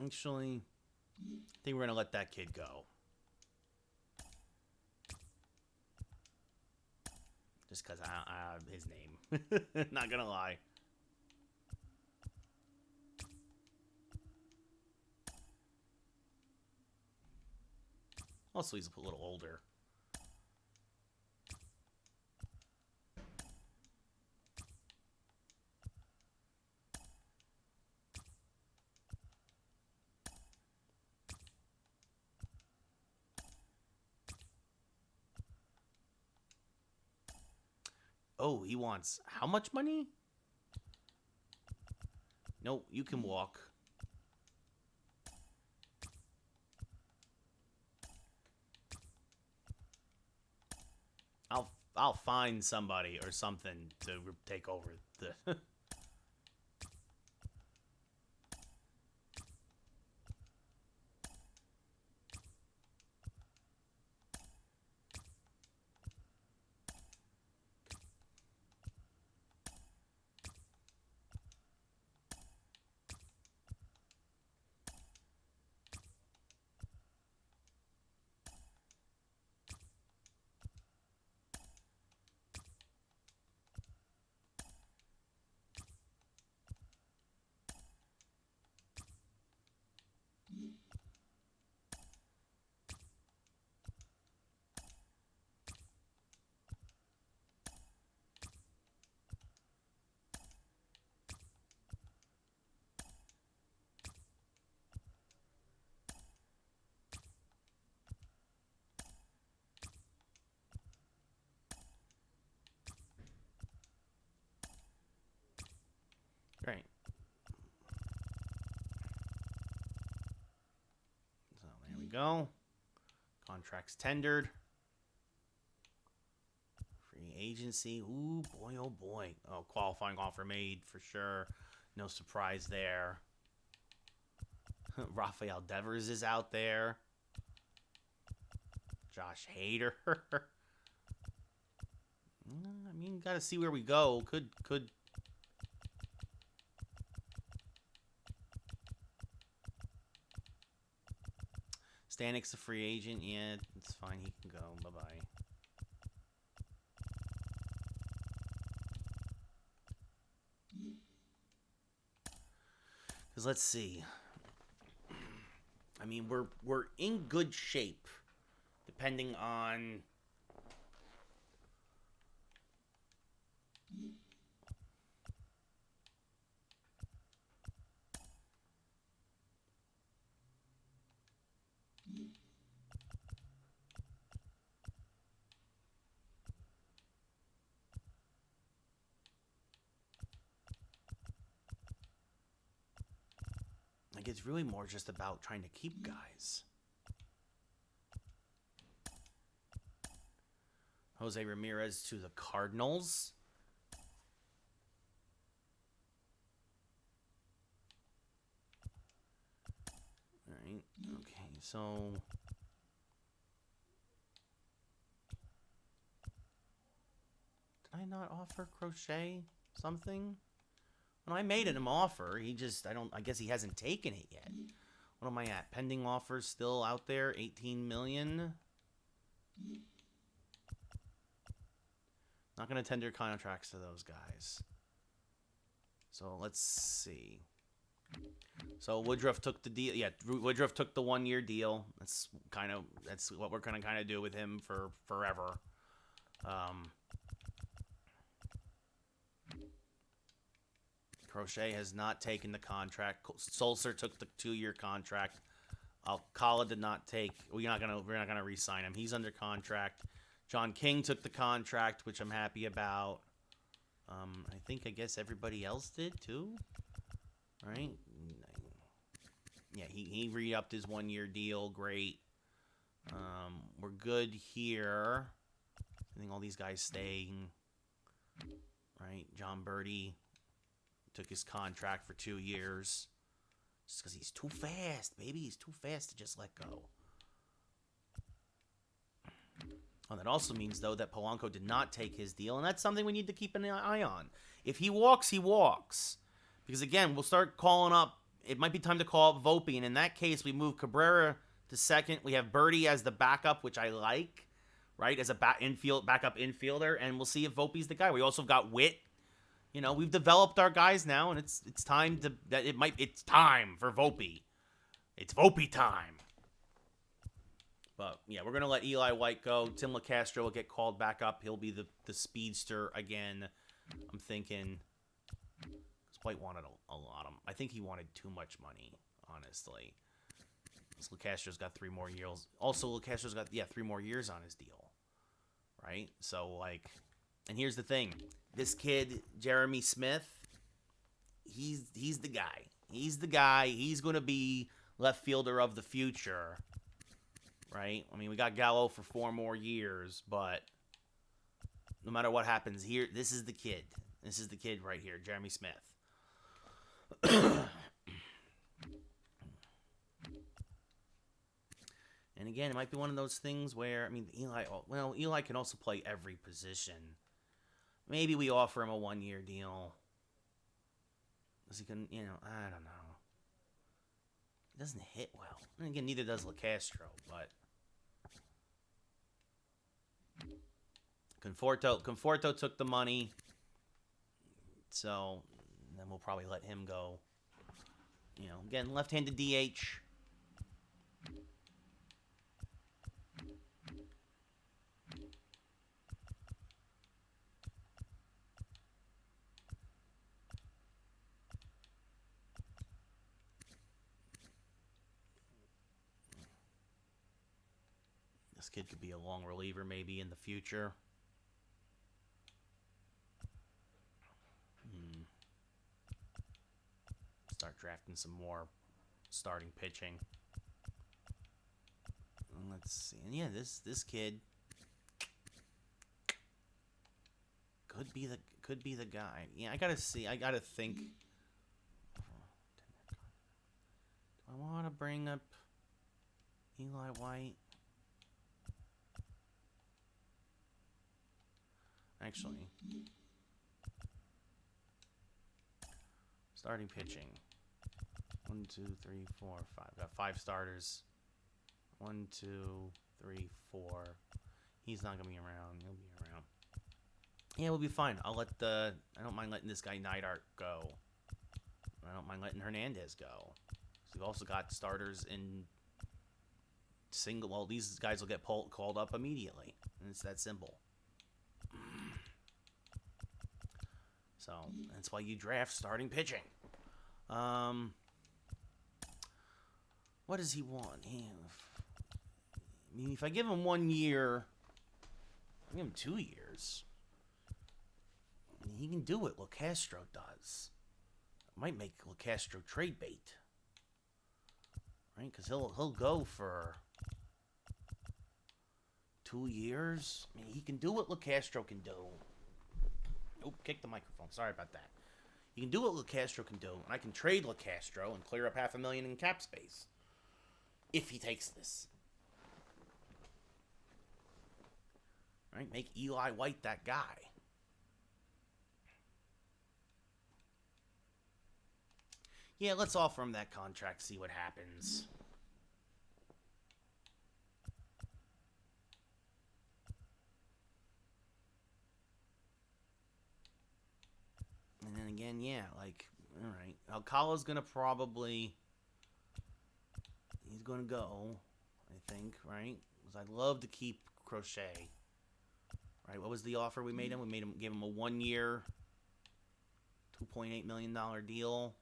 Actually, I think we're gonna let that kid go. Just because I his name. Not gonna lie. Also, he's a little older. Oh, he wants how much money? No, you can walk. I'll find somebody or something to take over the. Right. So there we go. Contracts tendered. Free agency. Ooh, boy, oh boy. Oh, qualifying offer made for sure. No surprise there. Rafael Devers is out there. Josh Hader. I mean, gotta see where we go. Could. Stanik's a free agent. Yeah, it's fine. He can go. Bye-bye. Because let's see. I mean, we're in good shape, depending on. Like, it's really more just about trying to keep guys. Jose Ramirez to the Cardinals. All right. Okay. So. Did I not offer Crochet something? When I made him an offer, I guess he hasn't taken it yet. What am I at? Pending offers still out there, 18 million. Not going to tender contracts to those guys. So let's see. So Woodruff took the deal. Yeah, Woodruff took the 1-year deal. That's what we're going to kind of do with him for forever. Crochet has not taken the contract. Sulcer took the 2-year contract. Alcala did not take. We're not gonna re-sign him. He's under contract. John King took the contract, which I'm happy about. I guess everybody else did too. Right? Yeah, he re-upped his 1-year deal. Great. We're good here. I think all these guys staying. Right? John Birdie took his contract for 2 years. Just because he's too fast, baby. He's too fast to just let go. Oh, that also means, though, that Polanco did not take his deal, and that's something we need to keep an eye on. If he walks, he walks. Because, again, we'll start calling up. It might be time to call up Volpe, and in that case, we move Cabrera to second. We have Birdie as the backup, which I like, right, as a backup infielder, and we'll see if Volpe's the guy. We also got Witt. You know, we've developed our guys now, and it's time it's time for Volpe. It's Volpe time. But yeah, we're gonna let Eli White go. Tim LaCastro will get called back up. He'll be the speedster again. I'm thinking. Because White wanted a lot of. I think he wanted too much money, honestly. So LaCastro's got 3 more years. Also, LaCastro's got 3 more years on his deal, right? So like. And here's the thing. This kid, Jeremy Smith, he's the guy. He's the guy. He's going to be left fielder of the future, right? I mean, we got Gallo for 4 more years, but no matter what happens here, this is the kid. This is the kid right here, Jeremy Smith. And again, it might be one of those things where, I mean, Eli can also play every position. Maybe we offer him a 1-year deal. Because he can, I don't know. He doesn't hit well. And again, neither does LaCastro, but Conforto took the money. So then we'll probably let him go. Again, left-handed DH. This kid could be a long reliever maybe in the future. Start drafting some more starting pitching. Let's see. And yeah, this kid could be the guy. Yeah, I gotta see. I gotta think. Do I want to bring up Eli White? Actually, starting pitching. 1, 2, 3, 4, 5. Got 5 starters. 1, 2, 3, 4. He's not gonna be around. He'll be around. Yeah, we'll be fine. I don't mind letting this guy Neidhart go. I don't mind letting Hernandez go. So we've also got starters in single. Well, these guys will get called up immediately, and it's that simple. So that's why you draft starting pitching. What does he want? I mean, if I give him 1 year, I give him 2 years. I mean, he can do what LaCastro does. I might make LaCastro trade bait, right? Because he'll go for 2 years. I mean, he can do what LaCastro can do. Oop, kicked the microphone. Sorry about that. You can do what LaCastro can do, and I can trade LaCastro and clear up $500,000 in cap space if he takes this. Right? Make Eli White that guy. Yeah, let's offer him that contract, see what happens. And then again, yeah, all right. Alcala's going to probably... He's going to go, I think, right? Because I'd love to keep Crochet. Right, what was the offer we made him? We gave him a 1-year, $2.8 million deal.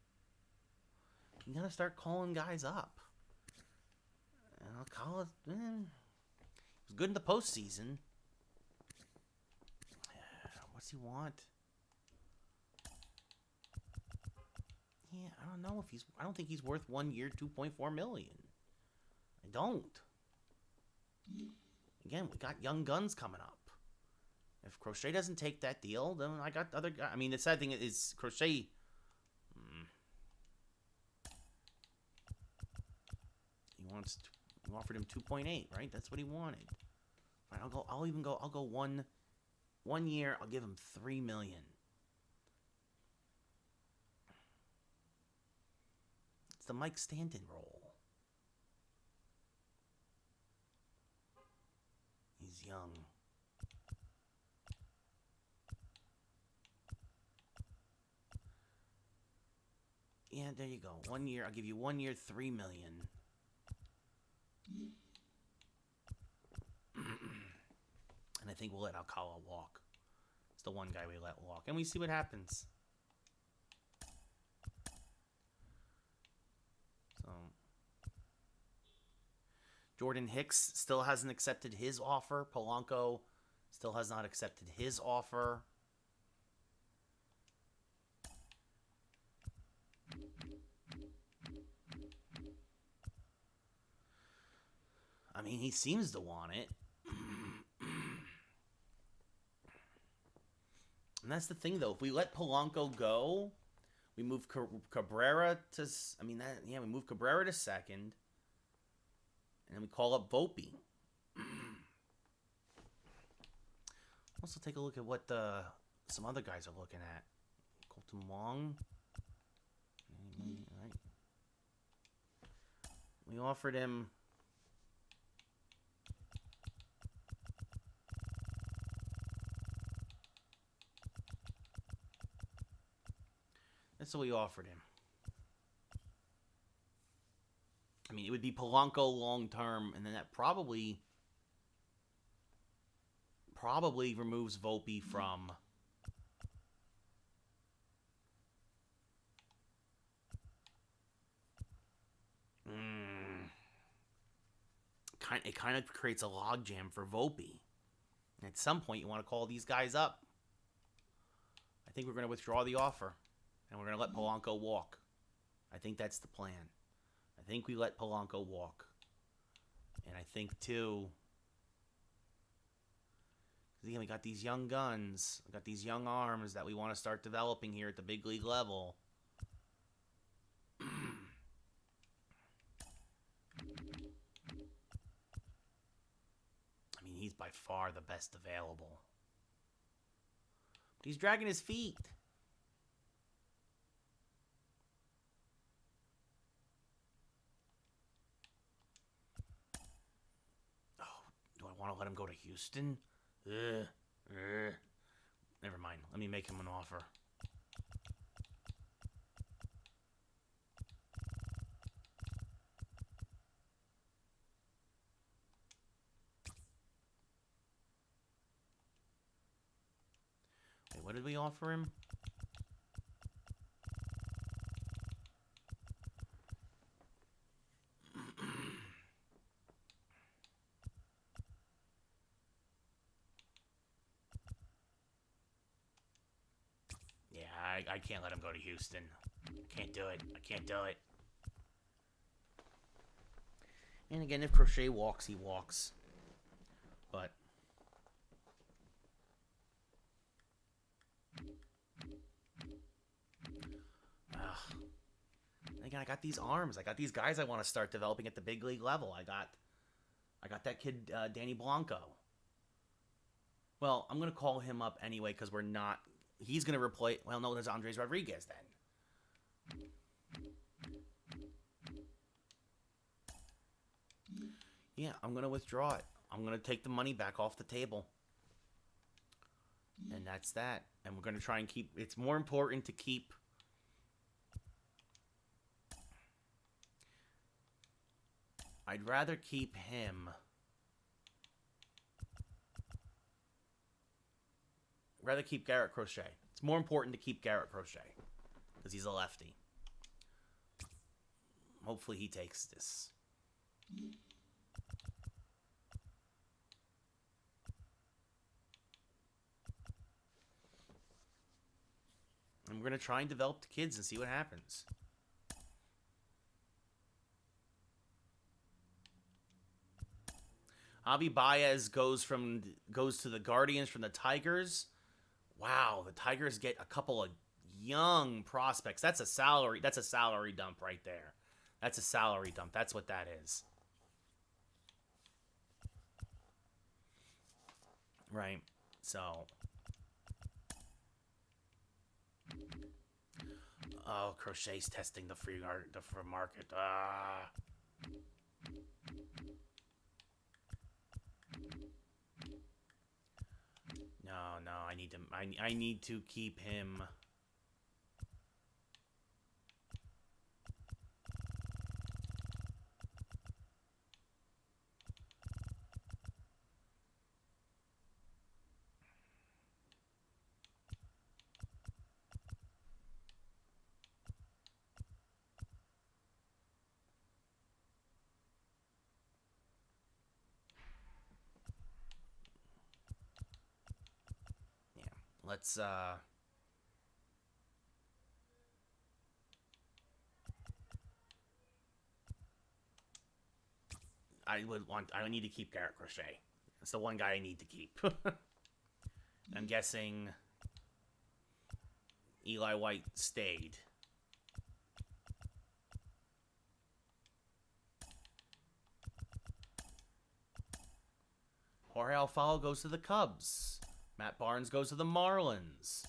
You got to start calling guys up. And Alcala, he was good in the postseason. What's he want? Yeah, I don't know if I don't think he's worth 1 year, $2.4 million. I don't. Again, we got young guns coming up. If Crochet doesn't take that deal, then I got other guys. I mean, the sad thing is Crochet. He offered him 2.8, right? That's what he wanted. Fine, I'll go 1 year. I'll give him $3 million. It's the Mike Stanton role. He's young. Yeah, there you go. 1 year. I'll give you 1 year, $3 million. And I think we'll let Alcala walk. It's the one guy we let walk. And we see what happens. So Jordan Hicks still hasn't accepted his offer. Polanco Still has not accepted his offer. I mean, he seems to want it. And that's the thing, though. If we let Polanco go, we move Cabrera to... I mean, we move Cabrera to second. And then we call up Volpe. Also take a look at what some other guys are looking at. Colton Wong. Right. We offered him... That's what we offered him. I mean, it would be Polanco long term, and then that probably removes Volpe from it kind of creates a logjam for Volpe. And at some point, you want to call these guys up. I think we're going to withdraw the offer, and we're going to let Polanco walk. I think that's the plan. I think we let Polanco walk. And I think, too, again, we got these young guns. We got these young arms that we want to start developing here at the big league level. I mean, he's by far the best available. But he's dragging his feet. Oh, do I want to let him go to Houston? Never mind. Let me make him an offer. Wait, what did we offer him? I can't let him go to Houston. I can't do it. I can't do it. And again, if Crochet walks, he walks. But again, I got these arms. I got these guys I want to start developing at the big league level. I got that kid Danny Blanco. Well, I'm gonna call him up anyway because we're not. He's going to replace... Well, no, there's Andres Rodriguez then. Yeah, I'm going to withdraw it. I'm going to take the money back off the table. And that's that. And we're going to try and keep... It's more important to keep... I'd rather keep him... Rather keep Garrett Crochet. It's more important to keep Garrett Crochet because he's a lefty. Hopefully he takes this. And we're going to try and develop the kids and see what happens. Javi Baez goes to the Guardians from the Tigers. Wow, the Tigers get a couple of young prospects. That's a salary dump right there. That's a salary dump. That's what that is. Right. So. Oh, Crochet's testing the free market. No, I need to keep him. Let's I need to keep Garrett Crochet. It's the one guy I need to keep. I'm guessing Eli White stayed. Jorge Alfaro goes to the Cubs. Matt Barnes goes to the Marlins.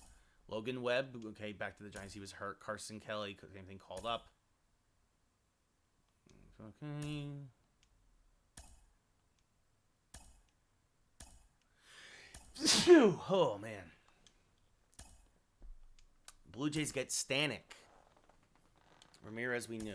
Logan Webb, okay, back to the Giants. He was hurt. Carson Kelly, same thing, called up. Okay. Phew. Oh, man. Blue Jays get Stanek. Ramirez, we knew.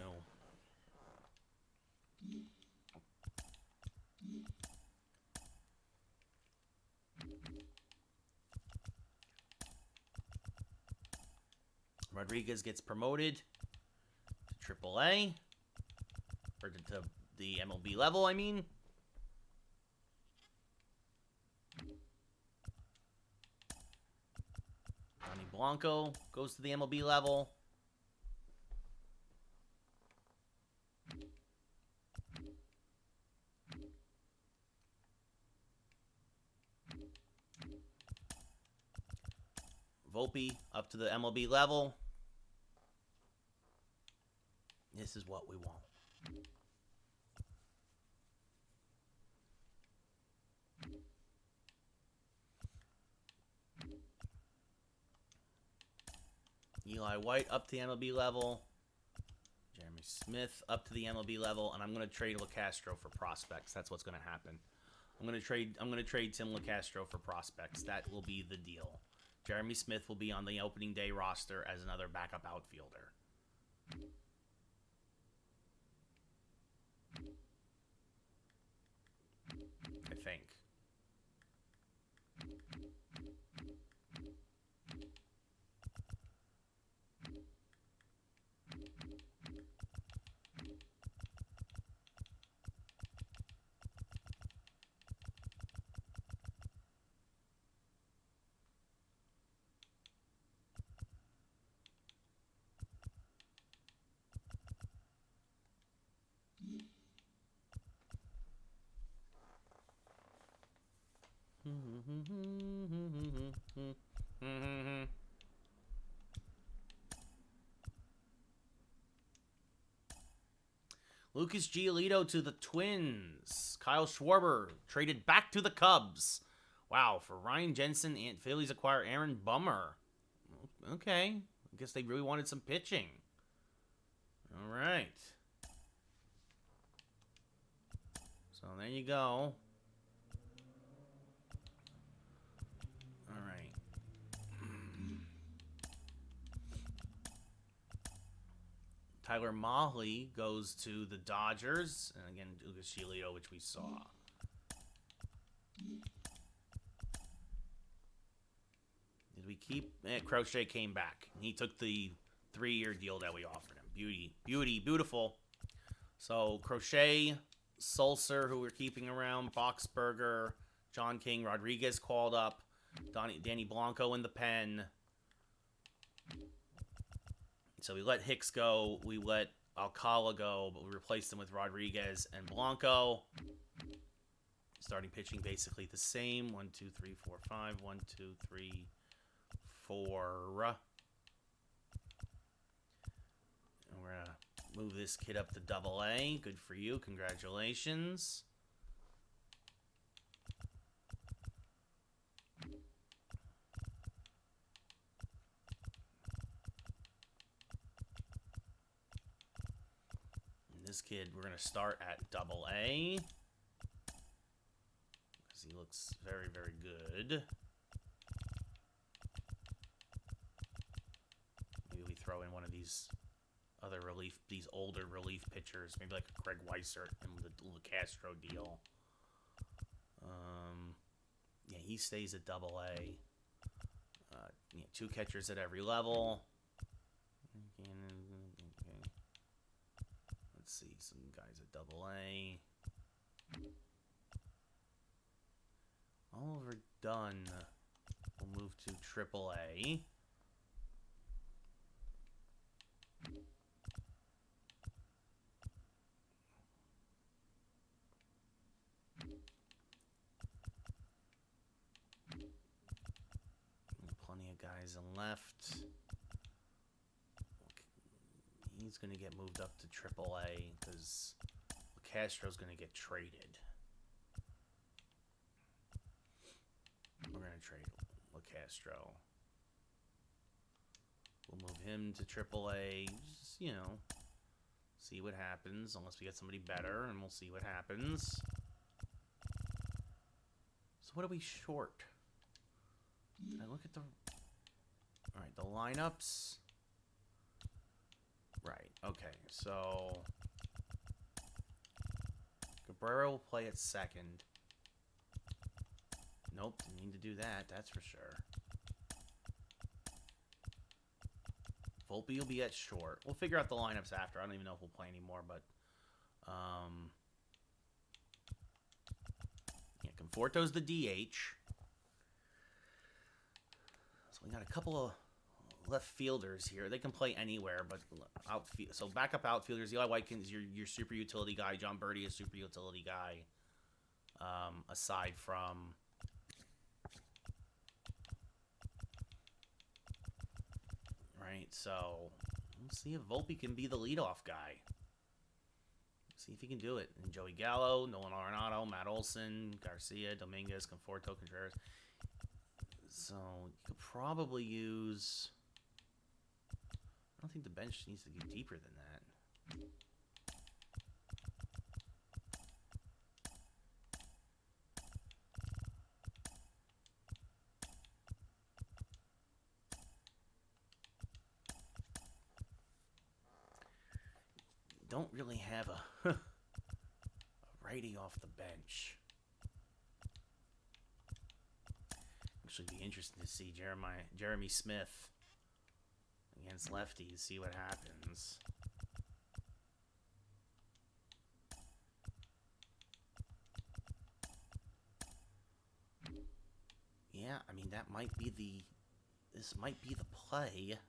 Rodriguez gets promoted to AAA. Or to the MLB level, I mean. Johnny Blanco goes to the MLB level. Volpe up to the MLB level. This is what we want. Eli White up to the MLB level. Jeremy Smith up to the MLB level, and I'm going to trade LeCastro for prospects. That's what's going to happen. I'm going to trade Tim LeCastro for prospects. That will be the deal. Jeremy Smith will be on the opening day roster as another backup outfielder. I think. Lucas Giolito to the Twins. Kyle Schwarber traded back to the Cubs. Wow, for Ryan Jensen, and Phillies acquire Aaron Bummer. Okay, I guess they really wanted some pitching. All right. So there you go. All right. Tyler Mahle goes to the Dodgers. And again, Lucas Giolito, which we saw. Did we keep... Crochet came back. He took the 3-year deal that we offered him. Beautiful. So, Crochet, Sulcer, who we're keeping around, Boxberger, John King, Rodriguez called up, Danny Blanco in the pen. So we let Hicks go, we let Alcala go, but we replaced him with Rodriguez and Blanco. Starting pitching basically the same. 1, 2, 3, 4, 5. 1, 2, 3, 4. And we're going to move this kid up to AA. Good for you. Congratulations. This kid, we're going to start at AA. Because he looks very, very good. Maybe we throw in one of these other relief, these older relief pitchers. Maybe like a Craig Weissert and the Castro deal. Yeah, he stays at AA. Yeah, 2 catchers at every level. Let's see, some guys at AA. Oliver Dunn will move move to AAA. Plenty of guys in left. He's going to get moved up to AAA because Castro's going to get traded. We're going to trade LaCastro. We'll move him to AAA. Just, you know, see what happens. Unless we get somebody better, and we'll see what happens. So what are we short? Can I look at the... Alright, the lineups. Right, okay, so... Cabrera will play at second. Nope, didn't need to do that, that's for sure. Volpe will be at short. We'll figure out the lineups after. I don't even know if we'll play anymore, but... Yeah, Conforto's the DH. So we got a couple of left fielders here. They can play anywhere, but outfield. So backup outfielders. Eli Whitekins, your super utility guy. John Birdie is super utility guy. Aside from right, so we'll see if Volpe can be the leadoff guy. See if he can do it. And Joey Gallo, Nolan Arenado, Matt Olson, Garcia, Dominguez, Conforto, Contreras. So you could probably use... I don't think the bench needs to get deeper than that. Don't really have a righty off the bench. Actually, be interesting to see Jeremy Smith against lefties. See what happens. Yeah, I mean that might be the. This might be the play.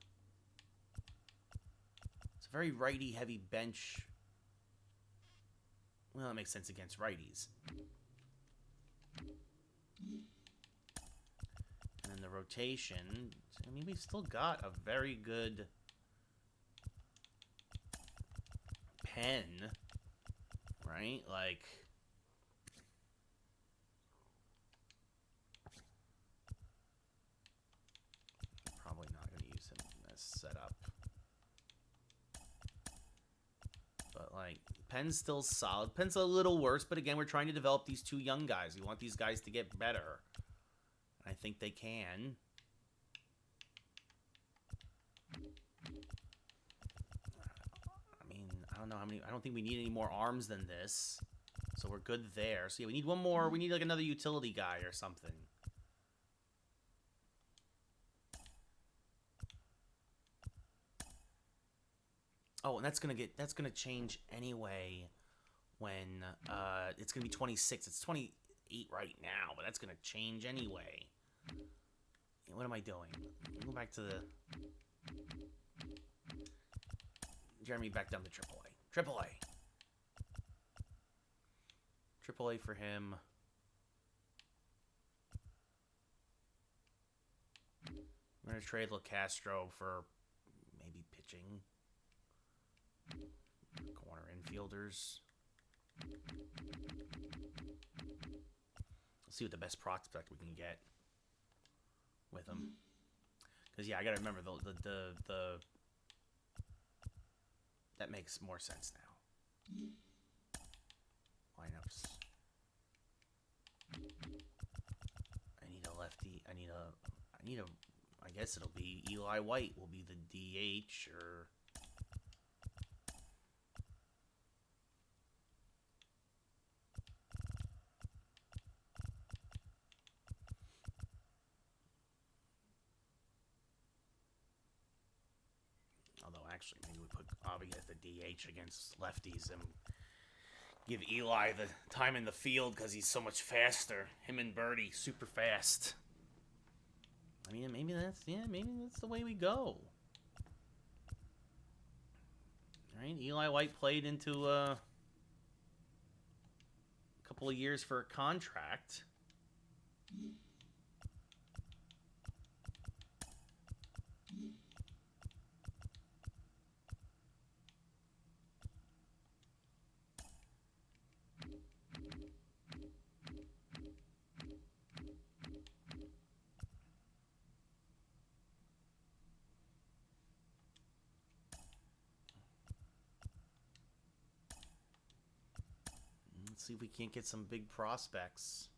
It's a very righty-heavy bench. Well, that makes sense against righties. And then the rotation, I mean, we've still got a very good pen, right? Like, probably not going to use him in this setup. But, like, Penn's still solid. Penn's a little worse, but again, we're trying to develop these two young guys. We want these guys to get better. I think they can. I mean, I don't know how many... I don't think we need any more arms than this. So we're good there. So yeah, we need one more. We need like another utility guy or something. Oh, and that's gonna change anyway when it's gonna be 26. It's 28 right now, but that's gonna change anyway. What am I doing? Go back to the Jeremy back down to AAA. AAA for him. We're gonna trade LaCastro for maybe pitching. Corner infielders. Let's see what the best prospect we can get with him. Because yeah, I gotta remember the that makes more sense now. Lineups. I need a lefty. I guess it'll be Eli White will be the DH or. Actually, maybe we put Avi at the DH against lefties and give Eli the time in the field because he's so much faster. Him and Birdie, super fast. I mean, maybe that's the way we go. All right, Eli White played into a couple of years for a contract. Let's see if we can't get some big prospects.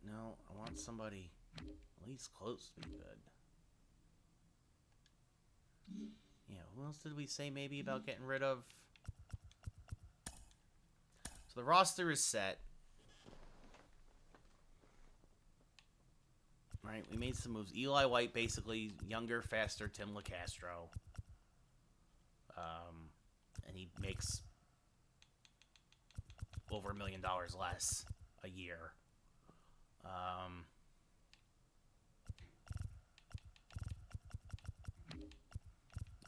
No, I want somebody at least close to be good. Yeah, who else did we say maybe about getting rid of? So the roster is set. Right, we made some moves. Eli White, basically younger, faster Tim LeCastro. And he makes over $1 million less a year. All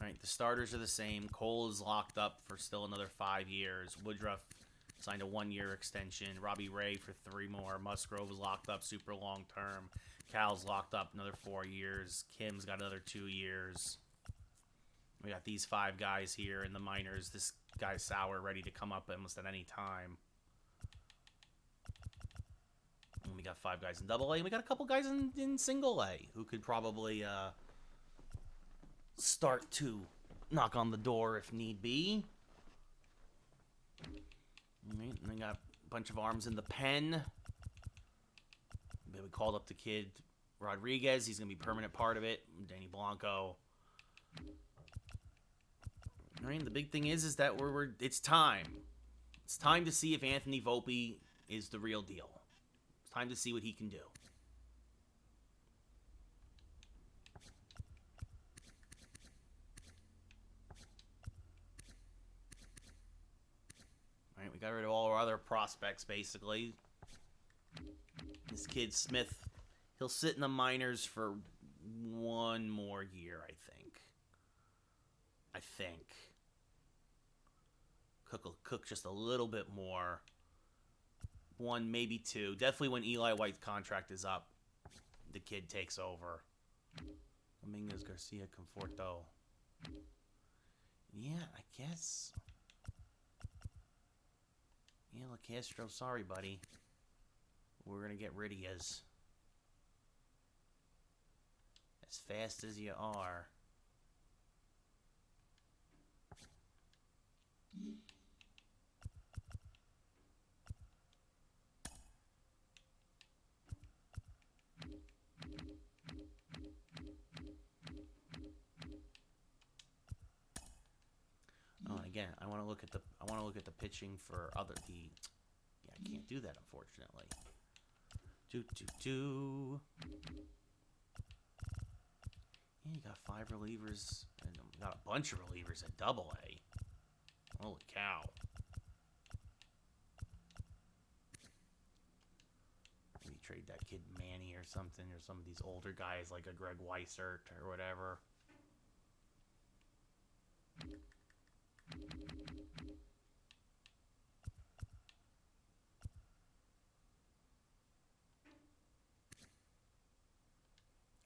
right, the starters are the same. Cole is locked up for still another 5 years. Woodruff signed a 1-year extension. Robbie Ray for 3 more. Musgrove is locked up super long term. Cal's locked up another 4 years. Kim's got another 2 years. We got these 5 guys here in the minors. This guy's Sauer ready to come up almost at any time. And we got 5 guys in Double A. And we got a couple guys in Single A who could probably start to knock on the door if need be. All right, and they got a bunch of arms in the pen. We called up the kid Rodriguez. He's going to be a permanent part of it. Danny Blanco. I mean, the big thing is that it's time. It's time to see if Anthony Volpe is the real deal. It's time to see what he can do. All right, we got rid of all our other prospects, basically. This kid, Smith, he'll sit in the minors for 1 more year, I think. Cook will cook just a little bit more. 1, maybe 2. Definitely when Eli White's contract is up, the kid takes over. Dominguez, Garcia, Conforto. Yeah, I guess. Yeah, LeCastro, sorry, buddy. We're going to get rid of you as fast as you are. Oh, and again, I want to look at the pitching for I can't do that, unfortunately. Yeah, you got 5 relievers, and we got a bunch of relievers at Double A. Holy cow. Maybe trade that kid Manny or something, or some of these older guys like a Greg Weissert or whatever.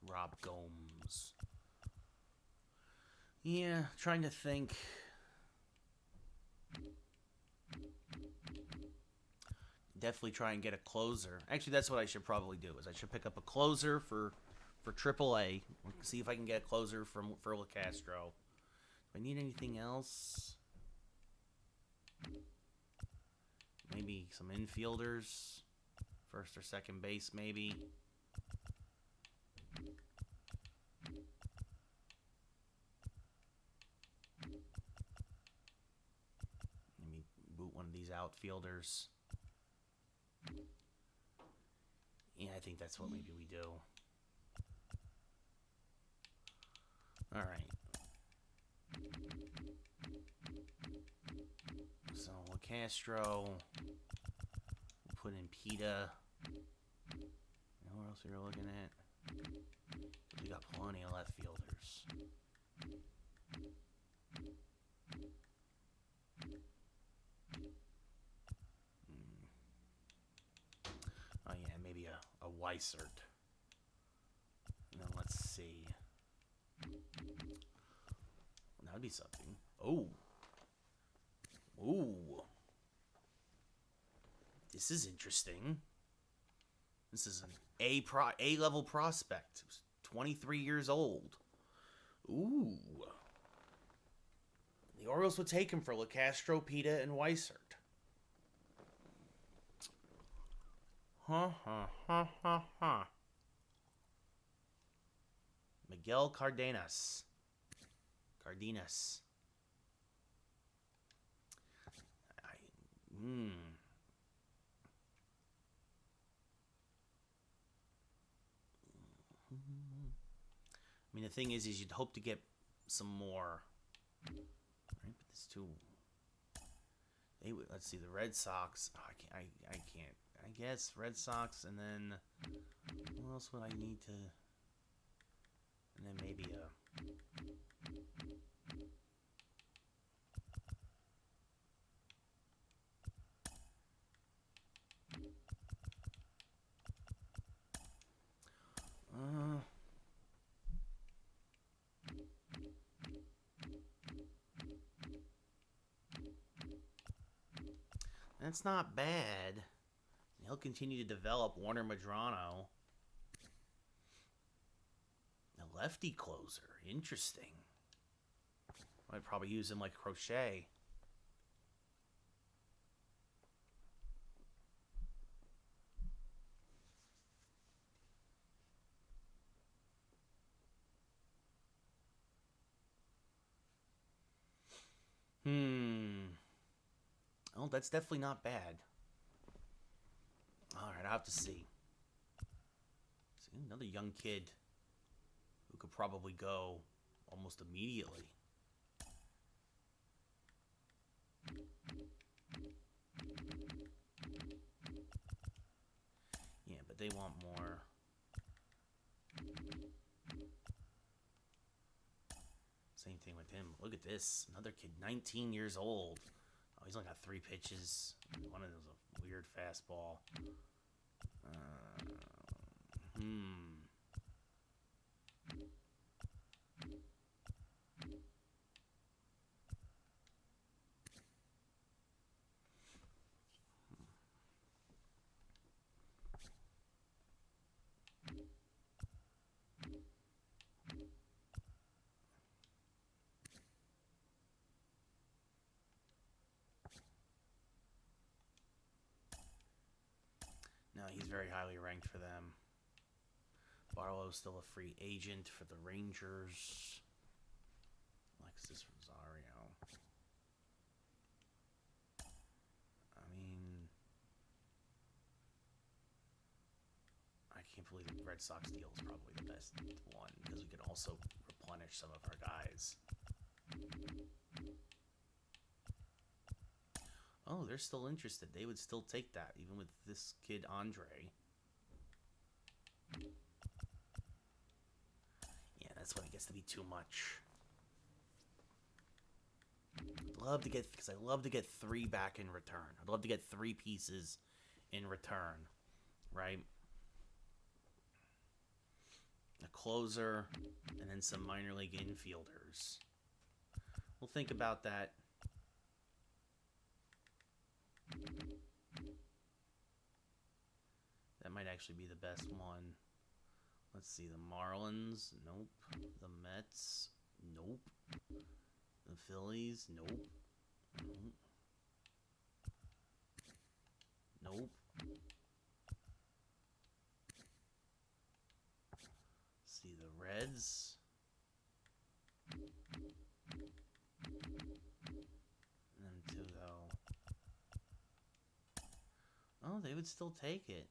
Rob Gomes. Yeah, trying to think. Definitely try and get a closer. Actually, that's what I should probably do. Is I should pick up a closer for AAA. See if I can get a closer for LeCastro. Do I need anything else? Maybe some infielders, first or second base, maybe. Maybe boot one of these outfielders. Yeah, I think that's what maybe we do. All right. So LeCastro, we'll put in Pita else we were looking at? We got plenty of left fielders. Oh yeah, maybe a Weissert. And then let's see. That would be something. Oh. Ooh. This is interesting. This is an A-level prospect. 23 years old. Ooh. The Orioles would take him for LeCastro, Pita, and Weissert. Miguel Cardenas. I mean, the thing is you'd hope to get some more. Right, but this too. Let's see, the Red Sox. Oh, I can't. I guess Red Sox, and then what else would I need to? And then maybe a. That's not bad. He'll continue to develop Warner Madrano. A lefty closer. Interesting. Might probably use him like Crochet. Oh, that's definitely not bad. All right, I'll have to see. Another young kid who could probably go almost immediately. Yeah, but they want more. Same thing with him. Look at this. Another kid, 19 years old. Oh, he's only got 3 pitches. One of those a weird fastball. No, he's very highly ranked for them. Barlow's still a free agent for the Rangers. Alexis Rosario. I mean, I can't believe the Red Sox deal is probably the best one because we could also replenish some of our guys. Oh, they're still interested. They would still take that, even with this kid, Andre. Yeah, that's when it gets to be too much. Because I love to get 3 back in return. I'd love to get 3 pieces in return, right? A closer, and then some minor league infielders. We'll think about that. That might actually be the best one. Let's see, the Marlins, nope. The Mets, nope. The Phillies, nope. Nope. See, the Reds. Them two, though. Oh, they would still take it.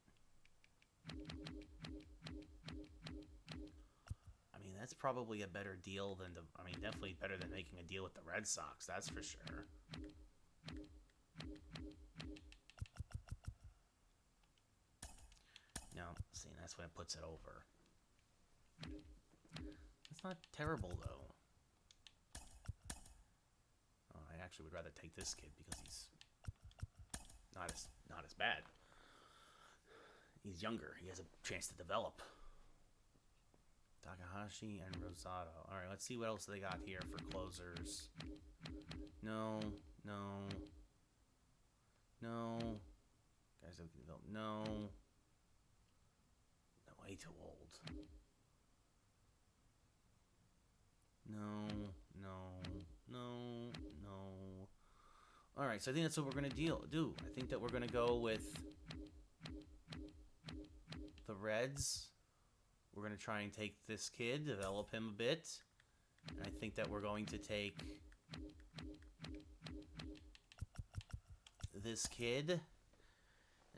I mean, that's probably a better deal than definitely better than making a deal with the Red Sox, that's for sure. No, see, that's when it puts it over. It's not terrible, though. Oh, I actually would rather take this kid because he's not as bad. He's younger. He has a chance to develop. Takahashi and Rosado. All right, let's see what else they got here for closers. No. Guys don't develop. No. Way too old. No. All right, so I think that's what we're gonna do. I think that we're gonna go with the Reds. We're gonna try and take this kid, develop him a bit. And I think that we're going to take this kid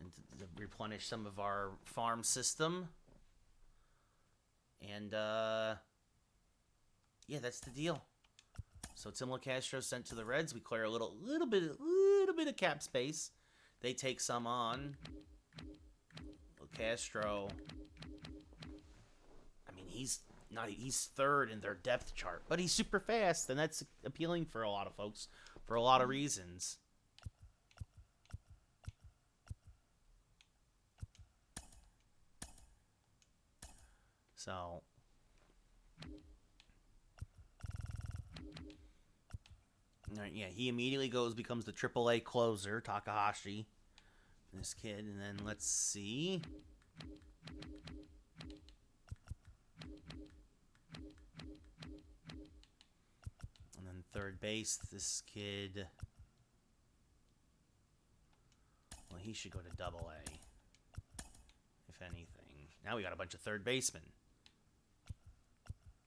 and to replenish some of our farm system. And yeah, that's the deal. So Tim LaCastro sent to the Reds. We clear a little bit of cap space. They take some on. LaCastro, I mean, he's third in their depth chart, but he's super fast, and that's appealing for a lot of folks for a lot of reasons. So all right, yeah, he immediately becomes the AAA closer, Takahashi, this kid, and then let's see. And then third base, this kid, well, he should go to AA, if anything. Now we got a bunch of third basemen.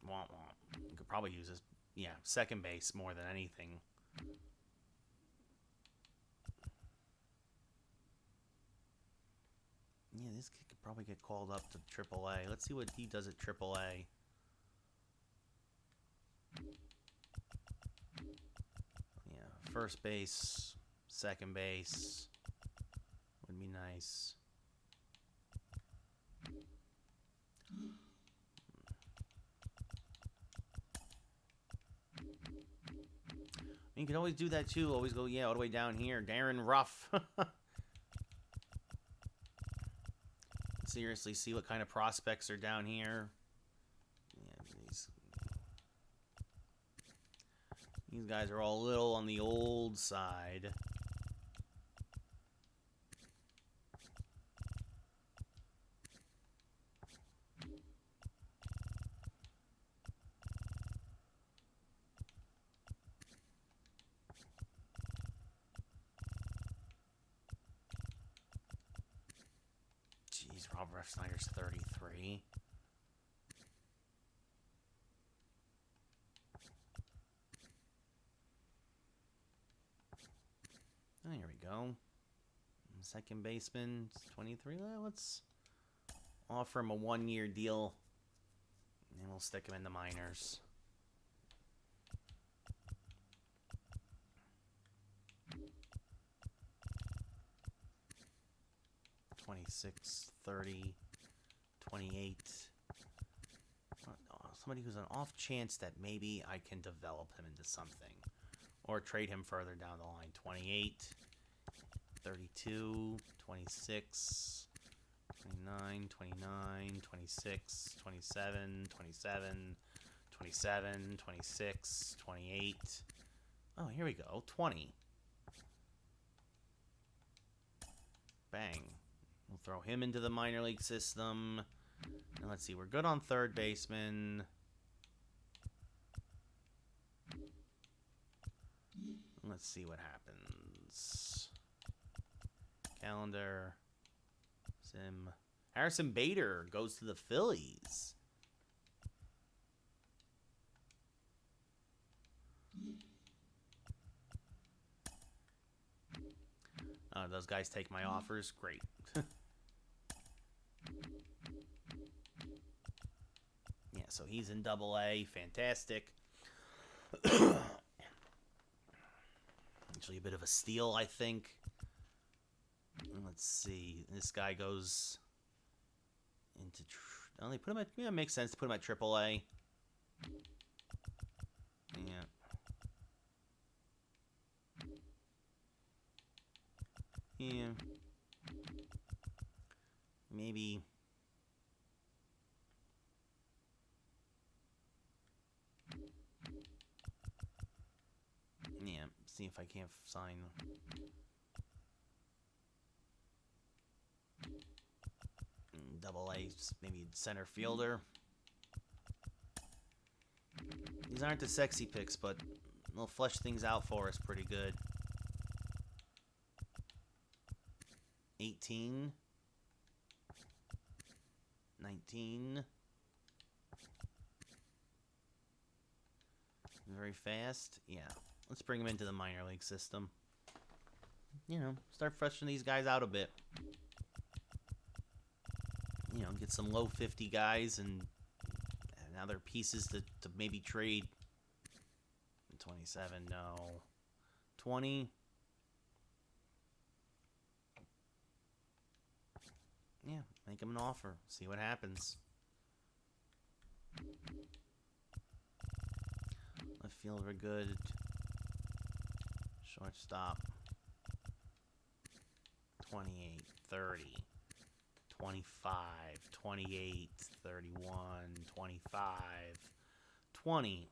Womp womp. We could probably use this, yeah, second base more than anything. Yeah, this kid could probably get called up to AAA. Let's see what he does at AAA. Yeah, first base, second base would be nice. You can always do that too. Always go, yeah, all the way down here. Darren Ruff. Seriously, see what kind of prospects are down here. Yeah, these guys are all a little on the old side. Robert F. Snyder's 33. Oh, here we go. Second baseman, 23. Well, let's offer him a 1-year deal, and we'll stick him in the minors. $26, $30, $28. Somebody who's an off chance that maybe I can develop him into something, or trade him further down the line. 28, 32, 26, 29, 29, 26, 27, 27, 27, 26, 28. Oh, here we go. 20. Bang. We'll throw him into the minor league system. And let's see, we're good on third baseman. Let's see what happens. Calendar. Sim. Harrison Bader goes to the Phillies. Those guys take my offers. Great. Yeah, so he's in AA. Fantastic. Actually, a bit of a steal, I think. Let's see. This guy goes into. Oh, they put him at. Yeah, it makes sense to put him at AAA. Yeah. Yeah. Maybe. Yeah. See if I can't sign. Double A, maybe center fielder. These aren't the sexy picks, but they'll flesh things out for us pretty good. 18. 19. Very fast. Yeah. Let's bring him into the minor league system. You know, start freshening these guys out a bit. You know, get some low 50 guys and now they're pieces to maybe trade. 27, no. 20. Yeah, make him an offer. See what happens. Left fielder good. Shortstop. 28, 30. 25, 28, 31, 25, 20.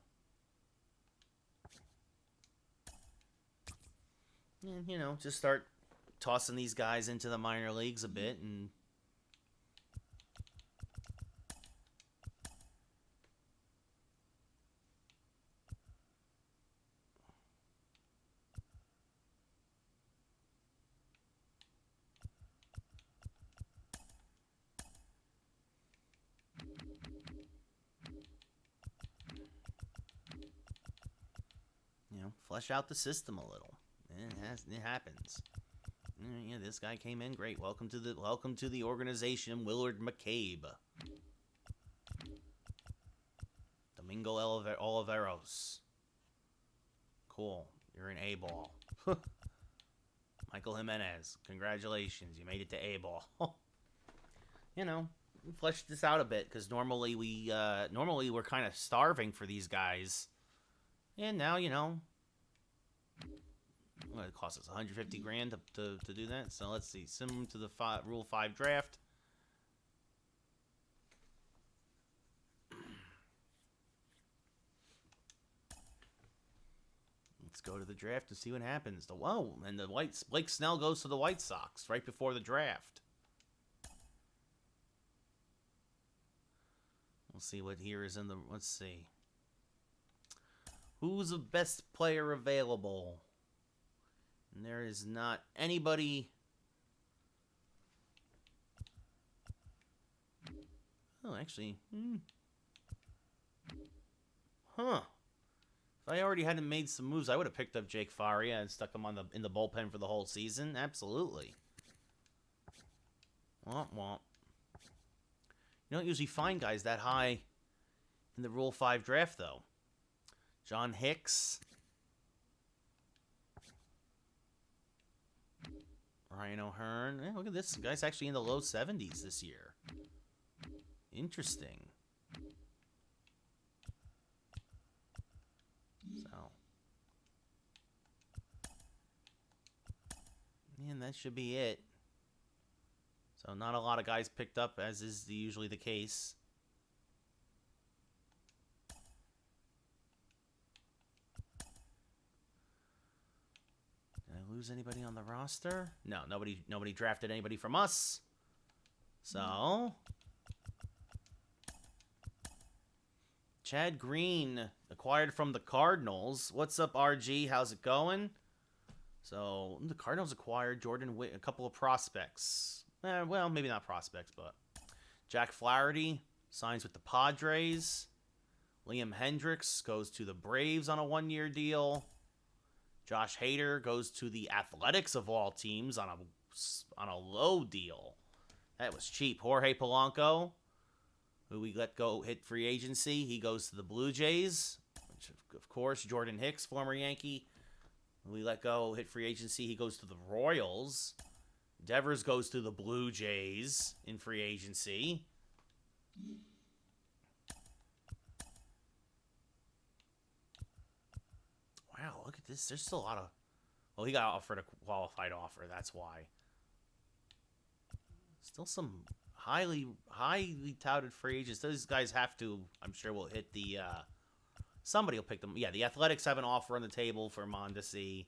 And, you know, just start tossing these guys into the minor leagues a bit and flesh out the system a little. It happens. Yeah, this guy came in great. Welcome to the organization, Willard McCabe. Domingo Oliveros. Cool. You're an A-ball. Michael Jimenez. Congratulations. You made it to A-ball. You know, flesh this out a bit because normally we're kind of starving for these guys. And now, you know, well, it costs us 150 grand to do that. So let's see. Similar to the Rule 5 draft. Let's go to the draft and see what happens. And Blake Snell goes to the White Sox right before the draft. We'll see what here is in the. Let's see. Who's the best player available? And there is not anybody. Oh, actually. Huh. If I already hadn't made some moves, I would have picked up Jake Faria and stuck him in the bullpen for the whole season. Absolutely. Womp womp. You don't usually find guys that high in the Rule 5 draft, though. John Hicks. Ryan O'Hearn. Look at this. Guy's actually in the low 70s this year. Interesting. So. And that should be it. So not a lot of guys picked up, as is usually the case. Did I lose anybody on the roster? No, nobody drafted anybody from us. So Chad Green acquired from the Cardinals. What's up, RG? How's it going? So the Cardinals acquired a couple of prospects. Well, maybe not prospects, but Jack Flaherty signs with the Padres. Liam Hendricks goes to the Braves on a one-year deal. Josh Hader goes to the Athletics of all teams on a low deal. That was cheap. Jorge Polanco, who we let go, hit free agency. He goes to the Blue Jays, which of course Jordan Hicks, former Yankee, who we let go, hit free agency. He goes to the Royals. Devers goes to the Blue Jays in free agency. Wow, look at this. There's still a lot of... Well, he got offered a qualified offer. That's why. Still some highly touted free agents. Those guys have to, I'm sure, will hit the... somebody will pick them. Yeah, the Athletics have an offer on the table for Mondesi.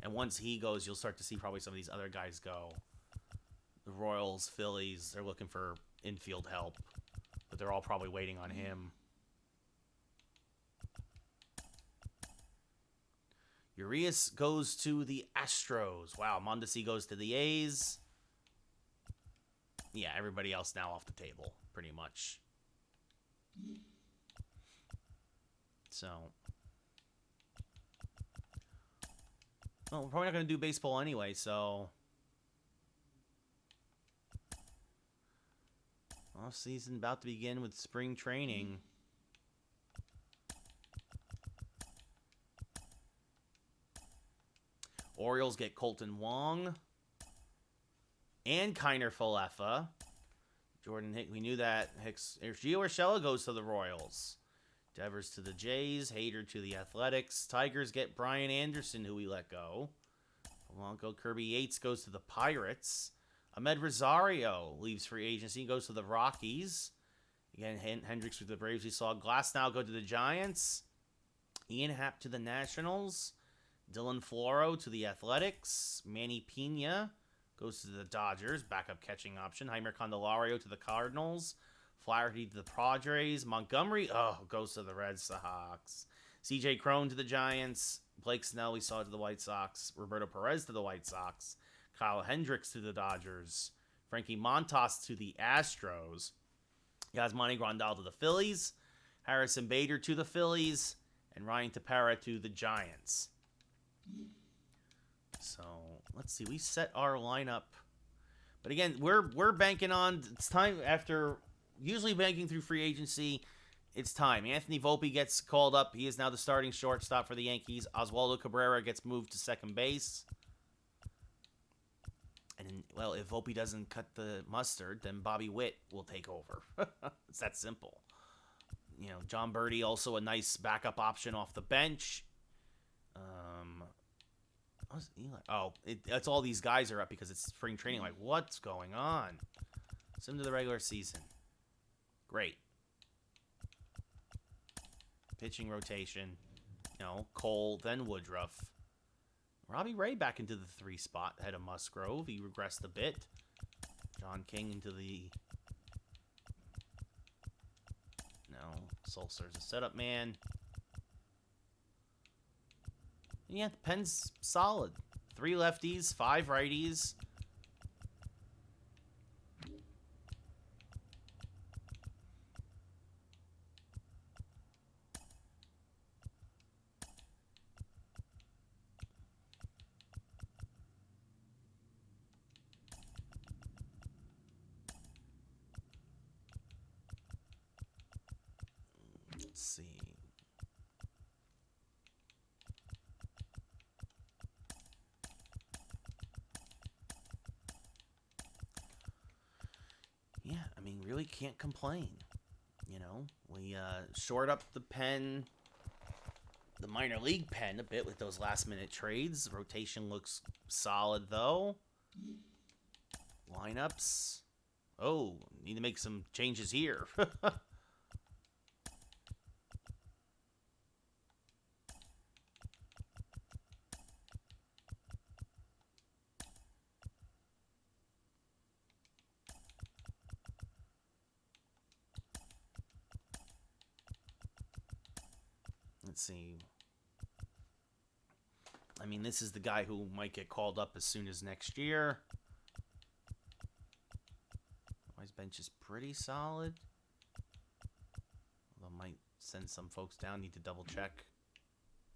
And once he goes, you'll start to see probably some of these other guys go. The Royals, Phillies, they're looking for infield help. But they're all probably waiting on him. Urias goes to the Astros. Wow, Mondesi goes to the A's. Yeah, everybody else now off the table, pretty much. So... Well, we're probably not going to do baseball anyway, so... Off season about to begin with spring training. Orioles get Colton Wong. And Kiner Falefa. Jordan Hicks, we knew that. Hicks, Gio Urshela goes to the Royals. Devers to the Jays. Hader to the Athletics. Tigers get Brian Anderson, who we let go. Polanco, Kirby Yates goes to the Pirates. Ahmed Rosario leaves free agency and goes to the Rockies. Again, Hendricks with the Braves. We saw Glasnow go to the Giants. Ian Happ to the Nationals. Dylan Floro to the Athletics. Manny Pena goes to the Dodgers. Backup catching option. Heimer Candelario to the Cardinals. Flaherty to the Padres. Montgomery, goes to the Red Sox. CJ Cron to the Giants. Blake Snell, we saw to the White Sox. Roberto Perez to the White Sox. Kyle Hendricks to the Dodgers. Frankie Montas to the Astros. Yasmani Grandal to the Phillies. Harrison Bader to the Phillies. And Ryan Tepera to the Giants. So, let's see. We set our lineup. But again, we're banking on... It's time after... Usually banking through free agency... It's time. Anthony Volpe gets called up. He is now the starting shortstop for the Yankees. Oswaldo Cabrera gets moved to second base. And, well, if Volpe doesn't cut the mustard, then Bobby Witt will take over. It's that simple. You know, John Birdie, also a nice backup option off the bench. It's all these guys are up because it's spring training. Like, what's going on? Send to the regular season. Great. Pitching rotation. You know, Cole, then Woodruff. Robbie Ray back into the 3 spot ahead of Musgrove. He regressed a bit. John King into the... No, Sulcer's a setup man. And yeah, the pen's solid. 3 lefties, 5 righties. Let's see. Yeah, I mean, really can't complain. You know, we shored up the pen, the minor league pen a bit with those last minute trades. Rotation looks solid though. Lineups. Oh, need to make some changes here. Let's see. I mean, this is the guy who might get called up as soon as next year. His bench is pretty solid. Although might send some folks down. Need to double check.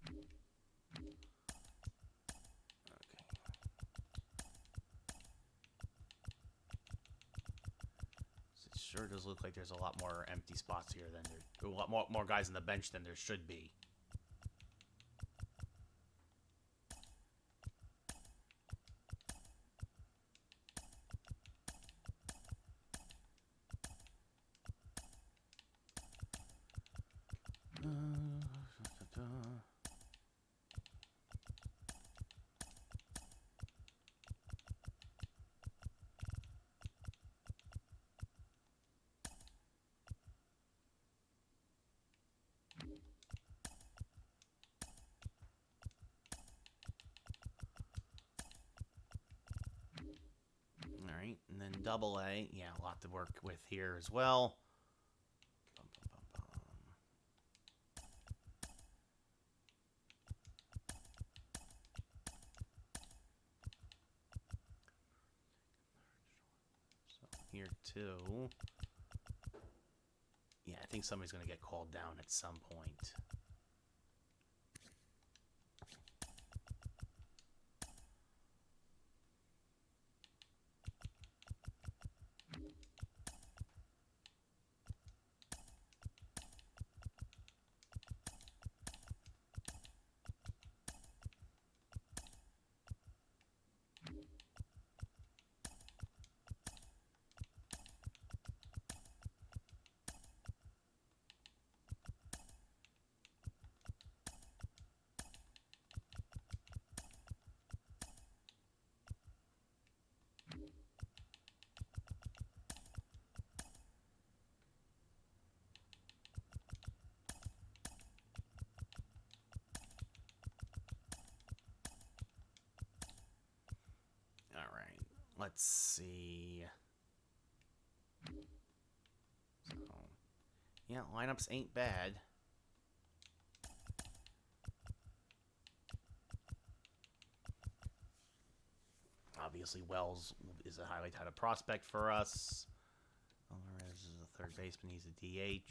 Okay. So it sure does look like there's a lot more empty spots here than there. A lot more guys on the bench than there should be. Double A. Yeah, a lot to work with here as well. Bum, bum, bum, bum. So here too. Yeah, I think somebody's going to get called down at some point. All right, let's see. So, yeah, lineups ain't bad. Obviously, Wells is a highly touted prospect for us. Alvarez is a third baseman. He's a DH.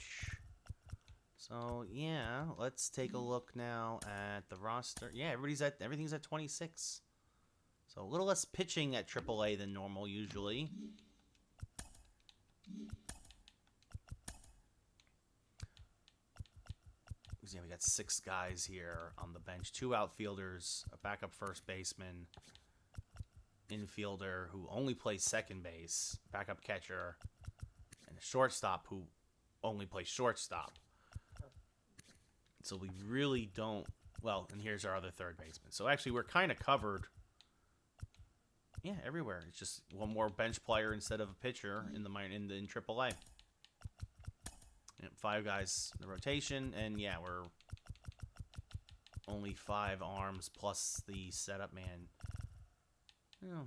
So, yeah, let's take a look now at the roster. Yeah, everything's at 26. So, a little less pitching at AAA than normal usually. Yeah, we got 6 guys here on the bench. 2 outfielders, a backup first baseman, infielder who only plays second base, backup catcher, and a shortstop who only plays shortstop. So we really don't... Well, and here's our other third baseman. So actually, we're kind of covered. Yeah, everywhere. It's just one more bench player instead of a pitcher in AAA. Yep, 5 guys in the rotation, and yeah, we're only 5 arms plus the setup man. You know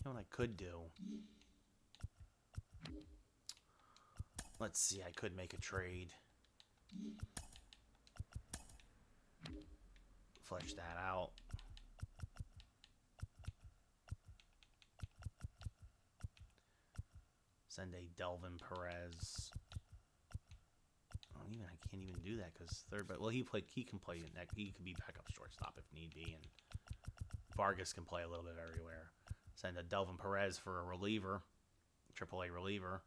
what I could do? Let's see, I could make a trade. Flesh that out. Send a Delvin Perez. I can't even do that because third. But well, he can play in that. He can be backup shortstop if need be, and Vargas can play a little bit everywhere. Send a Delvin Perez for a reliever, AAA reliever.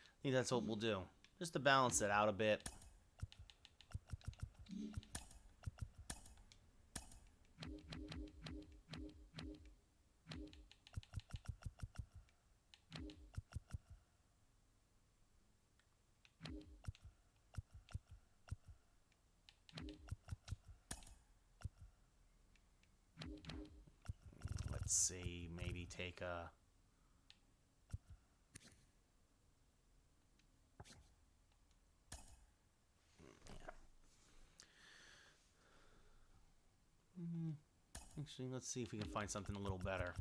I think that's what we'll do, just to balance it out a bit. Let's see, maybe take a... Actually, let's see if we can find something a little better.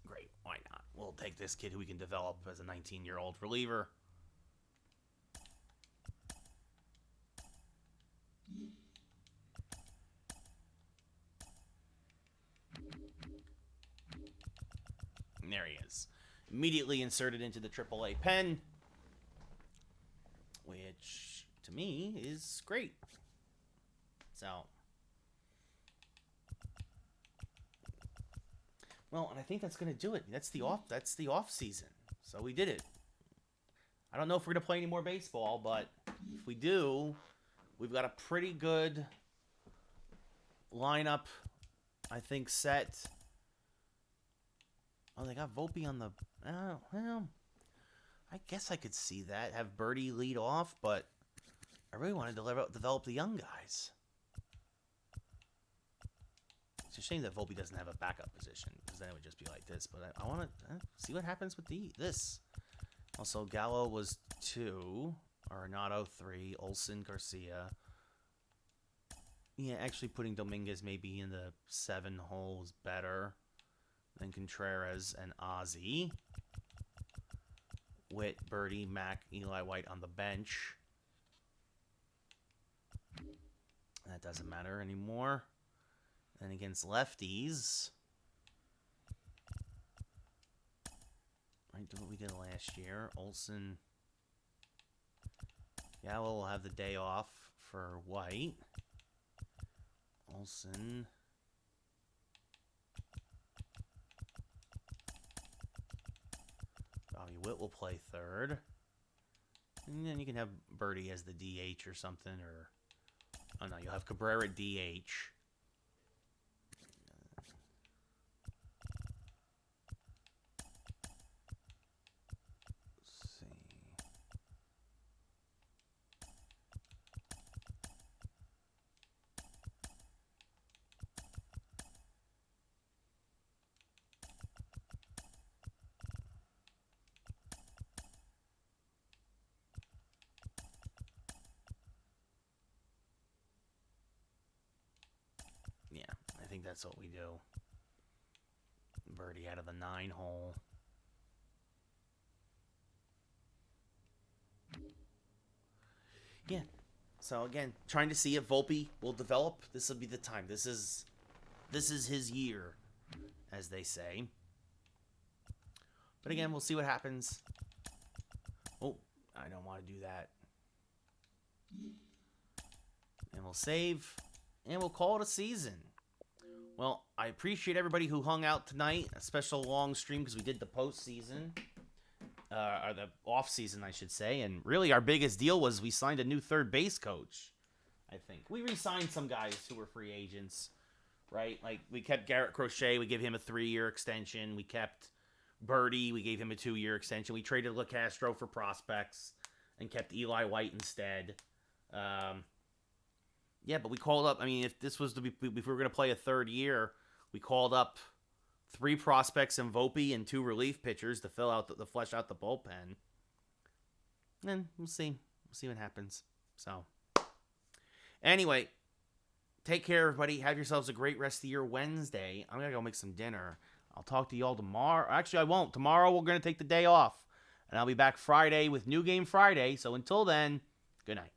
Great, why not? We'll take this kid who we can develop as a 19-year-old reliever. And there he is. Immediately inserted into the AAA pen, which to me is great. So, well, and I think that's gonna do it. That's the off season. So we did it. I don't know if we're gonna play any more baseball, but if we do, we've got a pretty good lineup, I think, set. Oh, they got Volpe on the... well, I guess I could see that. Have Birdie lead off, but I really want to develop the young guys. It's a shame that Volpe doesn't have a backup position, because then it would just be like this. But I want to see what happens with this. Also, Gallo was 2. Arenado 3. Olsen, Garcia. Yeah, actually putting Dominguez maybe in the 7 hole is better than Contreras and Ozzy. Witt, Birdie, Mac, Eli White on the bench. That doesn't matter anymore. Then against lefties, right, do what we did last year. Olsen, Gallo will have the day off for White. Olsen. Bobby Witt will play third. And then you can have Birdie as the DH or something, or... Oh, no, you'll have Cabrera DH. Let's see. Yeah, I think that's what we do. Birdie out of the 9 hole. Yeah. So again, trying to see if Volpe will develop. This will be the time. This is his year, as they say. But again, we'll see what happens. Oh, I don't want to do that. And we'll save. And we'll call it a season. Well, I appreciate everybody who hung out tonight. A special long stream because we did the postseason. Or the off-season, I should say. And really, our biggest deal was we signed a new third base coach, I think. We re-signed some guys who were free agents, right? Like, we kept Garrett Crochet. We gave him a 3-year extension. We kept Birdie. We gave him a 2-year extension. We traded LeCastro for prospects and kept Eli White instead. Yeah, but we called up, I mean, if this was to be, if we were going to play a third year, we called up 3 prospects in Volpe and 2 relief pitchers to flesh out the bullpen. And we'll see. We'll see what happens. So, anyway, take care, everybody. Have yourselves a great rest of your Wednesday. I'm going to go make some dinner. I'll talk to y'all tomorrow. Actually, I won't. Tomorrow, we're going to take the day off. And I'll be back Friday with New Game Friday. So, until then, good night.